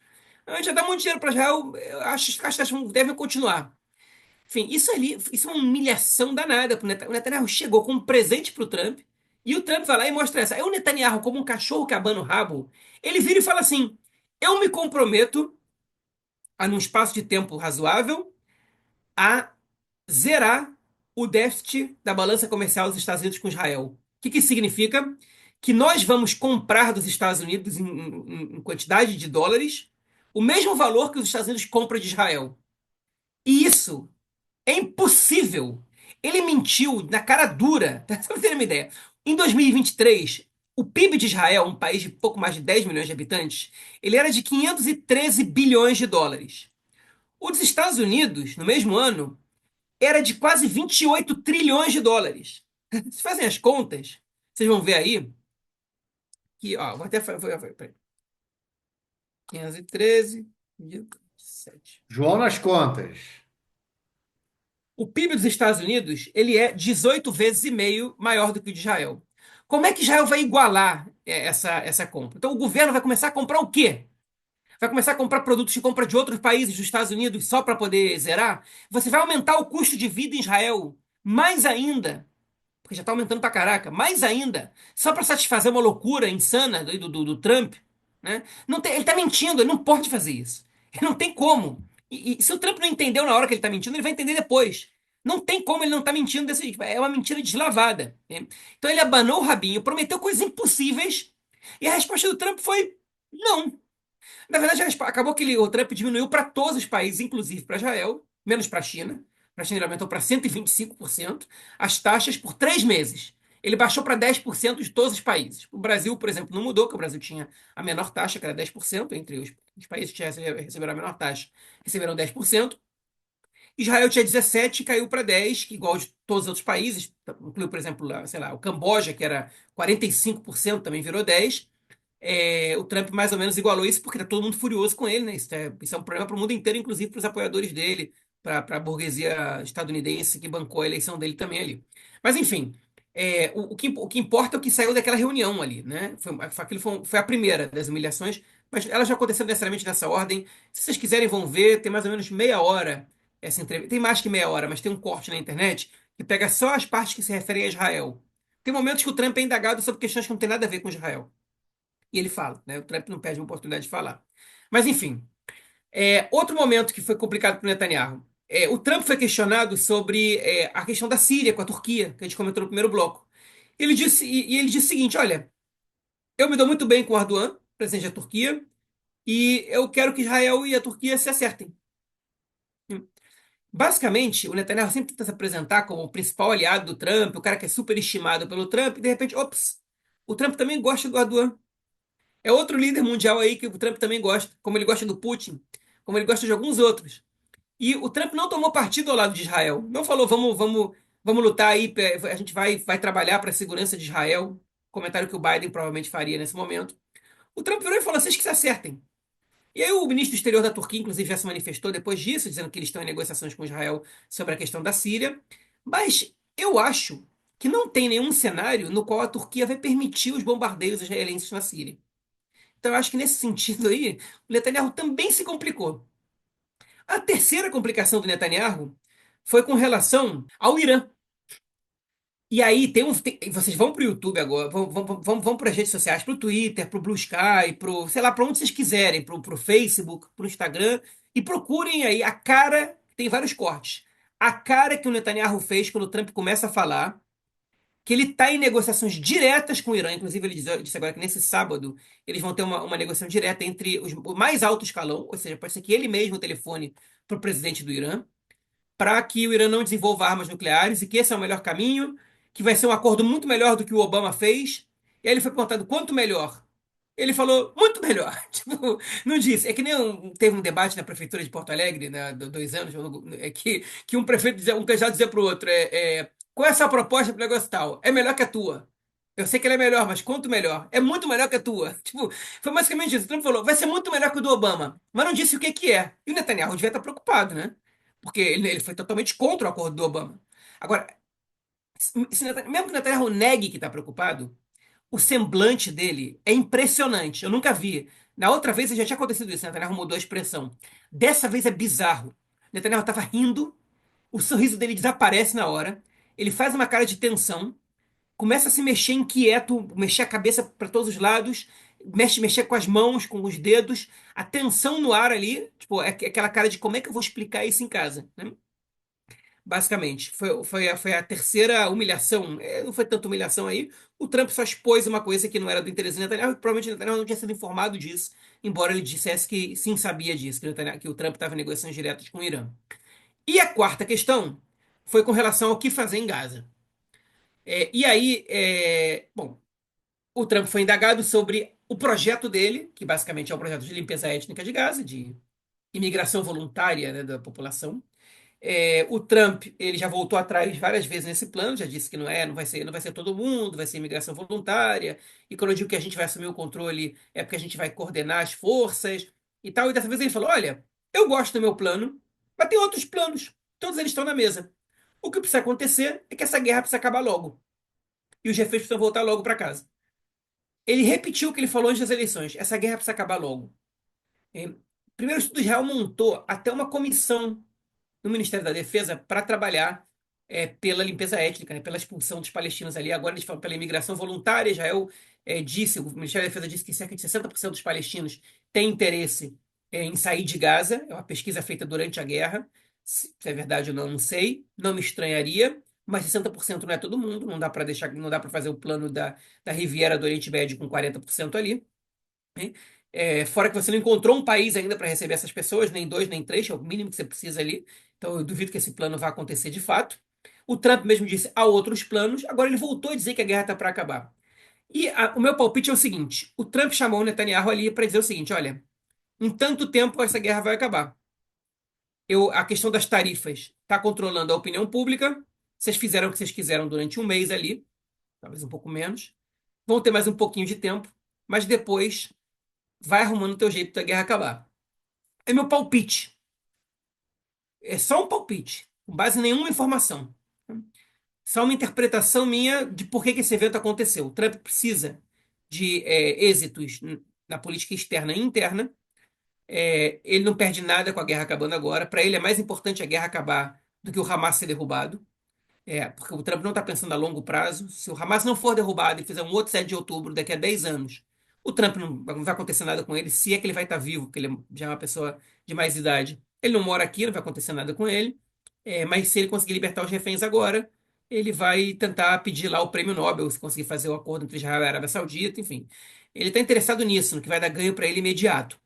A gente já dá muito dinheiro para Israel. Eu acho que as taxas devem continuar. Enfim, isso é uma humilhação danada pro Netanyahu. O Netanyahu chegou com um presente para o Trump. E o Trump vai lá e mostra essa. É o Netanyahu, como um cachorro que abana o rabo. Ele vira e fala assim: eu me comprometo a, num espaço de tempo razoável, a zerar o déficit da balança comercial dos Estados Unidos com Israel. O que que significa? Que nós vamos comprar dos Estados Unidos em quantidade de dólares o mesmo valor que os Estados Unidos compram de Israel. E isso é impossível. Ele mentiu na cara dura. Só pra ter uma ideia. Em 2023, o PIB de Israel, um país de pouco mais de 10 milhões de habitantes, ele era de 513 bilhões de dólares. O dos Estados Unidos, no mesmo ano, era de quase 28 trilhões de dólares. Se fazem as contas, vocês vão ver aí que, ó, vou até peraí. 513, 7. João nas contas. O PIB dos Estados Unidos, ele é 18 vezes e meio maior do que o de Israel. Como é que Israel vai igualar essa compra? Então o governo vai começar a comprar o quê? Vai começar a comprar produtos que compra de outros países dos Estados Unidos só para poder zerar? Você vai aumentar o custo de vida em Israel mais ainda, porque já está aumentando pra caraca, mais ainda, só para satisfazer uma loucura insana do Trump, né? Não tem, ele está mentindo, ele não pode fazer isso. Ele não tem como. E se o Trump não entendeu na hora que ele está mentindo, ele vai entender depois. Não tem como ele não estar mentindo desse jeito. É uma mentira deslavada, né? Então ele abanou o rabinho, prometeu coisas impossíveis, e a resposta do Trump foi não. Na verdade, acabou que o Trump diminuiu para todos os países, inclusive para Israel, menos para a China. Para a China ele aumentou para 125% as taxas por 3 meses. Ele baixou para 10% de todos os países. O Brasil, por exemplo, não mudou, porque o Brasil tinha a menor taxa, que era 10%, entre os países que receberam a menor taxa, receberam 10%. Israel tinha 17 e caiu para 10, que igual de todos os outros países, incluiu, por exemplo, sei lá, o Camboja, que era 45%, também virou 10. O Trump mais ou menos igualou isso porque tá todo mundo furioso com ele, né? Isso é um problema para o mundo inteiro, inclusive para os apoiadores dele, para a burguesia estadunidense que bancou a eleição dele também ali. Mas enfim, o que importa é o que saiu daquela reunião ali, né? Foi a primeira das humilhações, mas ela já aconteceu necessariamente nessa ordem. Se vocês quiserem, vão ver, tem mais ou menos meia hora essa entrevista. Tem mais que meia hora, mas tem um corte na internet que pega só as partes que se referem a Israel. Tem momentos que o Trump é indagado sobre questões que não têm nada a ver com Israel. E ele fala, né? O Trump não perde uma oportunidade de falar. Mas, enfim, outro momento que foi complicado para o Netanyahu. O Trump foi questionado sobre a questão da Síria com a Turquia, que a gente comentou no primeiro bloco. Ele disse, e ele disse o seguinte: olha, eu me dou muito bem com o Erdogan, presidente da Turquia, e eu quero que Israel e a Turquia se acertem. Basicamente, o Netanyahu sempre tenta se apresentar como o principal aliado do Trump, o cara que é super estimado pelo Trump, e de repente, ops, o Trump também gosta do Erdogan. É outro líder mundial aí que o Trump também gosta, como ele gosta do Putin, como ele gosta de alguns outros. E o Trump não tomou partido ao lado de Israel. Não falou, vamos lutar aí, a gente vai trabalhar para a segurança de Israel. Comentário que o Biden provavelmente faria nesse momento. O Trump virou e falou: vocês que se acertem. E aí o ministro do exterior da Turquia, inclusive, já se manifestou depois disso, dizendo que eles estão em negociações com Israel sobre a questão da Síria. Mas eu acho que não tem nenhum cenário no qual a Turquia vai permitir os bombardeios israelenses na Síria. Então, eu acho que nesse sentido aí, o Netanyahu também se complicou. A terceira complicação do Netanyahu foi com relação ao Irã. E aí, vocês vão para o YouTube agora, vão para as redes sociais, para o Twitter, para o Blue Sky, sei lá, para onde vocês quiserem, para o Facebook, para o Instagram, e procurem aí a cara, tem vários cortes, a cara que o Netanyahu fez quando o Trump começa a falar que ele está em negociações diretas com o Irã. Inclusive, ele disse agora que nesse sábado eles vão ter uma negociação direta entre o mais alto escalão, ou seja, pode ser que ele mesmo telefone para o presidente do Irã, para que o Irã não desenvolva armas nucleares e que esse é o melhor caminho, que vai ser um acordo muito melhor do que o Obama fez. E aí ele foi perguntado quanto melhor. Ele falou muito melhor. Tipo, não disse. É que nem teve um debate na prefeitura de Porto Alegre, né, 2 anos, que um prefeito dizia, um candidato dizia para o outro: qual é a sua proposta para o negócio tal? É melhor que a tua. Eu sei que ela é melhor, mas quanto melhor? É muito melhor que a tua. Tipo, foi basicamente isso. O Trump falou: vai ser muito melhor que o do Obama. Mas não disse o que que é. E o Netanyahu devia estar preocupado, né? Porque ele foi totalmente contra o acordo do Obama. Agora, mesmo que o Netanyahu negue que está preocupado, o semblante dele é impressionante. Eu nunca vi. Na outra vez já tinha acontecido isso. Netanyahu mudou a expressão. Dessa vez é bizarro. Netanyahu estava rindo, o sorriso dele desaparece na hora. Ele faz uma cara de tensão, começa a se mexer inquieto, mexer a cabeça para todos os lados, mexer com as mãos, com os dedos, a tensão no ar ali. Tipo, é aquela cara de como é que eu vou explicar isso em casa, né? basicamente. Foi a terceira humilhação. Não foi tanta humilhação aí. O Trump só expôs uma coisa que não era do interesse do Netanyahu, e provavelmente o Netanyahu não tinha sido informado disso, embora ele dissesse que sim sabia disso, que o Trump estava em negociações diretas com o Irã. E a quarta questão foi com relação ao que fazer em Gaza. E aí, bom, o Trump foi indagado sobre o projeto dele, que basicamente é o projeto de limpeza étnica de Gaza, de imigração voluntária, né, da população. O Trump, ele já voltou atrás várias vezes nesse plano, já disse que não vai ser todo mundo, vai ser imigração voluntária. E quando eu digo que a gente vai assumir o controle, é porque a gente vai coordenar as forças e tal. E dessa vez ele falou: olha, eu gosto do meu plano, mas tem outros planos. Todos eles estão na mesa. O que precisa acontecer é que essa guerra precisa acabar logo. E os reféns precisam voltar logo para casa. Ele repetiu o que ele falou antes das eleições: essa guerra precisa acabar logo. É, Primeiro, o Estado de Israel montou até uma comissão no Ministério da Defesa para trabalhar pela limpeza étnica, né, pela expulsão dos palestinos ali. Agora eles falam pela imigração voluntária. Israel disse, o Ministério da Defesa disse que cerca de 60% dos palestinos têm interesse em sair de Gaza. É uma pesquisa feita durante a guerra. Se é verdade ou não, não sei. Não me estranharia. Mas 60% não é todo mundo. Não dá para deixar, não dá para fazer o plano da Riviera do Oriente Médio com 40% ali. Né? Fora que você não encontrou um país ainda para receber essas pessoas, nem dois, nem três, que é o mínimo que você precisa ali. Então eu duvido que esse plano vá acontecer de fato. O Trump mesmo disse há outros planos, agora ele voltou a dizer que a guerra está para acabar. E o meu palpite é o seguinte: o Trump chamou o Netanyahu ali para dizer o seguinte: olha, em tanto tempo essa guerra vai acabar. A questão das tarifas está controlando a opinião pública. Vocês fizeram o que vocês quiseram durante um mês ali, talvez um pouco menos. Vão ter mais um pouquinho de tempo, mas depois vai arrumando o teu jeito da guerra acabar. É meu palpite. É só um palpite, com base em nenhuma informação. Só uma interpretação minha de por que esse evento aconteceu. O Trump precisa de êxitos na política externa e interna. Ele não perde nada com a guerra acabando agora. Para ele é mais importante a guerra acabar do que o Hamas ser derrubado. Porque o Trump não está pensando a longo prazo. Se o Hamas não for derrubado e fizer um outro 7 de outubro daqui a 10 anos, o Trump não vai acontecer nada com ele, se é que ele vai estar vivo, porque ele já é uma pessoa de mais idade. Ele não mora aqui, não vai acontecer nada com ele. Mas se ele conseguir libertar os reféns agora, ele vai tentar pedir lá o prêmio Nobel, se conseguir fazer o acordo entre Israel e a Arábia Saudita, enfim. Ele está interessado nisso, no que vai dar ganho para ele imediato.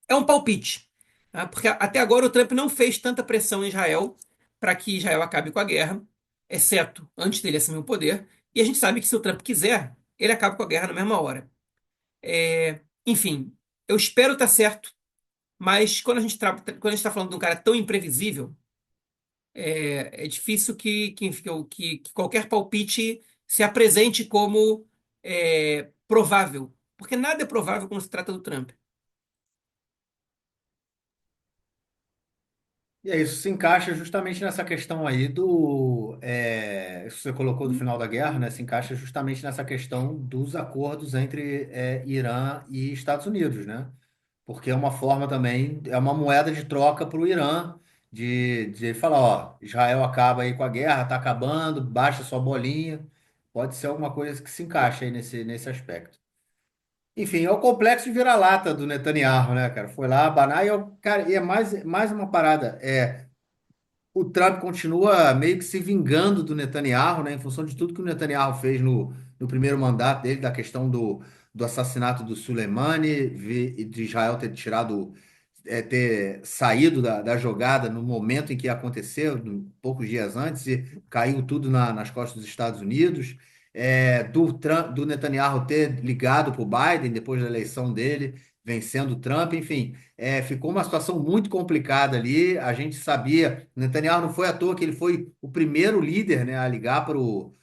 É um palpite, tá? Porque até agora o Trump não fez tanta pressão em Israel para que Israel acabe com a guerra, exceto antes dele assumir o poder. E a gente sabe que se o Trump quiser, ele acaba com a guerra na mesma hora. Enfim, eu espero estar certo, mas quando a gente está falando de um cara tão imprevisível, é difícil que qualquer palpite se apresente como provável, porque nada é provável quando se trata do Trump. E é isso se encaixa justamente nessa questão aí isso que você colocou do final da guerra, né? Se encaixa justamente nessa questão dos acordos entre Irã e Estados Unidos, né? Porque é uma forma também, é uma moeda de troca para o Irã, de falar, ó, Israel acaba aí com a guerra, tá acabando, baixa sua bolinha. Pode ser alguma coisa que se encaixa aí nesse aspecto. Enfim, é o complexo de vira-lata do Netanyahu, né, cara? Foi lá abanar cara, e é mais uma parada. O Trump continua meio que se vingando do Netanyahu, né, em função de tudo que o Netanyahu fez no primeiro mandato dele, da questão do assassinato do Soleimani, de Israel ter tirado, ter saído da jogada no momento em que aconteceu, poucos dias antes, e caiu tudo nas costas dos Estados Unidos. Do Netanyahu ter ligado para o Biden depois da eleição dele, vencendo o Trump, enfim. Ficou uma situação muito complicada ali. A gente sabia, Netanyahu não foi à toa que ele foi o primeiro líder, né, a ligar para o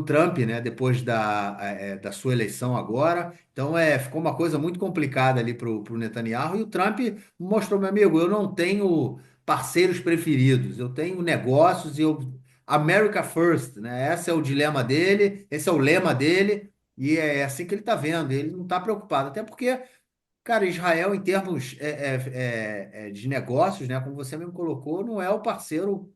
Trump, né, depois da sua eleição agora. Então, ficou uma coisa muito complicada ali para o Netanyahu. E o Trump mostrou, meu amigo, eu não tenho parceiros preferidos, eu tenho negócios e America First, né? Esse é o dilema dele, esse é o lema dele. E é assim que ele está vendo. Ele não está preocupado, até porque cara, Israel, em termos de negócios, né, como você mesmo colocou, não é o parceiro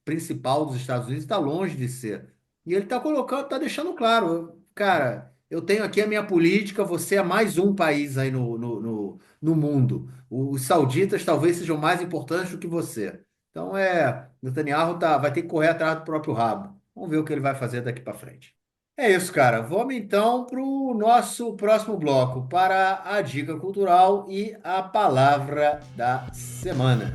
principal dos Estados Unidos, está longe de ser. E ele está colocando, está deixando claro, cara, eu tenho aqui a minha política, você é mais um país aí no mundo. Os sauditas talvez sejam mais importantes do que você. Então, Netanyahu vai ter que correr atrás do próprio rabo. Vamos ver o que ele vai fazer daqui para frente. É isso, cara. Vamos então para o nosso próximo bloco, para a dica cultural e a palavra da semana.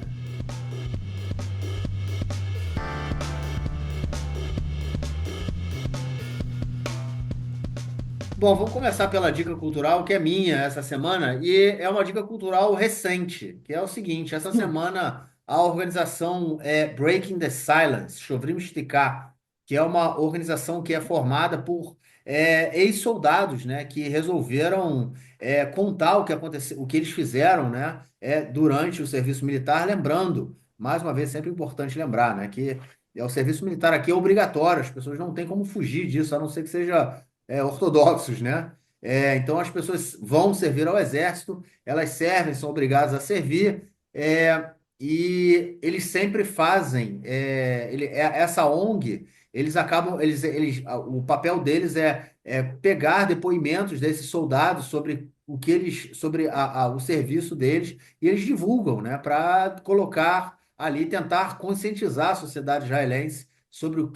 Bom, vamos começar pela dica cultural, que é minha essa semana, e é uma dica cultural recente, que é o seguinte: essa semana a organização Breaking the Silence, Shuvrim Shtiká, que é uma organização que é formada por ex-soldados, né, que resolveram contar o que aconteceu, o que eles fizeram, né, durante o serviço militar, lembrando, mais uma vez, sempre importante lembrar, né, que o serviço militar aqui é obrigatório, as pessoas não têm como fugir disso, a não ser que seja ortodoxos, né? Então as pessoas vão servir ao exército, elas servem, são obrigadas a servir, e eles sempre fazem, essa ONG, eles acabam, o papel deles é pegar depoimentos desses soldados sobre o que eles, sobre o serviço deles, e eles divulgam, né, para colocar ali, tentar conscientizar a sociedade israelense sobre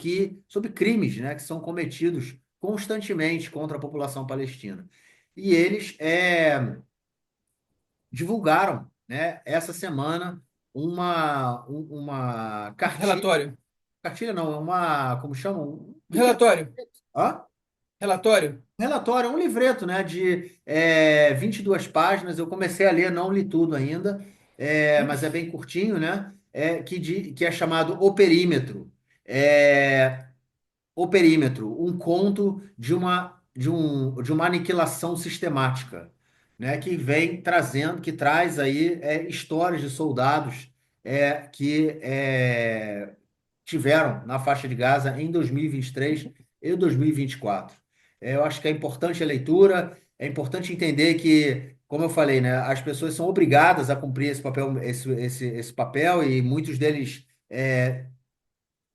crimes, né, que são cometidos constantemente contra a população palestina. E eles divulgaram, né, essa semana uma cartilha, Relatório. cartilha não, é uma, como chamam? Um pequeno, Relatório. hã? Relatório. Relatório, é um livreto, né, de 22 páginas. Eu comecei a ler, não li tudo ainda, mas é bem curtinho, né? Que é chamado O Perímetro. É, O Perímetro, um conto de uma aniquilação sistemática, né, que vem trazendo, que traz aí histórias de soldados que tiveram na faixa de Gaza em 2023 e 2024. Eu acho que é importante a leitura, é importante entender que, como eu falei, né, as pessoas são obrigadas a cumprir esse papel, esse papel, e muitos deles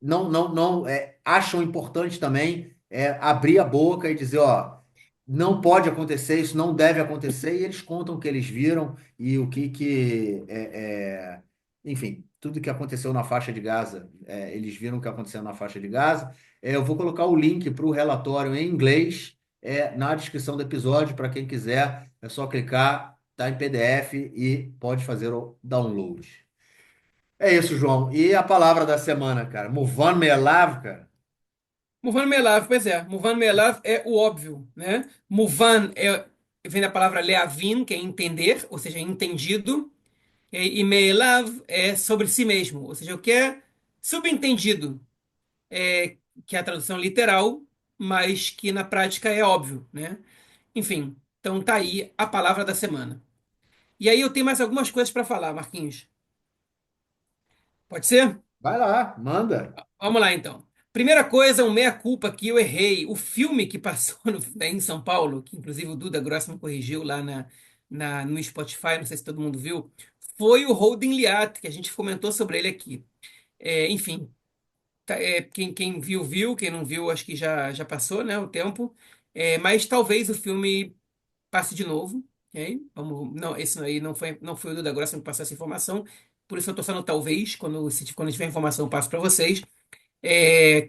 não acham importante também abrir a boca e dizer, ó, não pode acontecer, isso não deve acontecer, e eles contam o que eles viram e o enfim, tudo que aconteceu na faixa de Gaza, eles viram o que aconteceu na faixa de Gaza. Eu vou colocar o link para o relatório em inglês na descrição do episódio, para quem quiser, é só clicar, tá em PDF e pode fazer o download. É isso, João. E a palavra da semana, cara? Muvan Me'elav, cara. Muvan Melav, pois é. Muvan Melav é o óbvio, né? Muvan vem da palavra leavin, que é entender, ou seja, entendido. E Meelav é sobre si mesmo, ou seja, o que é subentendido, que é a tradução literal, mas que na prática é óbvio, né? Enfim, então tá aí a palavra da semana. E aí eu tenho mais algumas coisas para falar, Marquinhos. Pode ser? Vai lá, manda. Vamos lá então. Primeira coisa, um meia-culpa que eu errei. O filme que passou em São Paulo, que inclusive o Duda Grossman corrigiu lá no Spotify, não sei se todo mundo viu, foi o Holding Liat, que a gente comentou sobre ele aqui. Enfim, quem viu, viu. Quem não viu, acho que já passou, né, o tempo. Mas talvez o filme passe de novo. Ok? Não, esse aí não foi o Duda Grossman que passou essa informação. Por isso eu estou só no talvez. Quando tiver informação, eu passo para vocês.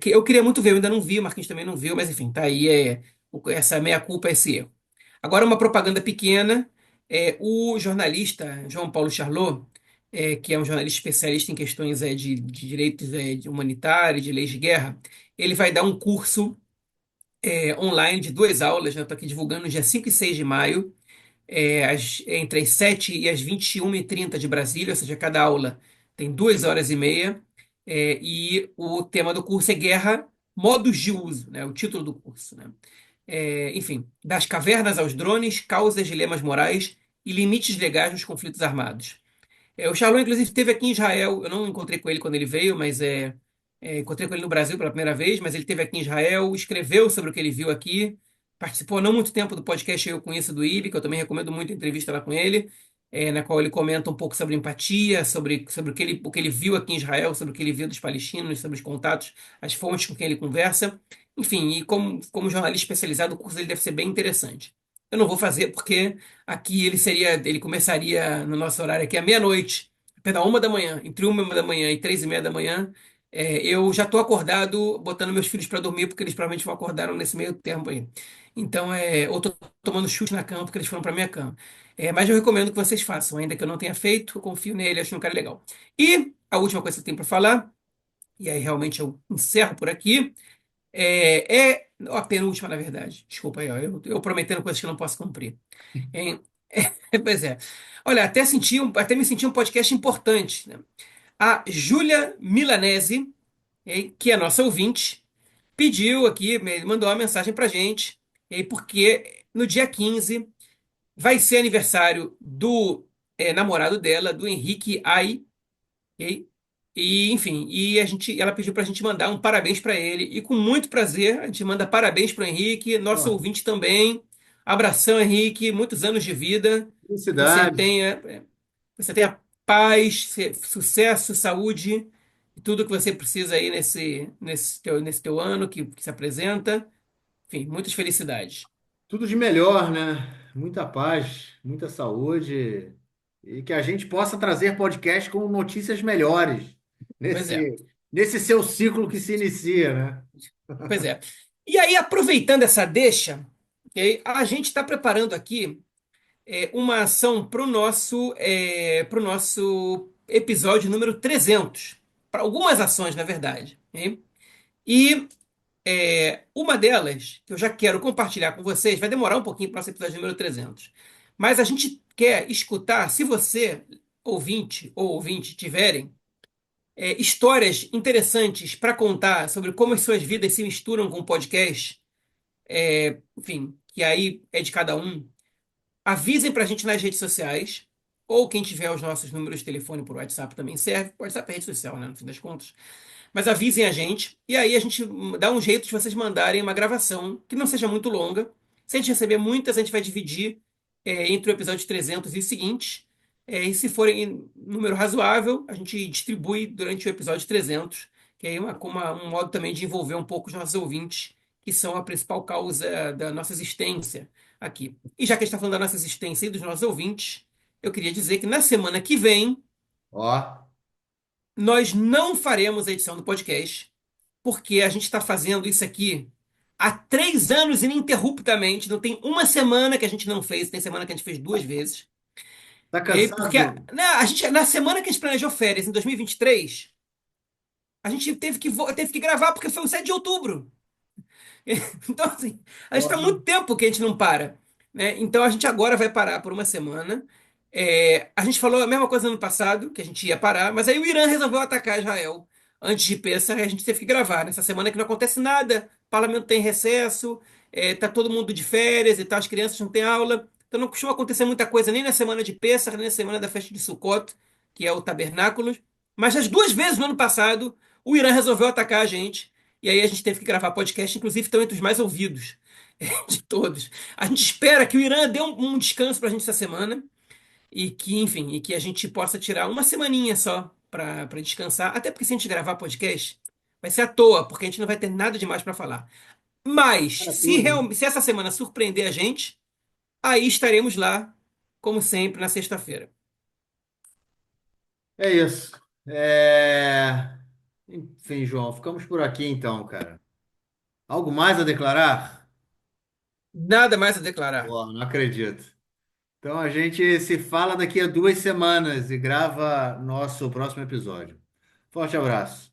Que eu queria muito ver, eu ainda não vi, o Marquinhos também não viu, mas enfim, tá aí essa meia-culpa, esse erro. Agora, uma propaganda pequena. O jornalista João Paulo Charlot, que é um jornalista especialista em questões de direitos de humanitários, de leis de guerra, ele vai dar um curso online de 2 aulas, né? Estou aqui divulgando no dia 5 e 6 de maio, entre as 7 e as 21h30 de Brasília, ou seja, cada aula tem 2 horas e meia, e o tema do curso é Guerra, Modos de Uso, né, o título do curso, né? Enfim, das cavernas aos drones, causas, dilemas morais e limites legais nos conflitos armados. O Shalom, inclusive, esteve aqui em Israel. Eu não encontrei com ele quando ele veio, mas encontrei com ele no Brasil pela primeira vez. Mas ele esteve aqui em Israel, escreveu sobre o que ele viu aqui, participou há não muito tempo do podcast Eu Conheço do IB, que eu também recomendo muito a entrevista lá com ele, na qual ele comenta um pouco sobre empatia, sobre o que ele viu aqui em Israel, sobre o que ele viu dos palestinos, sobre os contatos, as fontes com quem ele conversa. Enfim, e como jornalista especializado, o curso dele deve ser bem interessante. Eu não vou fazer porque aqui ele começaria no nosso horário aqui à meia-noite, perdão, 1 da manhã, entre 1 da manhã e 3:30 da manhã, eu já estou acordado, botando meus filhos para dormir, porque eles provavelmente vão acordaram nesse meio tempo aí. Então, ou estou tomando chute na cama, porque eles foram para minha cama. Mas eu recomendo que vocês façam, ainda que eu não tenha feito, eu confio nele, acho um cara legal. E a última coisa que eu tenho para falar, e aí realmente eu encerro por aqui, a penúltima, na verdade. Desculpa aí, ó, eu prometendo coisas que eu não posso cumprir. Hein? Pois é. Olha, até me senti um podcast importante, né? A Júlia Milanese, que é nossa ouvinte, pediu aqui, mandou uma mensagem pra gente, porque no dia 15 vai ser aniversário do namorado dela, do Henrique Ai, ok? E, enfim, ela pediu pra gente mandar um parabéns pra ele, e com muito prazer a gente manda parabéns pro Henrique, nosso Ó, ouvinte também. Abração, Henrique, muitos anos de vida, que felicidades. você tenha paz, sucesso, saúde e tudo que você precisa aí nesse teu ano que se apresenta. Enfim, muitas felicidades. Tudo de melhor, né? Muita paz, muita saúde e que a gente possa trazer podcast com notícias melhores Pois é, nesse seu ciclo que se inicia, né? pois é. E aí, aproveitando essa deixa, ok, a gente está preparando aqui uma ação pro nosso episódio número 300. Para algumas ações, na verdade. Ok? E uma delas, que eu já quero compartilhar com vocês, vai demorar um pouquinho para o nosso episódio número 300. Mas a gente quer escutar, se você, ouvinte ou ouvinte, tiverem histórias interessantes para contar sobre como as suas vidas se misturam com o podcast, enfim, que aí é de cada um, avisem para a gente nas redes sociais, ou quem tiver os nossos números de telefone por WhatsApp também serve. O WhatsApp é rede social, né, no fim das contas. Mas avisem a gente, e aí a gente dá um jeito de vocês mandarem uma gravação que não seja muito longa. Se a gente receber muitas, a gente vai dividir entre o episódio 300 e os seguintes. E se forem em número razoável, a gente distribui durante o episódio 300, que é um modo também de envolver um pouco os nossos ouvintes, que são a principal causa da nossa existência aqui. E já que a gente está falando da nossa existência e dos nossos ouvintes, eu queria dizer que na semana que vem Ó, nós não faremos a edição do podcast, porque a gente está fazendo isso aqui há 3 anos ininterruptamente. Não tem uma semana que a gente não fez, tem semana que a gente fez 2 vezes. tá Porque cansado? na semana que a gente planejou férias, em 2023, a gente teve que gravar porque foi o 7 de outubro. Então, assim, a gente Ó, está muito tempo que a gente não para, né? Então, a gente agora vai parar por uma semana. A gente falou a mesma coisa no ano passado, que a gente ia parar, mas aí o Irã resolveu atacar Israel antes de Pêssar, e a gente teve que gravar. Nessa semana que não acontece nada, o parlamento tem recesso, tá todo mundo de férias e tal, as crianças não têm aula. Então, não costuma acontecer muita coisa nem na semana de Pêssar, nem na semana da festa de Sukkot, que é o tabernáculo. Mas as 2 vezes no ano passado, o Irã resolveu atacar a gente. E aí a gente teve que gravar podcast, inclusive estão entre os mais ouvidos de todos. A gente espera que o Irã dê um descanso para a gente essa semana e que, enfim, e que a gente possa tirar uma semaninha só para descansar. Até porque se a gente gravar podcast, vai ser à toa, porque a gente não vai ter nada demais para falar. Mas para tudo. se essa semana surpreender a gente, aí estaremos lá, como sempre, na sexta-feira. É isso. É... Enfim, João, ficamos por aqui então, cara. Algo mais a declarar? Nada mais a declarar. Pô, não acredito. Então a gente se fala daqui a 2 semanas e grava nosso próximo episódio. Forte abraço.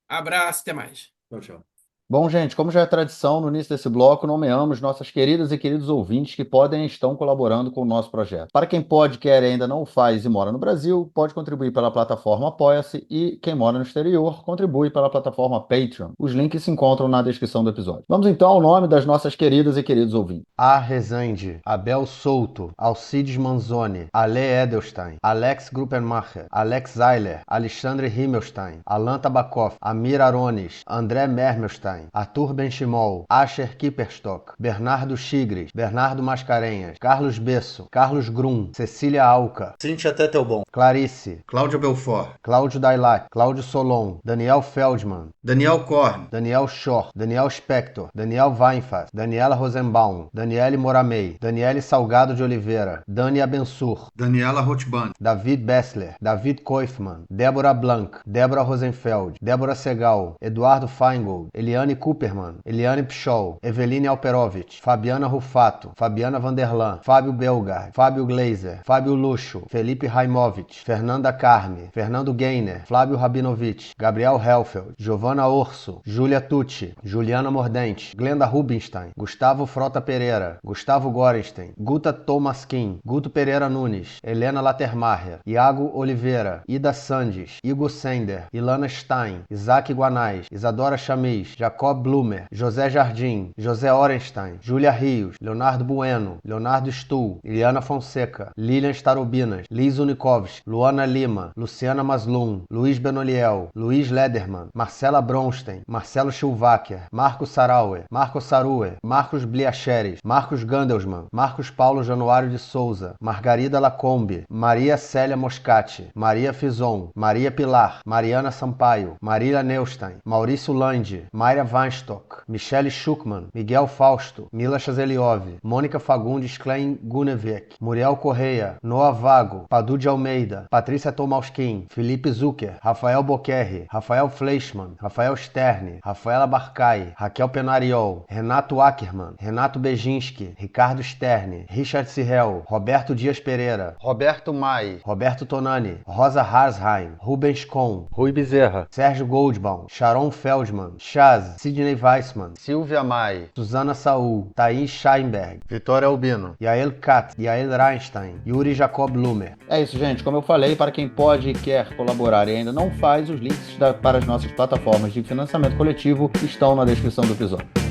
Abraço, até mais. Tchau, tchau. Bom, gente, como já é tradição, no início desse bloco, nomeamos nossas queridas e queridos ouvintes que podem e estão colaborando com o nosso projeto. Para quem pode, quer e ainda não o faz e mora no Brasil, pode contribuir pela plataforma Apoia-se e quem mora no exterior, contribui pela plataforma Patreon. Os links se encontram na descrição do episódio. Vamos então ao nome das nossas queridas e queridos ouvintes. A. Rezende, Abel Souto, Alcides Manzoni, Ale Edelstein, Alex Gruppenmacher, Alex Zeiler, Alexandre Himmelstein, Alan Tabakoff, Amir Arones, André Mermelstein, Orenstein, Arthur Benchimol, Asher Kipperstock, Bernardo Chigres, Bernardo Mascarenhas, Carlos Besso, Carlos Grum, Cecília Alca, Cíntia Tetelbon, Clarice, Cláudia Belfort, Cláudio Dailac, Cláudio Solon, Daniel Feldman, Daniel Korn, Daniel Schor, Daniel Spector, Daniel Weinfass, Daniela Rosenbaum, Daniele Moramei, Daniele Salgado de Oliveira, Dani Abensur, Daniela Rothband, David Bessler, David Koifman, Débora Blanc, Débora Rosenfeld, Débora Segal, Eduardo Feingold, Eliane Cooperman, Eliane Pichol, Eveline Alperovitch, Fabiana Rufato, Fabiana Vanderlan, Fábio Belgard, Fábio Gleiser, Fábio Luxo, Felipe Raimovich, Fernanda Carme, Fernando Gainer, Flávio Rabinovich, Gabriel Helfeld, Giovanna Orso, Júlia Tucci, Juliana Mordente, Glenda Rubinstein, Gustavo Frota Pereira, Gustavo Gorenstein, Guta Tomaskin, Guto Pereira Nunes, Helena Latermacher, Iago Oliveira, Ida Sandes, Igor Sender, Ilana Stein, Isaac Guanais, Isadora Chamis, Jacob Blumer, José Jardim, José Orenstein, Júlia Rios, Leonardo Bueno, Leonardo Stuhl, Iliana Fonseca, Lilian Starobinas, Liz Unikovski, Luana Lima, Luciana Maslum, Luiz Benoliel, Luiz Lederman, Marcela Bronstein, Marcelo Schulwacker, Marcos Sarauer, Marcos Sarue, Marcos Bliacheres, Marcos Gandelsman, Marcos Paulo Januário de Souza, Margarida Lacombe, Maria Célia Moscati, Maria Fison, Maria Pilar, Mariana Sampaio, Marília Neustein, Maurício Lande, Mayra Weinstock, Michele Schuckmann, Miguel Fausto, Mila Chazeliov, Mônica Fagundes Klein Gunevec, Muriel Correia, Noah Vago, Padu de Almeida, Patrícia Tomalskin, Felipe Zucker, Rafael Boquerri, Rafael Fleischmann, Rafael Sterne, Rafaela Barcai, Raquel Penariol, Renato Ackermann, Renato Bejinski, Ricardo Sterne, Richard Cirrel, Roberto Dias Pereira, Roberto Mai, Roberto Tonani, Rosa Harsheim, Rubens Kohn, Rui Bezerra, Sérgio Goldbaum, Sharon Feldman, Chaz, Sidney Weissman, Silvia Mai, Susana Saul, Thaís Scheinberg, Vitória Albino. Yael Katz, Yael Reinstein, Yuri Jacob Lumer. É isso, gente. Como eu falei, para quem pode e quer colaborar e ainda não faz, os links para as nossas plataformas de financiamento coletivo estão na descrição do episódio.